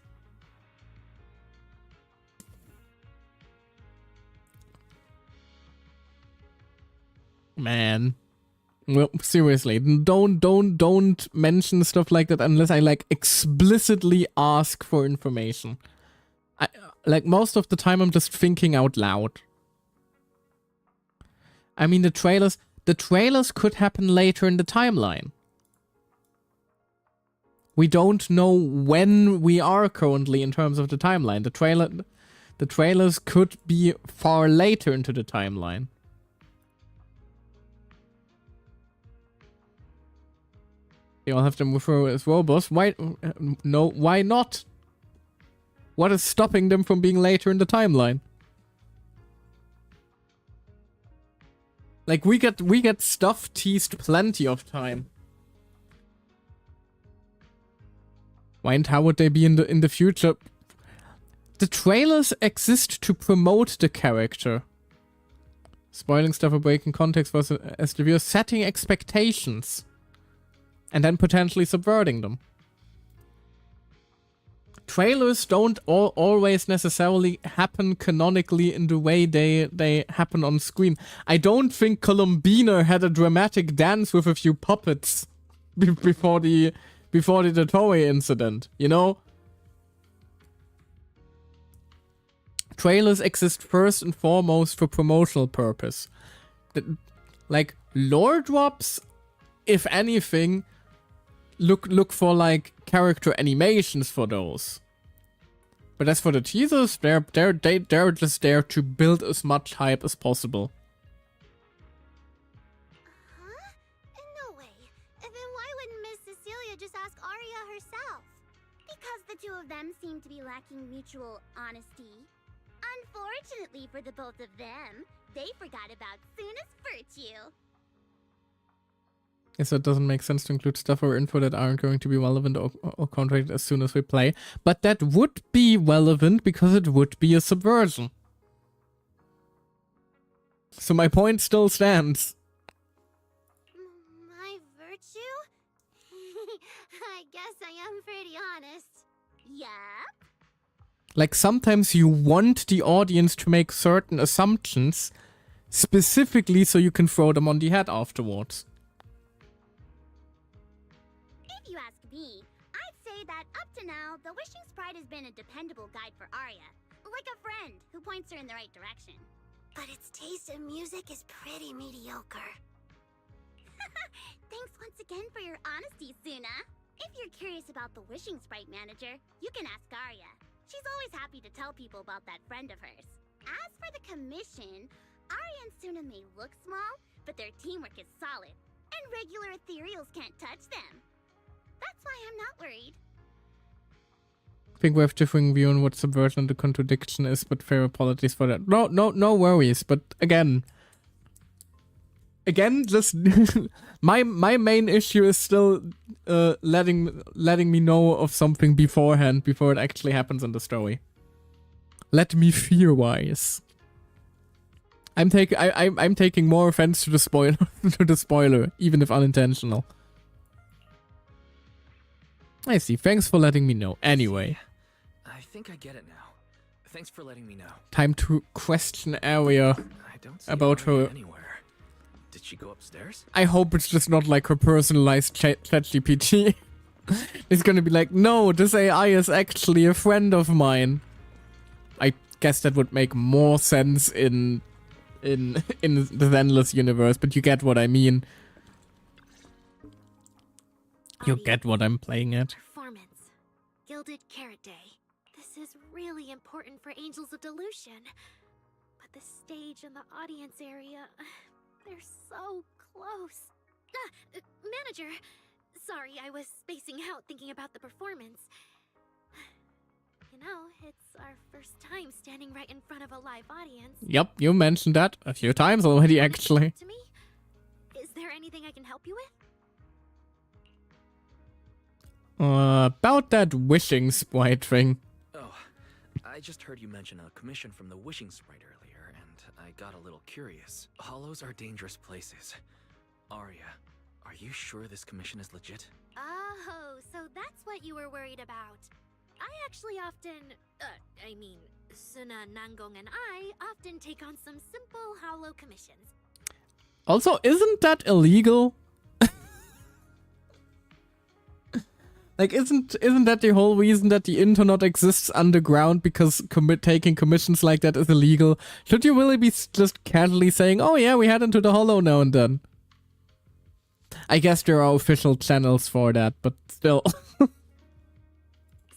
Man. Well, seriously, don't mention stuff like that unless I like explicitly ask for information. Like most of the time I'm just thinking out loud. I mean the trailers could happen later in the timeline. We don't know when we are currently in terms of the timeline. The trailers could be far later into the timeline. They all have them refer as robots. Why? No, why not? What is stopping them from being later in the timeline? Like we get stuff teased plenty of time. Why and how would they be in the future? The trailers exist to promote the character. Spoiling stuff or breaking context was as the viewer setting expectations. And then potentially subverting them. Trailers don't always necessarily happen canonically in the way they happen on screen. I don't think Columbina had a dramatic dance with a few puppets before the Toei incident, you know? Trailers exist first and foremost for promotional purpose. Like, lore drops, if anything... Look for like character animations for those. But as for the teasers, they're just there to build as much hype as possible. Huh? No way. Then why wouldn't Miss Cecilia just ask Arya herself? Because the two of them seem to be lacking mutual honesty. Unfortunately for the both of them, they forgot about Suna's virtue. Yes, it doesn't make sense to include stuff or info that aren't going to be relevant or contracted as soon as we play. But that would be relevant because it would be a subversion. So my point still stands. My virtue? I guess I am pretty honest. Yup. Like, sometimes you want the audience to make certain assumptions specifically so you can throw them on the head afterwards. If you ask me, I'd say that up to now, the Wishing Sprite has been a dependable guide for Arya. Like a friend who points her in the right direction. But its taste in music is pretty mediocre. Thanks once again for your honesty, Suna. If you're curious about the Wishing Sprite manager, you can ask Arya. She's always happy to tell people about that friend of hers. As for the commission, Arya and Suna may look small, but their teamwork is solid, and regular ethereals can't touch them. That's why I'm not worried. I think we have differing view on what subversion and the contradiction is, but fair apologies for that. No worries. But again, just my main issue is still letting me know of something beforehand before it actually happens in the story. Let me theorize. I'm taking more offense to the spoiler, even if unintentional. I see. Thanks for letting me know. Anyway. I think I get it now. Thanks for letting me know. Time to question Arya I don't see about Arya her. anywhere. Did she go upstairs? I hope it's just not like her personalized ChatGPT. It's gonna be like, no, this AI is actually a friend of mine. I guess that would make more sense in the Zenless universe, but you get what I mean. You get what I'm playing at. Performance. Gilded Carrot Day. This is really important for Angels of Delusion. But the stage and the audience area, they're so close. Manager! Sorry, I was spacing out thinking about the performance. You know, it's our first time standing right in front of a live audience. Yep, you mentioned that a few times already, actually. To me? Is there anything I can help you with? About that wishing sprite thing. Oh, I just heard you mention a commission from the Wishing Sprite earlier, and I got a little curious. Hollows are dangerous places. Arya, are you sure this commission is legit? Oh, so that's what you were worried about. I actually Suna, Nangong, and I often take on some simple hollow commissions. Also, isn't that illegal? Like, isn't that the whole reason that the internet exists underground, because taking commissions like that is illegal? Should you really be just casually saying, oh yeah, we head into the hollow now and then? I guess there are official channels for that, but still.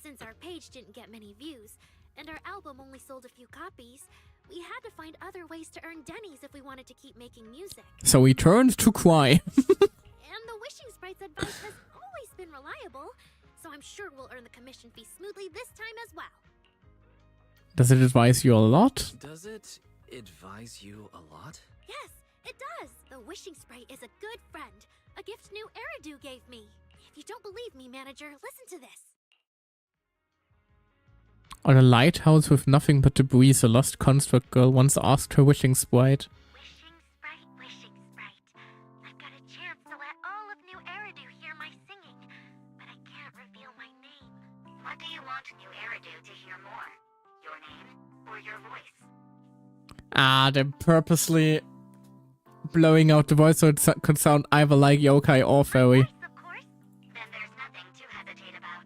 Since our page didn't get many views, and our album only sold a few copies, we had to find other ways to earn Denny's if we wanted to keep making music. So we turned to cry. And the Wishing Sprite's advice has always been reliable, so I'm sure we'll earn the commission fee smoothly this time as well. Does it advise you a lot? Does it advise you a lot? Yes, it does. The Wishing Sprite is a good friend. A gift new Eridu gave me. If you don't believe me, manager, listen to this. On a lighthouse with nothing but debris, a lost construct girl once asked her wishing sprite. Wishing Sprite. I've got a chance to let all of New Eridu hear my singing, but I can't reveal my name. What do you want New Eridu to hear more? Your name or your voice? Ah, they're purposely blowing out the voice so it could sound either like yokai or fairy. Of course. Then there's nothing to hesitate about.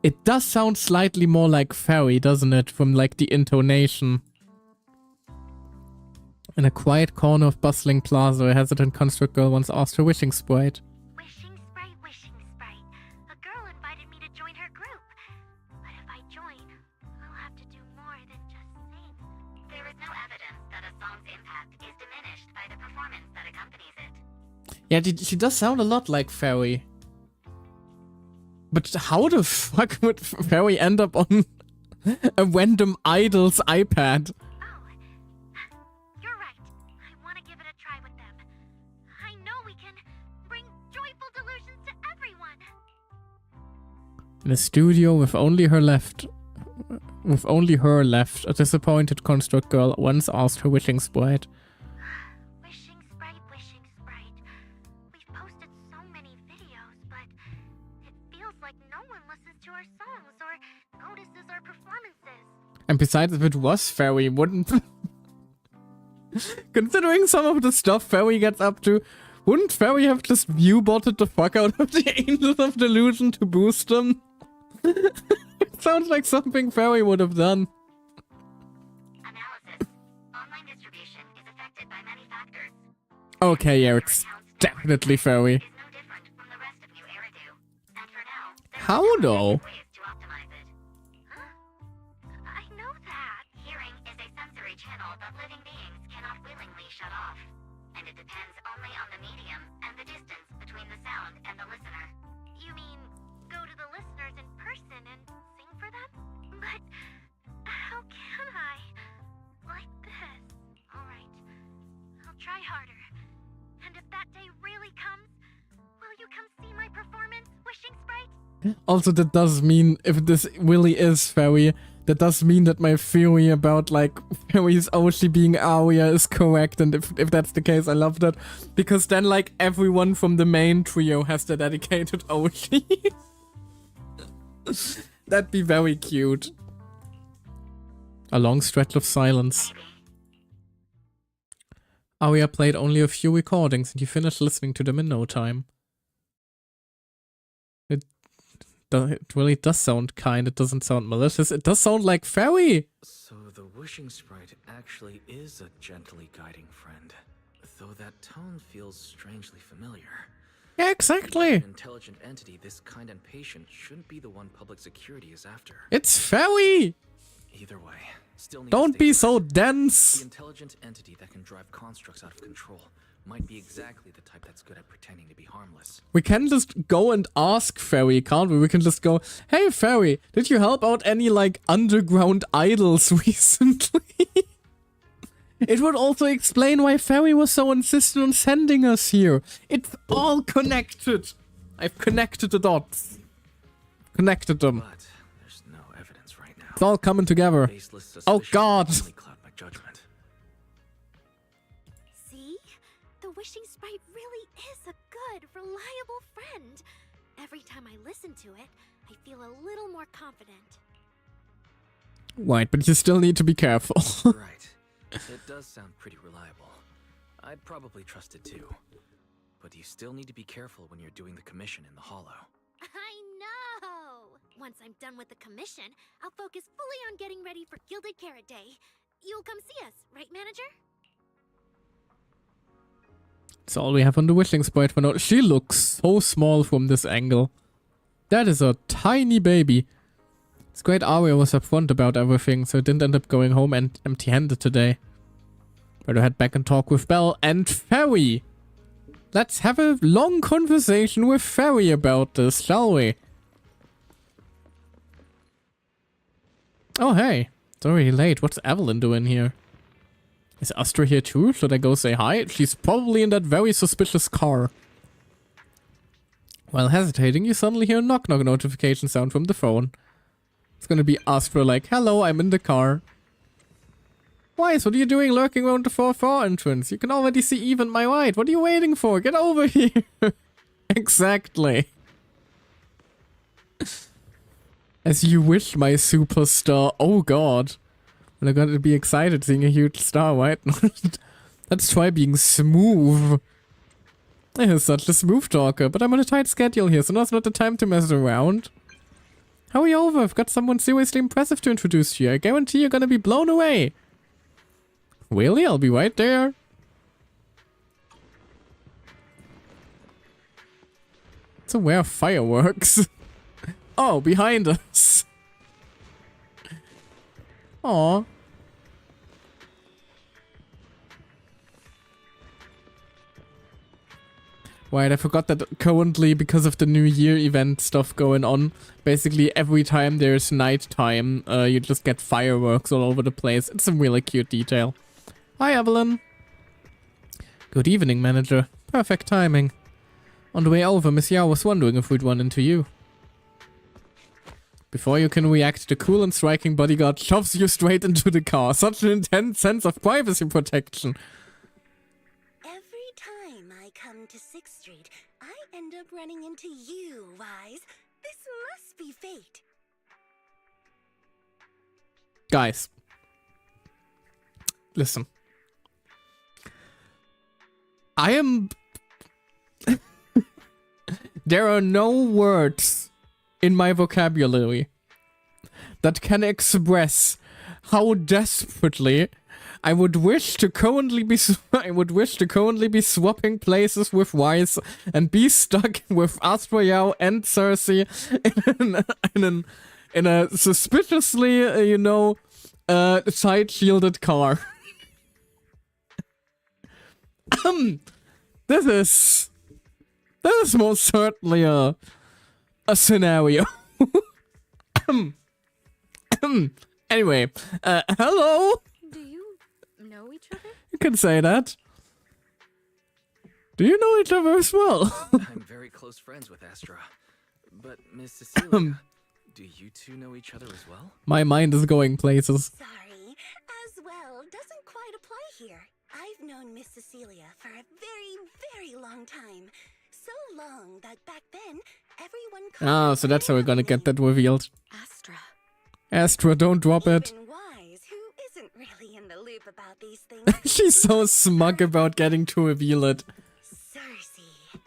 It does sound slightly more like fairy, doesn't it? From like the intonation. In a quiet corner of bustling plaza, a hesitant construct girl once asked her wishing sprite. Wishing Sprite. A girl invited me to join her group. But if I join, Yeah, she does sound a lot like Fairy. But how the fuck would Fairy end up on a random idol's iPad? Oh, you're right. I want to give it a try with them. I know we can bring joyful delusions to everyone. In a studio with only her left, a disappointed construct girl once asked her wishing sprite. Wishing Sprite, Wishing Sprite. We've posted so many videos, but it feels like no one listens to our songs or notices our performances. And besides, if it was Fairy, wouldn't... Considering some of the stuff Fairy gets up to, wouldn't Fairy have just view-botted the fuck out of the Angels of Delusion to boost them? It sounds like something Fairy would have done. Analysis. Online distribution is affected by many factors. Okay, yeah, it's definitely Fairy. Is no different from the rest of New Eridu. And for now, there How are though? ways to optimize it. Huh? I know that. Hearing is a sensory channel that living beings cannot willingly shut off. And it depends only on the medium and the distance between the sound and the listener. You mean go to the listeners in person and sing for them? But how can I? Like this. Alright. I'll try harder. And if that day really comes, will you come see my performance, Wishing Sprite? Also, that does mean, if this really is Fairy, that does mean that my theory about, like, Fairy's Oshi being Aria is correct, and if that's the case, I love that. Because then, like, everyone from the main trio has their dedicated Oshi. That'd be very cute. A long stretch of silence. Aria played only a few recordings, and you finished listening to them in no time. It really does sound kind. It doesn't sound malicious. It does sound like Fairy. So the wishing sprite actually is a gently guiding friend, though that tone feels strangely familiar. Yeah, exactly. An intelligent entity this kind and patient shouldn't be the one public security is after. It's Fairy. Either way, still need to Don't stay be alert. so The dense. intelligent entity that can drive constructs out of control might be exactly the type that's good at pretending to be harmless. We can just go and ask Fairy, can't we? We can just go, hey Fairy, did you help out any, like, underground idols recently? It would also explain why Fairy was so insistent on sending us here. It's all connected. I've connected the dots. Connected them. But there's no evidence right now. It's all coming together. Baseless Oh suspicion God. will only cloud my judgment. See? The Wishing Sprite really is a good, reliable friend. Every time I listen to it, I feel a little more confident. Right, but you still need to be careful. Right. It does sound pretty reliable. I'd probably trust it too. But you still need to be careful when you're doing the commission in the Hollow. I know! Once I'm done with the commission, I'll focus fully on getting ready for Gilded Carrot Day. You'll come see us, right, manager? That's all we have on the wishing sprite for now. She looks so small from this angle. That is a tiny baby. It's great Aria was upfront about everything, so it didn't end up going home empty-handed today. Better head back and talk with Belle and Fairy. Let's have a long conversation with Fairy about this, shall we? Oh hey, it's already late. What's Evelyn doing here? Is Astra here too? Should I go say hi? She's probably in that very suspicious car. While hesitating, you suddenly hear a knock-knock notification sound from the phone. It's gonna be Astra like, hello, I'm in the car. Weiss, what are you doing lurking around the 4-4 entrance? You can already see even my right. What are you waiting for? Get over here. Exactly. As you wish, my superstar. Oh god. Well, I gotta be excited seeing a huge star, right? Let's try being smooth. I'm such a smooth talker, but I'm on a tight schedule here, so now's not the time to mess around. Hurry over, I've got someone seriously impressive to introduce you. I guarantee you're gonna be blown away. Really? I'll be right there. So where are fireworks? Oh, behind us. Aw. Right, I forgot that currently, because of the New Year event stuff going on, basically every time there's nighttime, you just get fireworks all over the place. It's a really cute detail. Hi, Evelyn. Good evening, manager. Perfect timing. On the way over, Miss Yao was wondering if we'd run into you. Before you can react, the cool and striking bodyguard shoves you straight into the car. Such an intense sense of privacy protection. Every time I come to 6th Street, I end up running into you, Wise. This must be fate. Guys. Listen. I am... There are no words in my vocabulary that can express how desperately I would wish to currently be swapping places with Wise and be stuck with Astra Yao and Cersei in a suspiciously, side-shielded car. This is most certainly a scenario. Anyway, hello? Do you know each other? You can say that. Do you know each other as well? I'm very close friends with Astra. But Miss Cecilia, do you two know each other as well? My mind is going places. Sorry, as well doesn't quite apply here. I've known Miss Cecilia for a very, very long time. So long that back then, everyone called her So that's how we're by gonna that get name. that revealed. Astra. Astra, don't drop it. Even Wise, who isn't really in the loop about these things. She's so smug about getting to reveal it. Cersei.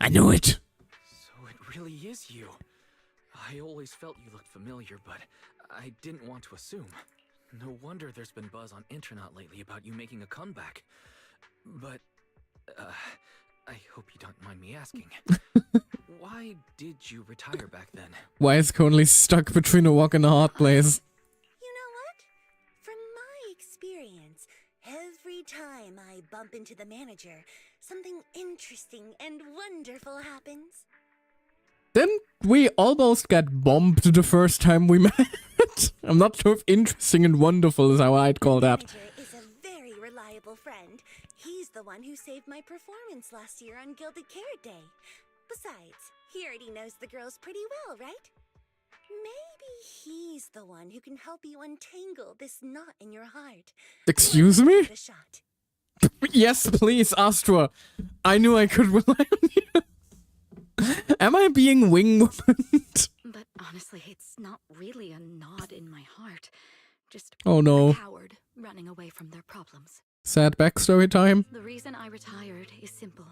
I knew it. So it really is you. I always felt you looked familiar, but I didn't want to assume. No wonder there's been buzz on internet lately about you making a comeback. But, I hope you don't mind me asking. Why did you retire back then? Why is currently stuck between a rock and a hard place? You know what? From my experience, every time I bump into the manager, something interesting and wonderful happens. Didn't we almost get bombed the first time we met? I'm not sure if interesting and wonderful is how I'd call that. The manager is a very reliable friend. He's the one who saved my performance last year on Gilded Carrot Day. Besides, he already knows the girls pretty well, right? Maybe he's the one who can help you untangle this knot in your heart. Excuse me? Give it a shot. Yes, please, Astra. I knew I could rely on you. Am I being wing-womaned? But honestly, it's not really a nod in my heart. Just Oh a no. coward running away from their problems. Sad backstory time. The reason I retired is simple.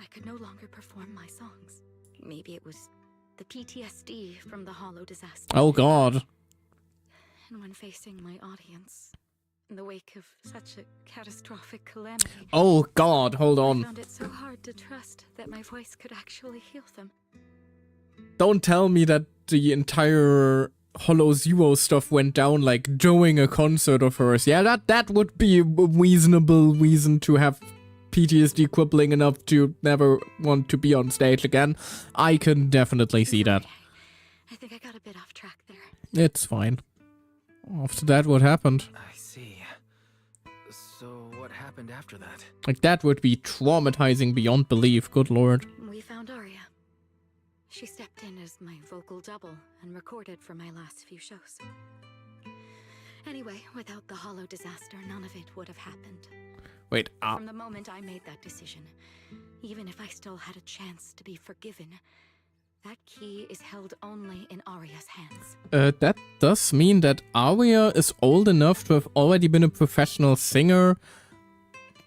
I could no longer perform my songs. Maybe it was the PTSD from the Hollow disaster. Oh god. And when facing my audience, in the wake of such a catastrophic calamity, Oh god, hold I on. found it so hard to trust that my voice could actually heal them. Don't tell me that the entire Hollow Zero stuff went down like during a concert of hers. Yeah, that would be a reasonable reason to have PTSD crippling enough to never want to be on stage again. I can definitely see that. I think I got a bit off track there. It's fine. After that, what happened? I see. So what happened after that? Like, that would be traumatizing beyond belief, good lord. We found Arya. She stepped in as my vocal double and recorded for my last few shows. Anyway, without the Hollow disaster, none of it would have happened. Wait, From the moment I made that decision, even if I still had a chance to be forgiven, that key is held only in Arya's hands. that does mean that Arya is old enough to have already been a professional singer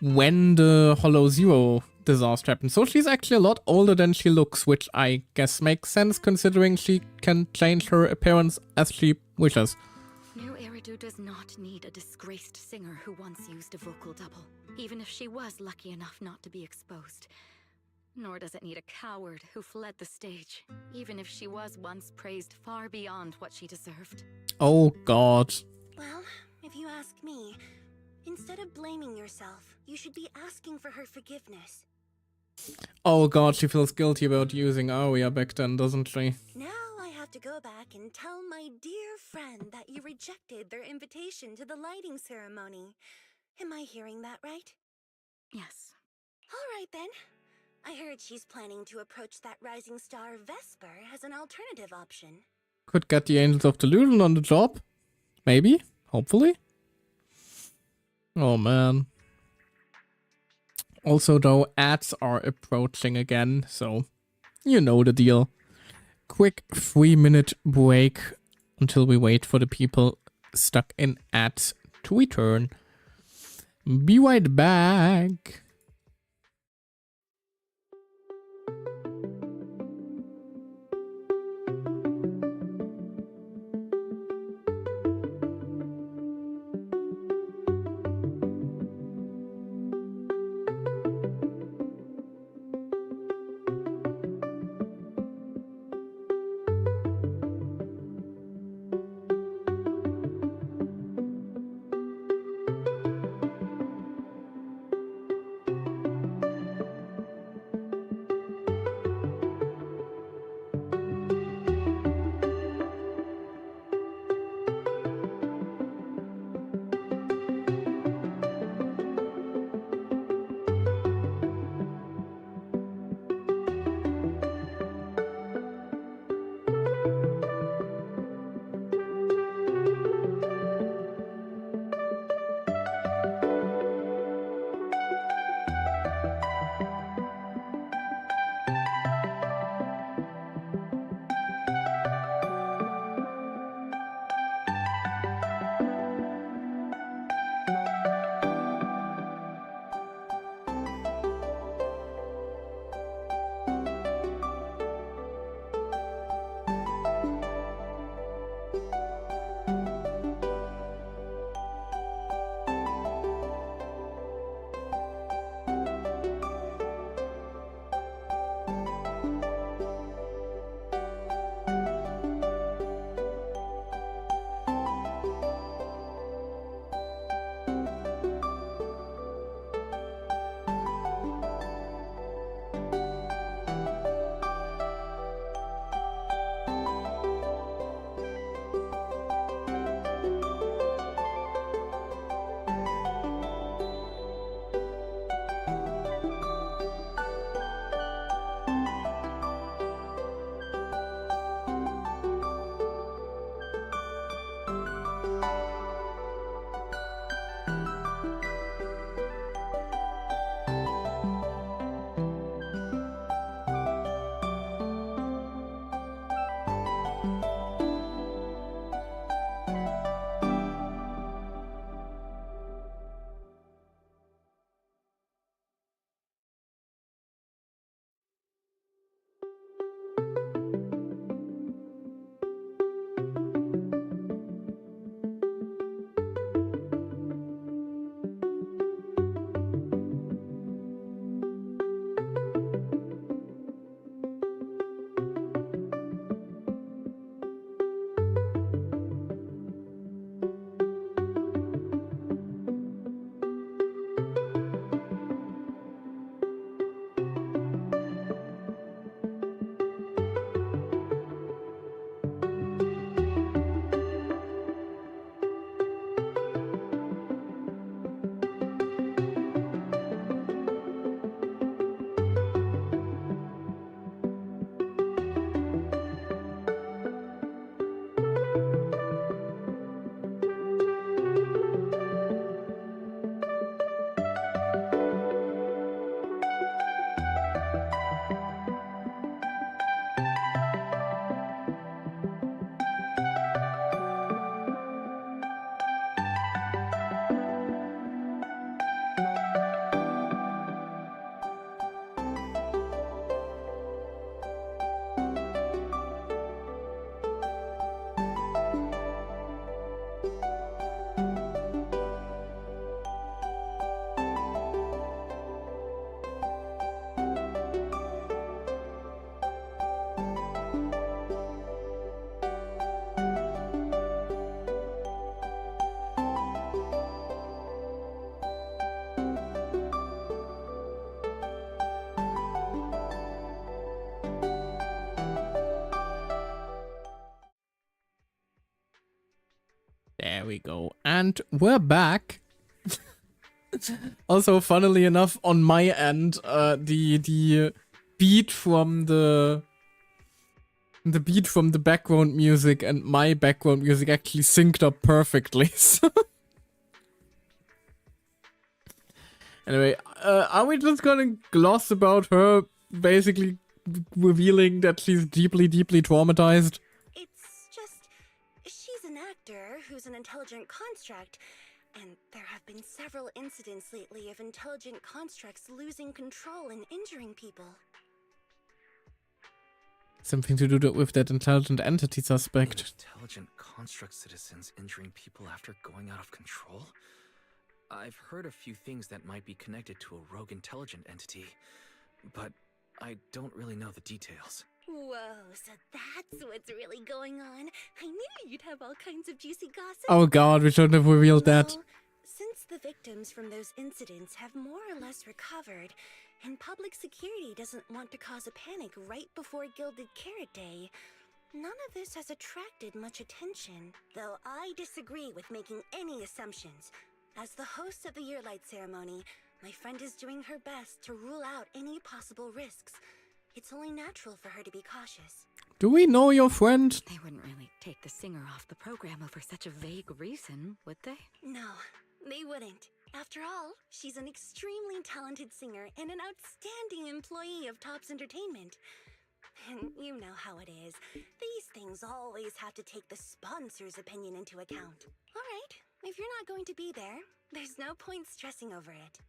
when the Hollow Zero disaster happened. So she's actually a lot older than she looks, which I guess makes sense considering she can change her appearance as she wishes. New Eridu does not need a disgraced singer who once used a vocal double, even if she was lucky enough not to be exposed. Nor does it need a coward who fled the stage, even if she was once praised far beyond what she deserved. Oh god. Well, if you ask me, Instead of blaming yourself, you should be asking for her forgiveness. Oh god, she feels guilty about using Aria back then, doesn't she? Now I have to go back and tell my dear friend that you rejected their invitation to the lighting ceremony. Am I hearing that right? Yes. All right then. I heard she's planning to approach that rising star Vesper as an alternative option. Could get the Angels of Delusion on the job. Maybe. Hopefully. Oh man. Also though, ads are approaching again, so you know the deal. Quick 3-minute break until we wait for the people stuck in ads to return. Be right back. There we go. And we're back. Also, funnily enough, on my end, the beat from the background music and my background music actually synced up perfectly. So anyway, are we just gonna gloss about her basically revealing that she's deeply, deeply traumatized? It's just, she's an actor who's an intelligent construct, and there have been several incidents lately of intelligent constructs losing control and injuring people. Something to do with that intelligent entity suspect. Intelligent construct citizens injuring people after going out of control? I've heard a few things that might be connected to a rogue intelligent entity, but I don't really know the details. Whoa, so that's what's really going on. I knew you'd have all kinds of juicy gossip. Oh god, we shouldn't have revealed that. Well, since the victims from those incidents have more or less recovered, and public security doesn't want to cause a panic right before Gilded Carrot Day, none of this has attracted much attention. Though I disagree with making any assumptions. As the host of the Yearlight ceremony, my friend is doing her best to rule out any possible risks. It's only natural for her to be cautious. Do we know your friend? They wouldn't really take the singer off the program over such a vague reason, would they? No, they wouldn't. After all, she's an extremely talented singer and an outstanding employee of Topps Entertainment. And you know how it is. These things always have to take the sponsor's opinion into account. All right, if you're not going to be there, there's no point stressing over it.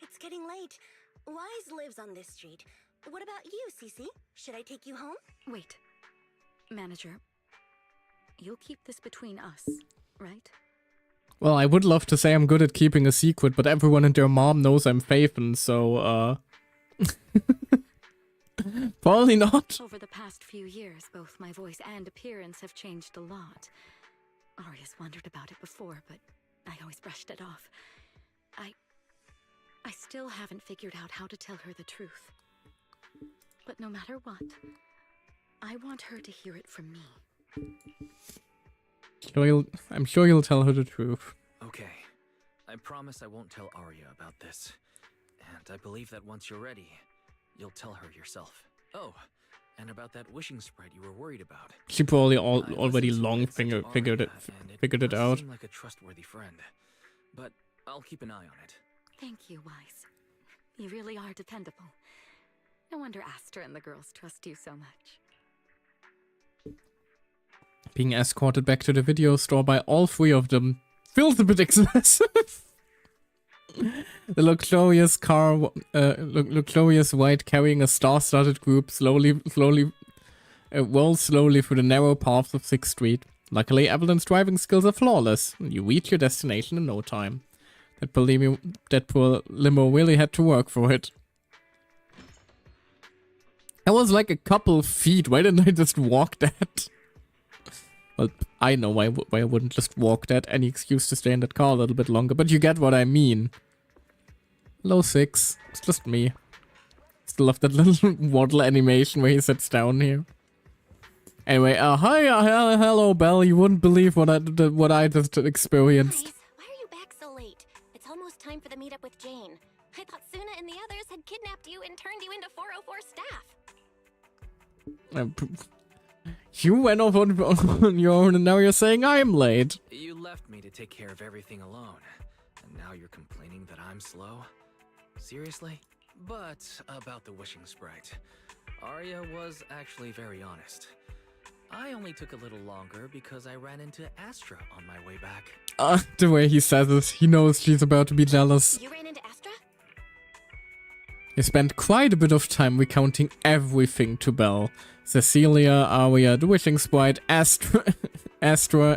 It's getting late. Wise lives on this street. What about you, Cece? Should I take you home? Wait. Manager, you'll keep this between us, right? Well, I would love to say I'm good at keeping a secret, but everyone and their mom knows I'm Faven, so, probably not. Over the past few years, both my voice and appearance have changed a lot. Aria's wondered about it before, but I always brushed it off. I still haven't figured out how to tell her the truth. But no matter what, I want her to hear it from me. I'm sure you'll tell her the truth. Okay. I promise I won't tell Arya about this. And I believe that once you're ready, you'll tell her yourself. Oh, and about that wishing sprite you were worried about. She probably already long figured it out. Seemed like a trustworthy friend, but I'll keep an eye on it. Thank you, Wise. You really are dependable. No wonder Astra and the girls trust you so much. Being escorted back to the video store by all three of them feels a bit excessive. The luxurious car, luxurious white carrying a star-studded group rolls slowly through the narrow paths of 6th Street. Luckily, Evelyn's driving skills are flawless. You reach your destination in no time. That poor limo really had to work for it. That was like a couple feet. Why didn't I just walk that? Well, I know why I wouldn't just walk that. Any excuse to stay in that car a little bit longer. But you get what I mean. Low 6. It's just me. Still love that little waddle animation where he sits down here. Anyway, hi, hello, Belle. You wouldn't believe what I just experienced. Guys, why are you back so late? It's almost time for the meetup with Jane. I thought Suna and the others had kidnapped you and turned you into 404 staff. You went off on your own and now you're saying I'm late. You left me to take care of everything alone, and now you're complaining that I'm slow? Seriously? But about the wishing sprite, Arya was actually very honest. I only took a little longer because I ran into Astra on my way back. The way he says it, he knows she's about to be jealous. You ran into Astra? You spent quite a bit of time recounting everything to Belle. Cecilia, Arya, the wishing sprite, Astra,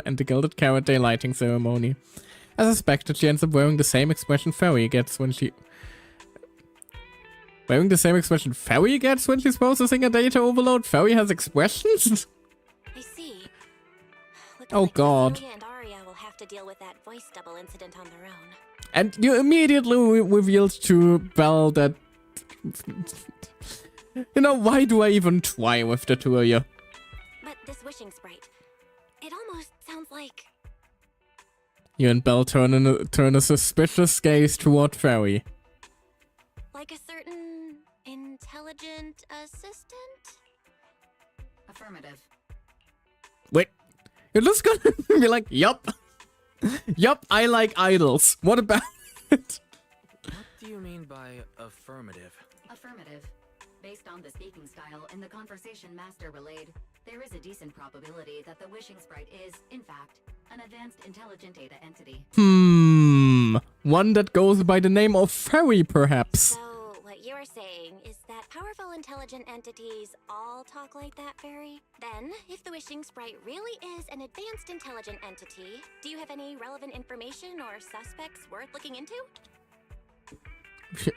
and the Gilded Carrot Day lighting ceremony. As expected, she ends up wearing the same expression Fairy gets when she... Wearing the same expression Fairy gets when she's processing a data overload? Fairy has expressions? I see. Looks Oh like god. Cecilia and Arya will have to deal with that voice double incident on their own. And you immediately revealed to Belle that... You know, why do I even try with the two of you? But this wishing sprite, it almost sounds like You and Belle turn a suspicious gaze toward Fairy. Like a certain intelligent assistant? Affirmative. Wait, you're just gonna be like, yup. Yup, I like idols. What about it? What do you mean by affirmative? Affirmative. Based on the speaking style in the conversation Master relayed, there is a decent probability that the wishing sprite is, in fact, an advanced intelligent data entity. One that goes by the name of Fairy, perhaps. So, what you're saying is that powerful intelligent entities all talk like that, Fairy? Then, if the wishing sprite really is an advanced intelligent entity, do you have any relevant information or suspects worth looking into?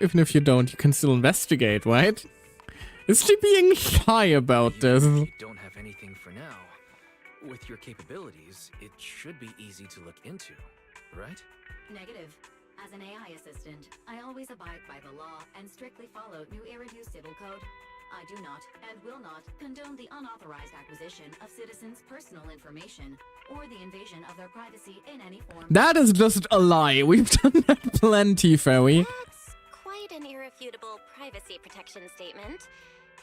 Even if you don't, you can still investigate, right? Is she being shy about this? You don't have anything for now. With your capabilities, it should be easy to look into, right? Negative. As an AI assistant, I always abide by the law and strictly follow New Eridu Civil Code. I do not and will not condone the unauthorized acquisition of citizens' personal information or the invasion of their privacy in any form. That is just a lie. We've done that plenty, Fairy. That's quite an irrefutable privacy protection statement.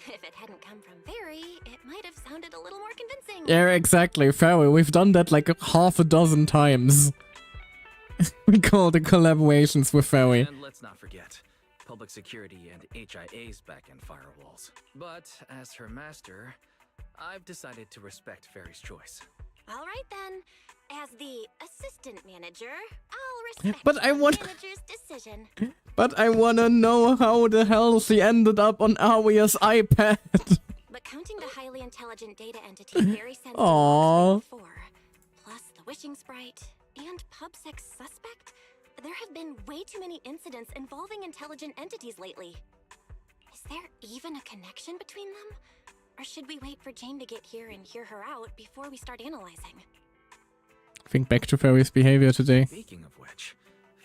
If it hadn't come from Fairy, it might have sounded a little more convincing. Yeah, exactly, Fairy. We've done that like half a dozen times. We call the collaborations with Fairy. And let's not forget, public security and HIA's back-end firewalls. But as her master, I've decided to respect Fairy's choice. All right then. As the assistant manager, I'll respect But I want- the manager's decision. But I wanna know how the hell she ended up on Aria's iPad. But counting the highly intelligent data entity Fairy sent Aww. before, plus the wishing sprite and PubSec suspect, there have been way too many incidents involving intelligent entities lately. Is there even a connection between them? Or should we wait for Jane to get here and hear her out before we start analyzing? Think back to Fairy's behavior today. Speaking of which,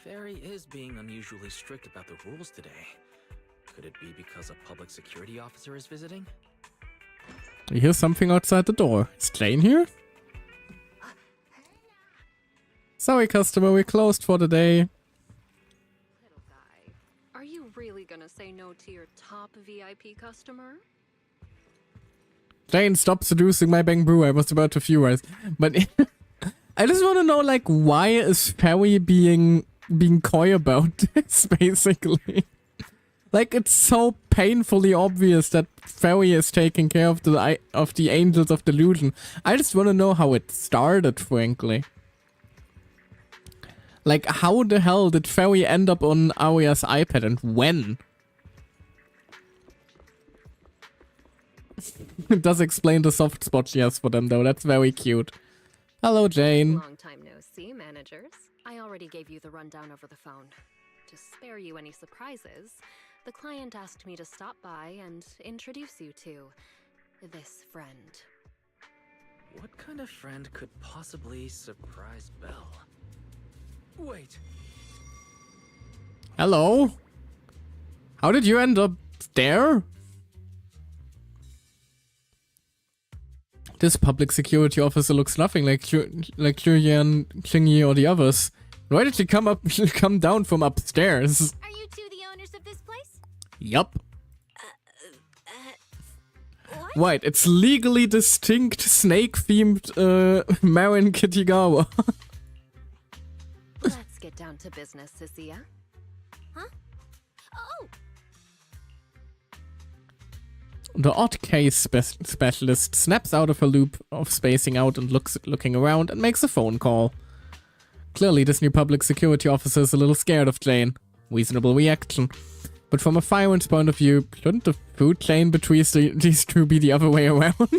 Fairy is being unusually strict about the rules today. Could it be because a public security officer is visiting? You hear something outside the door. Is Jane here? Sorry, customer, we closed for the day. Little guy, are you really gonna say no to your top VIP customer? Jane, stop seducing my Bang Brew. I was about to furious. But I just want to know, like, why is Fairy being coy about this, basically? Like, it's so painfully obvious that Fairy is taking care of the Angels of Delusion. I just want to know how it started, frankly. Like, how the hell did Fairy end up on Aria's iPad and when? It does explain the soft spot she has for them, though. That's very cute. Hello, Jane. Long time no see, managers. I already gave you the rundown over the phone. To spare you any surprises, the client asked me to stop by and introduce you to this friend. What kind of friend could possibly surprise Belle? Wait. Hello? How did you end up there? This public security officer looks nothing like Julian, Chingy, or the others. Why did she come down from upstairs? Are you two the owners of this place? Yup. What? Right, it's legally distinct snake-themed Marin Kitigawa. Let's get down to business, Sisia. Huh? Oh! The odd case specialist snaps out of her loop of spacing out and looking around and makes a phone call. Clearly, this new public security officer is a little scared of Jane. Reasonable reaction. But from a fireman's point of view, shouldn't the food chain between these two be the other way around? Sir,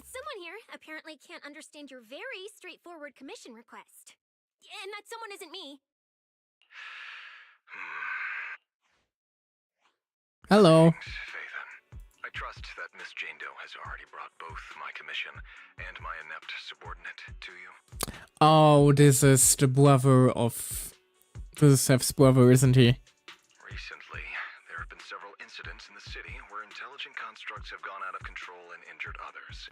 someone here apparently can't understand your very straightforward commission request. And that someone isn't me. Hello. Faithen. I trust that Miss Jane Doe has already brought both my commission and my inept subordinate to you. Oh, this is the brother of... This is Seth's brother, isn't he? Recently, there have been several incidents in the city where intelligent constructs have gone out of control and injured others.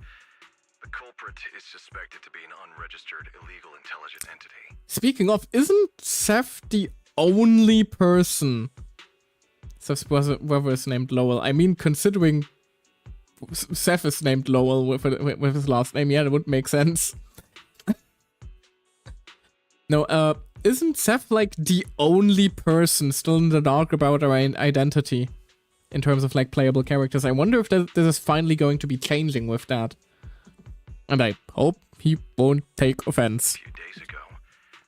The culprit is suspected to be an unregistered illegal intelligent entity. Speaking of, isn't Seth the only person? Seth's brother is named Lowell. I mean, considering Seth is named Lowell with his last name, yeah, that would make sense. No, isn't Seth like the only person still in the dark about our identity in terms of like playable characters? I wonder if this is finally going to be changing with that. And I hope he won't take offense. A few days ago,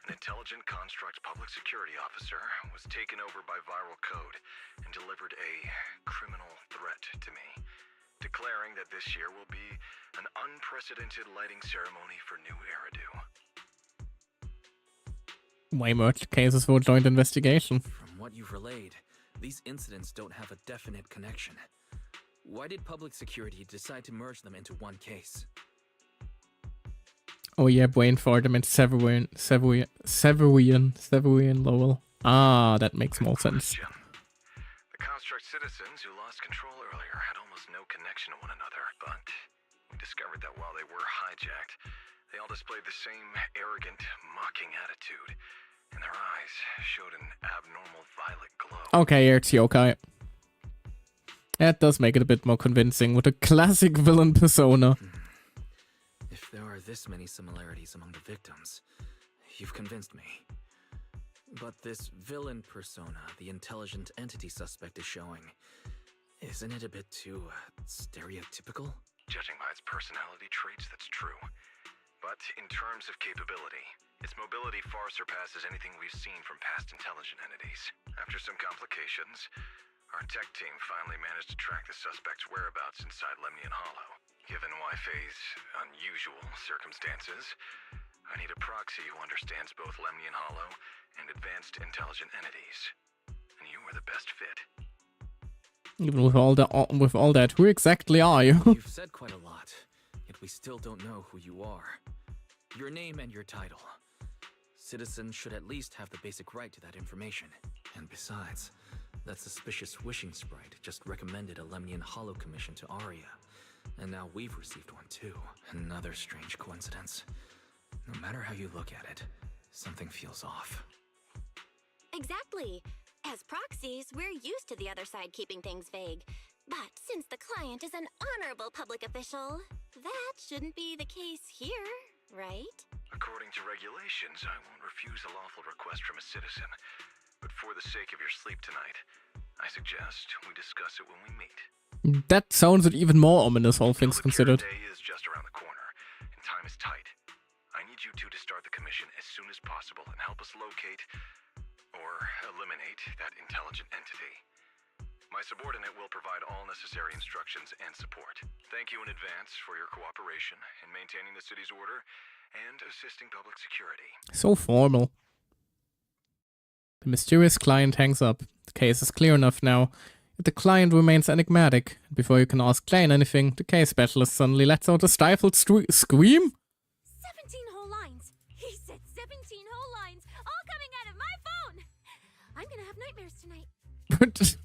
an intelligent construct public security officer was taken over by viral code and delivered a criminal threat to me, declaring that this year will be an unprecedented lighting ceremony for new Eridu. Way more cases for joint investigation. From what you've relayed, these incidents don't have a definite connection. Why did public security decide to merge them into one case? Oh yeah, brain for them and Severian Lowell. Ah, that makes more sense. The construct citizens who lost control earlier had almost no connection to one another, but we discovered that while they were hijacked, they all displayed the same arrogant, mocking attitude, and their eyes showed an abnormal violet glow. Okay, it's yokai. That does make it a bit more convincing with a classic villain persona. If there are this many similarities among the victims, you've convinced me. But this villain persona the intelligent entity suspect is showing, isn't it a bit too stereotypical? Judging by its personality traits, that's true. But in terms of capability, its mobility far surpasses anything we've seen from past intelligent entities. After some complications, our tech team finally managed to track the suspect's whereabouts inside Lemnian Hollow. Given Wi-Fi's unusual circumstances, I need a proxy who understands both Lemnian Hollow and advanced intelligent entities. And you were the best fit. Even with all that, who exactly are you? You've said quite a lot, yet we still don't know who you are. Your name and your title. Citizens should at least have the basic right to that information. And besides, that suspicious wishing sprite just recommended a Lemnian Hollow commission to Aria. And now we've received one too. Another strange coincidence. No matter how you look at it, something feels off. Exactly. As proxies, we're used to the other side keeping things vague. But since the client is an honorable public official, that shouldn't be the case here, right? According to regulations, I won't refuse a lawful request from a citizen. But for the sake of your sleep tonight, I suggest we discuss it when we meet. That sounded even more ominous, all things considered. The day is just around the corner, and time is tight. I need you two to start the commission as soon as possible and help us locate or eliminate that intelligent entity. My subordinate will provide all necessary instructions and support. Thank you in advance for your cooperation in maintaining the city's order and assisting public security. So formal. The mysterious client hangs up. The case is clear enough now. Yet the client remains enigmatic. Before you can ask Klein anything, the case specialist suddenly lets out a stifled scream? 17 whole lines. He said 17 whole lines, all coming out of my phone. I'm gonna have nightmares tonight.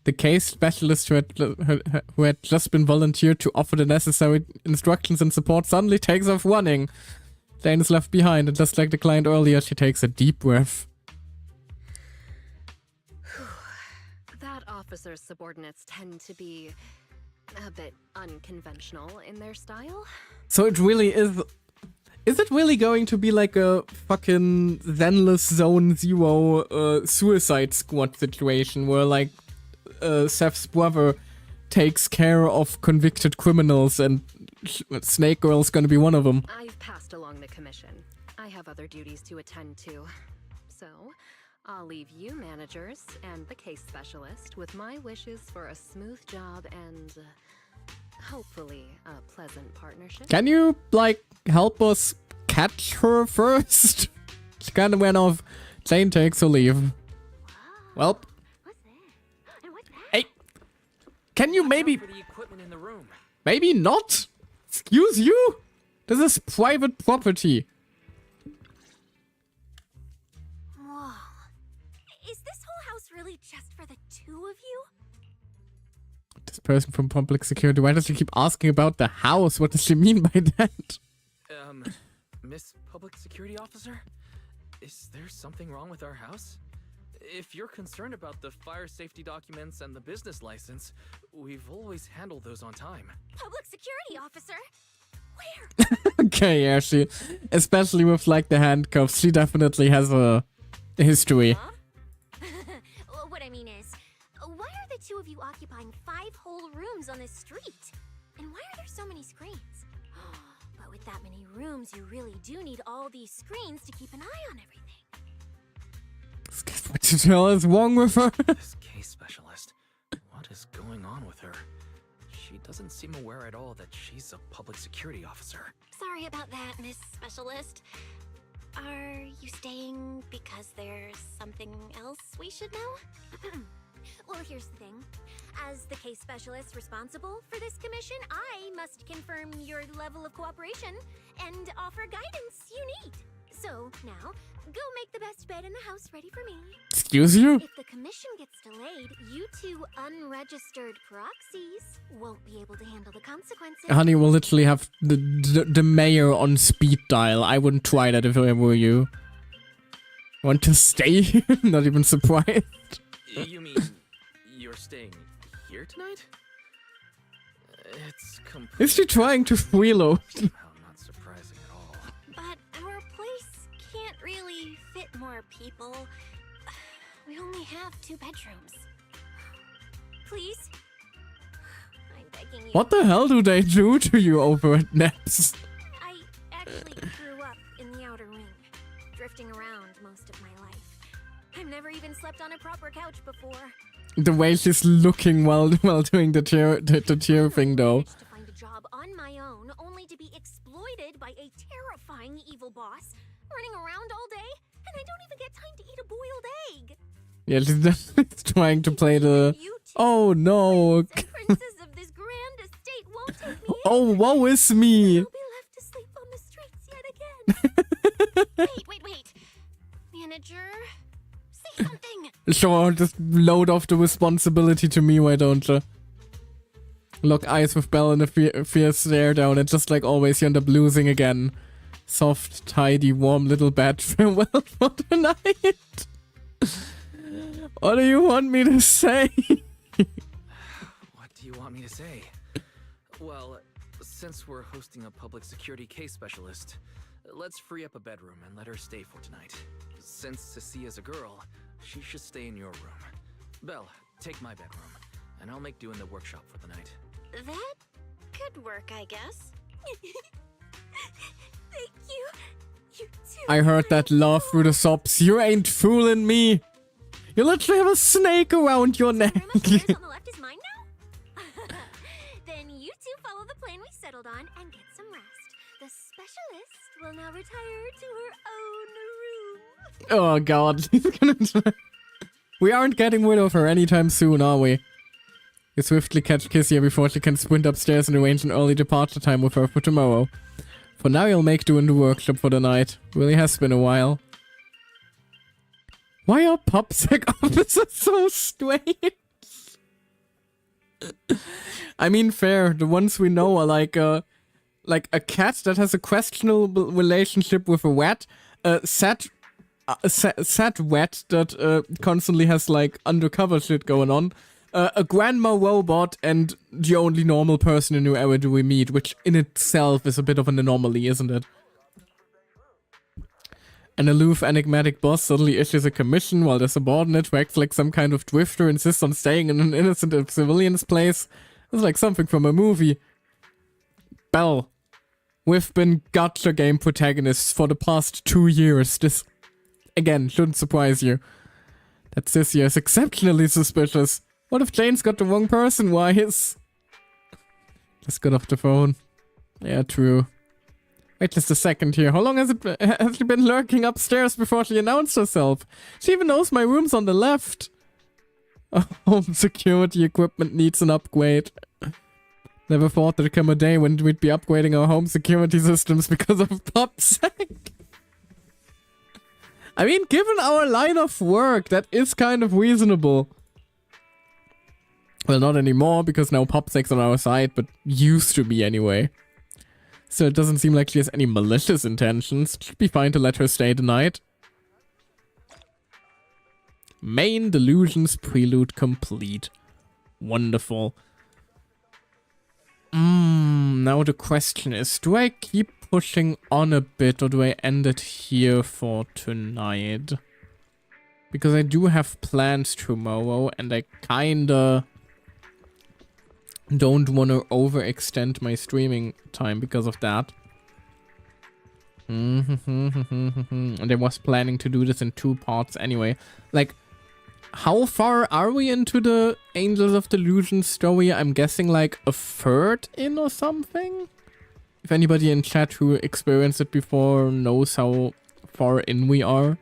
The case specialist who had just been volunteered to offer the necessary instructions and support suddenly takes off running. Klein is left behind, and just like the client earlier, she takes a deep breath. That officer's subordinates tend to be a bit unconventional in their style. So it really is... Is it really going to be like a fucking Zenless Zone Zero Suicide Squad situation where like Seth's brother takes care of convicted criminals and Snake Girl's gonna be one of them? I've passed along the commission. I have other duties to attend to. So, I'll leave you managers and the case specialist with my wishes for a smooth job and hopefully a pleasant partnership. Can you, like, help us catch her first? She kind of went off. Jane takes her leave. Well. Hey, can you maybe... Maybe not? Excuse you? This is private property. Whoa. Is this whole house really just for the two of you? person from public security. Why does she keep asking about the house? What does she mean by that? Miss Public Security Officer? Is there something wrong with our house? If you're concerned about the fire safety documents and the business license, we've always handled those on time. Public security officer? Where? Okay, yeah, she, especially with like the handcuffs, she definitely has a history. Huh? What I mean is, why are the two of you occupying 5 whole rooms on this street? And why are there so many screens? But with that many rooms, you really do need all these screens to keep an eye on everything. What the hell is wrong with her? This case specialist. What is going on with her? She doesn't seem aware at all that she's a public security officer. Sorry about that, Miss Specialist. Are you staying because there's something else we should know? Well, here's the thing. As the case specialist responsible for this commission, I must confirm your level of cooperation and offer guidance you need. So, now, go make the best bed in the house ready for me. Excuse you? If the commission gets delayed, you two unregistered proxies won't be able to handle the consequences. Honey, we'll literally have the mayor on speed dial. I wouldn't try that if I were you. Want to stay here? Not even surprised. You mean you're staying here tonight? It's completely... Is she trying to freeload? Somehow not surprising at all. But our place can't really fit more people. We only have 2 bedrooms. Please? I'm begging you. What the hell do they do to you over at Neps? I actually grew up in the outer ring, drifting around most of my life. I've never even slept on a proper couch before. The way she's looking while doing the tear thing, though. To find a job on my own, only to be exploited by a terrifying evil boss, running around all day, and I don't even get time to eat a boiled egg. Yeah, she's definitely trying to play the... Oh no! Princes of this grand estate won't take me. Oh, woe is me! I'll be left to sleep on the streets yet again. Wait. Manager, say something. Sure, just load off the responsibility to me, why don't you? Lock eyes with Belle and a fierce stare down, and just like always, you end up losing again. Soft, tidy, warm little bed. Farewell for the night. What do you want me to say? What do you want me to say? Well, since we're hosting a public security case specialist, let's free up a bedroom and let her stay for tonight. Since Cecia's a girl, she should stay in your room. Belle, take my bedroom, and I'll make do in the workshop for the night. That could work, I guess. Thank you. You too. I heard that laugh through the sobs. You ain't fooling me. You literally have a snake around your neck. On the left is mine now? Then you two follow the plan we settled on and get some rest. The specialist will now retire to her own room. Oh god. We aren't getting rid of her anytime soon, are we? You swiftly catch Kissia before she can sprint upstairs and arrange an early departure time with her for tomorrow. For now, you'll make do in the workshop for the night. Really has been a while. Why are PubSec officers so strange? I mean, fair. The ones we know are like a cat that has a questionable relationship with a rat. Sad rat that constantly has like undercover shit going on. A grandma robot and the only normal person in New Era do we meet, which in itself is a bit of an anomaly, isn't it? An aloof, enigmatic boss suddenly issues a commission while the subordinate, who acts like some kind of drifter, insists on staying in an innocent civilian's place. It's like something from a movie. Belle, we've been gacha game protagonists for the past 2 years. This, again, shouldn't surprise you. That Sissy is exceptionally suspicious. What if Jane's got the wrong person, Wise? Just got off the phone. Yeah, true. Wait just a second here. How long has she been lurking upstairs before she announced herself? She even knows my room's on the left. Home security equipment needs an upgrade. Never thought there'd come a day when we'd be upgrading our home security systems because of PubSec. I mean, given our line of work, that is kind of reasonable. Well, not anymore, because now PopSec's on our side, but used to be anyway. So it doesn't seem like she has any malicious intentions. It should be fine to let her stay tonight. Main Delusions Prelude complete. Wonderful. Now the question is, do I keep pushing on a bit or do I end it here for tonight? Because I do have plans tomorrow and I kinda don't want to overextend my streaming time because of that. And I was planning to do this in 2 parts anyway. Like, how far are we into the Angels of Delusion story? I'm guessing like a third in or something? If anybody in chat who experienced it before knows how far in we are,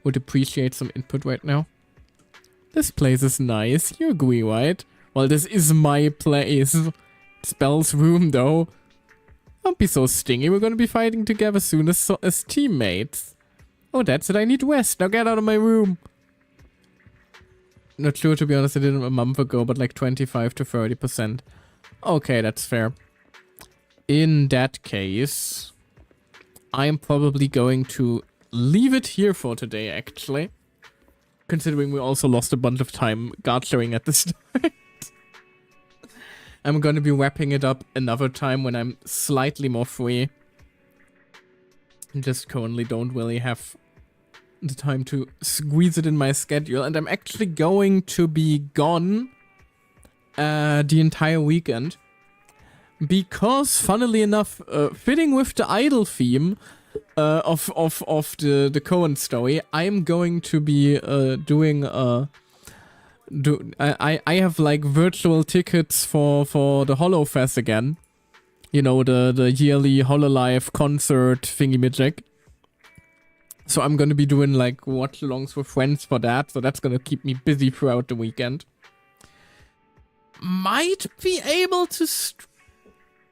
would appreciate some input right now. This place is nice, you agree, right? Well, this is my place. It's Belle's room, though. Don't be so stingy. We're gonna be fighting together soon as teammates. Oh, that's it. I need rest. Now get out of my room. Not sure, to be honest. I did it a month ago, but like 25 to 30%. Okay, that's fair. In that case, I'm probably going to leave it here for today, actually. Considering we also lost a bunch of time gathering at the start. I'm gonna be wrapping it up another time when I'm slightly more free. Just currently don't really have the time to squeeze it in my schedule. And I'm actually going to be gone the entire weekend. Because, funnily enough, fitting with the idol theme of the Cohen story, I'm going to be doing I have like virtual tickets for the HoloFest again. You know, the yearly HoloLive concert thingy-majig. So I'm gonna be doing like watch-alongs with friends for that. So that's gonna keep me busy throughout the weekend. Might be able to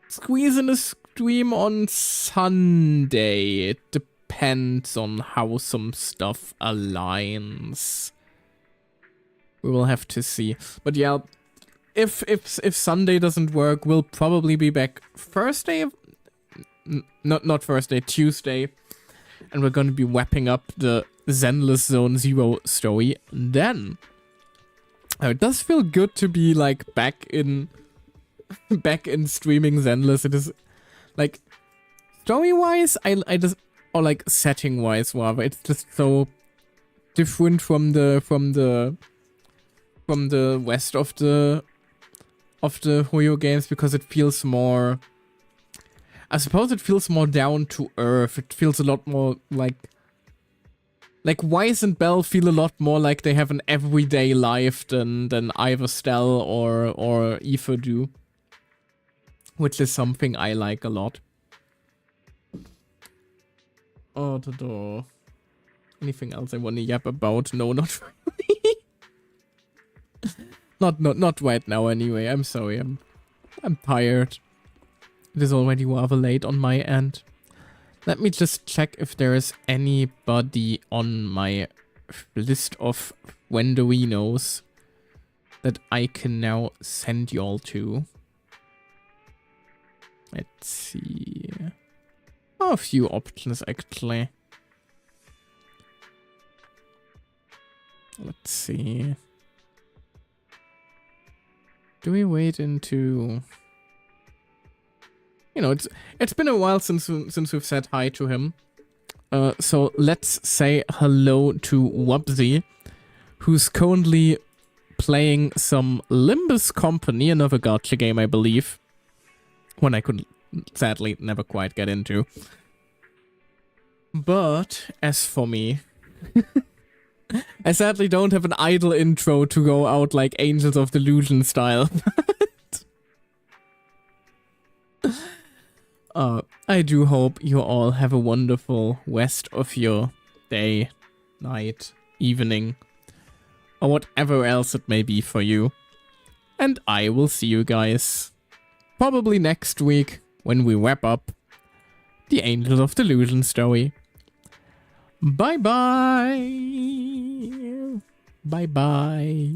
squeeze in a stream on Sunday. It depends on how some stuff aligns. We will have to see. But yeah, if Sunday doesn't work, we'll probably be back Thursday. Not Thursday, Tuesday. And we're gonna be wrapping up the Zenless Zone Zero story then. It does feel good to be like back in streaming Zenless. It is like story-wise, I just, or like setting-wise rather, it's just so different from the rest of the Hoyo games, because it feels more, I suppose it feels more down to earth. It feels a lot more like Wise and Bell feel a lot more like they have an everyday life than either Stell or Aoife do, which is something I like a lot. Oh, the door. Anything else I want to yap about? No, not really. Not right now anyway. I'm sorry. I'm tired. It is already rather late on my end. Let me just check if there is anybody on my list of Wendoinos that I can now send y'all to. Let's see. Oh, a few options actually. Let's see. Do we wait into... You know, it's been a while since we've said hi to him. So let's say hello to Wubsy, who's currently playing some Limbus Company, another gacha game, I believe. One I could sadly never quite get into. But as for me, I sadly don't have an idle intro to go out like Angels of Delusion style. I do hope you all have a wonderful rest of your day, night, evening, or whatever else it may be for you. And I will see you guys probably next week when we wrap up the Angels of Delusion story. Bye bye. Bye bye.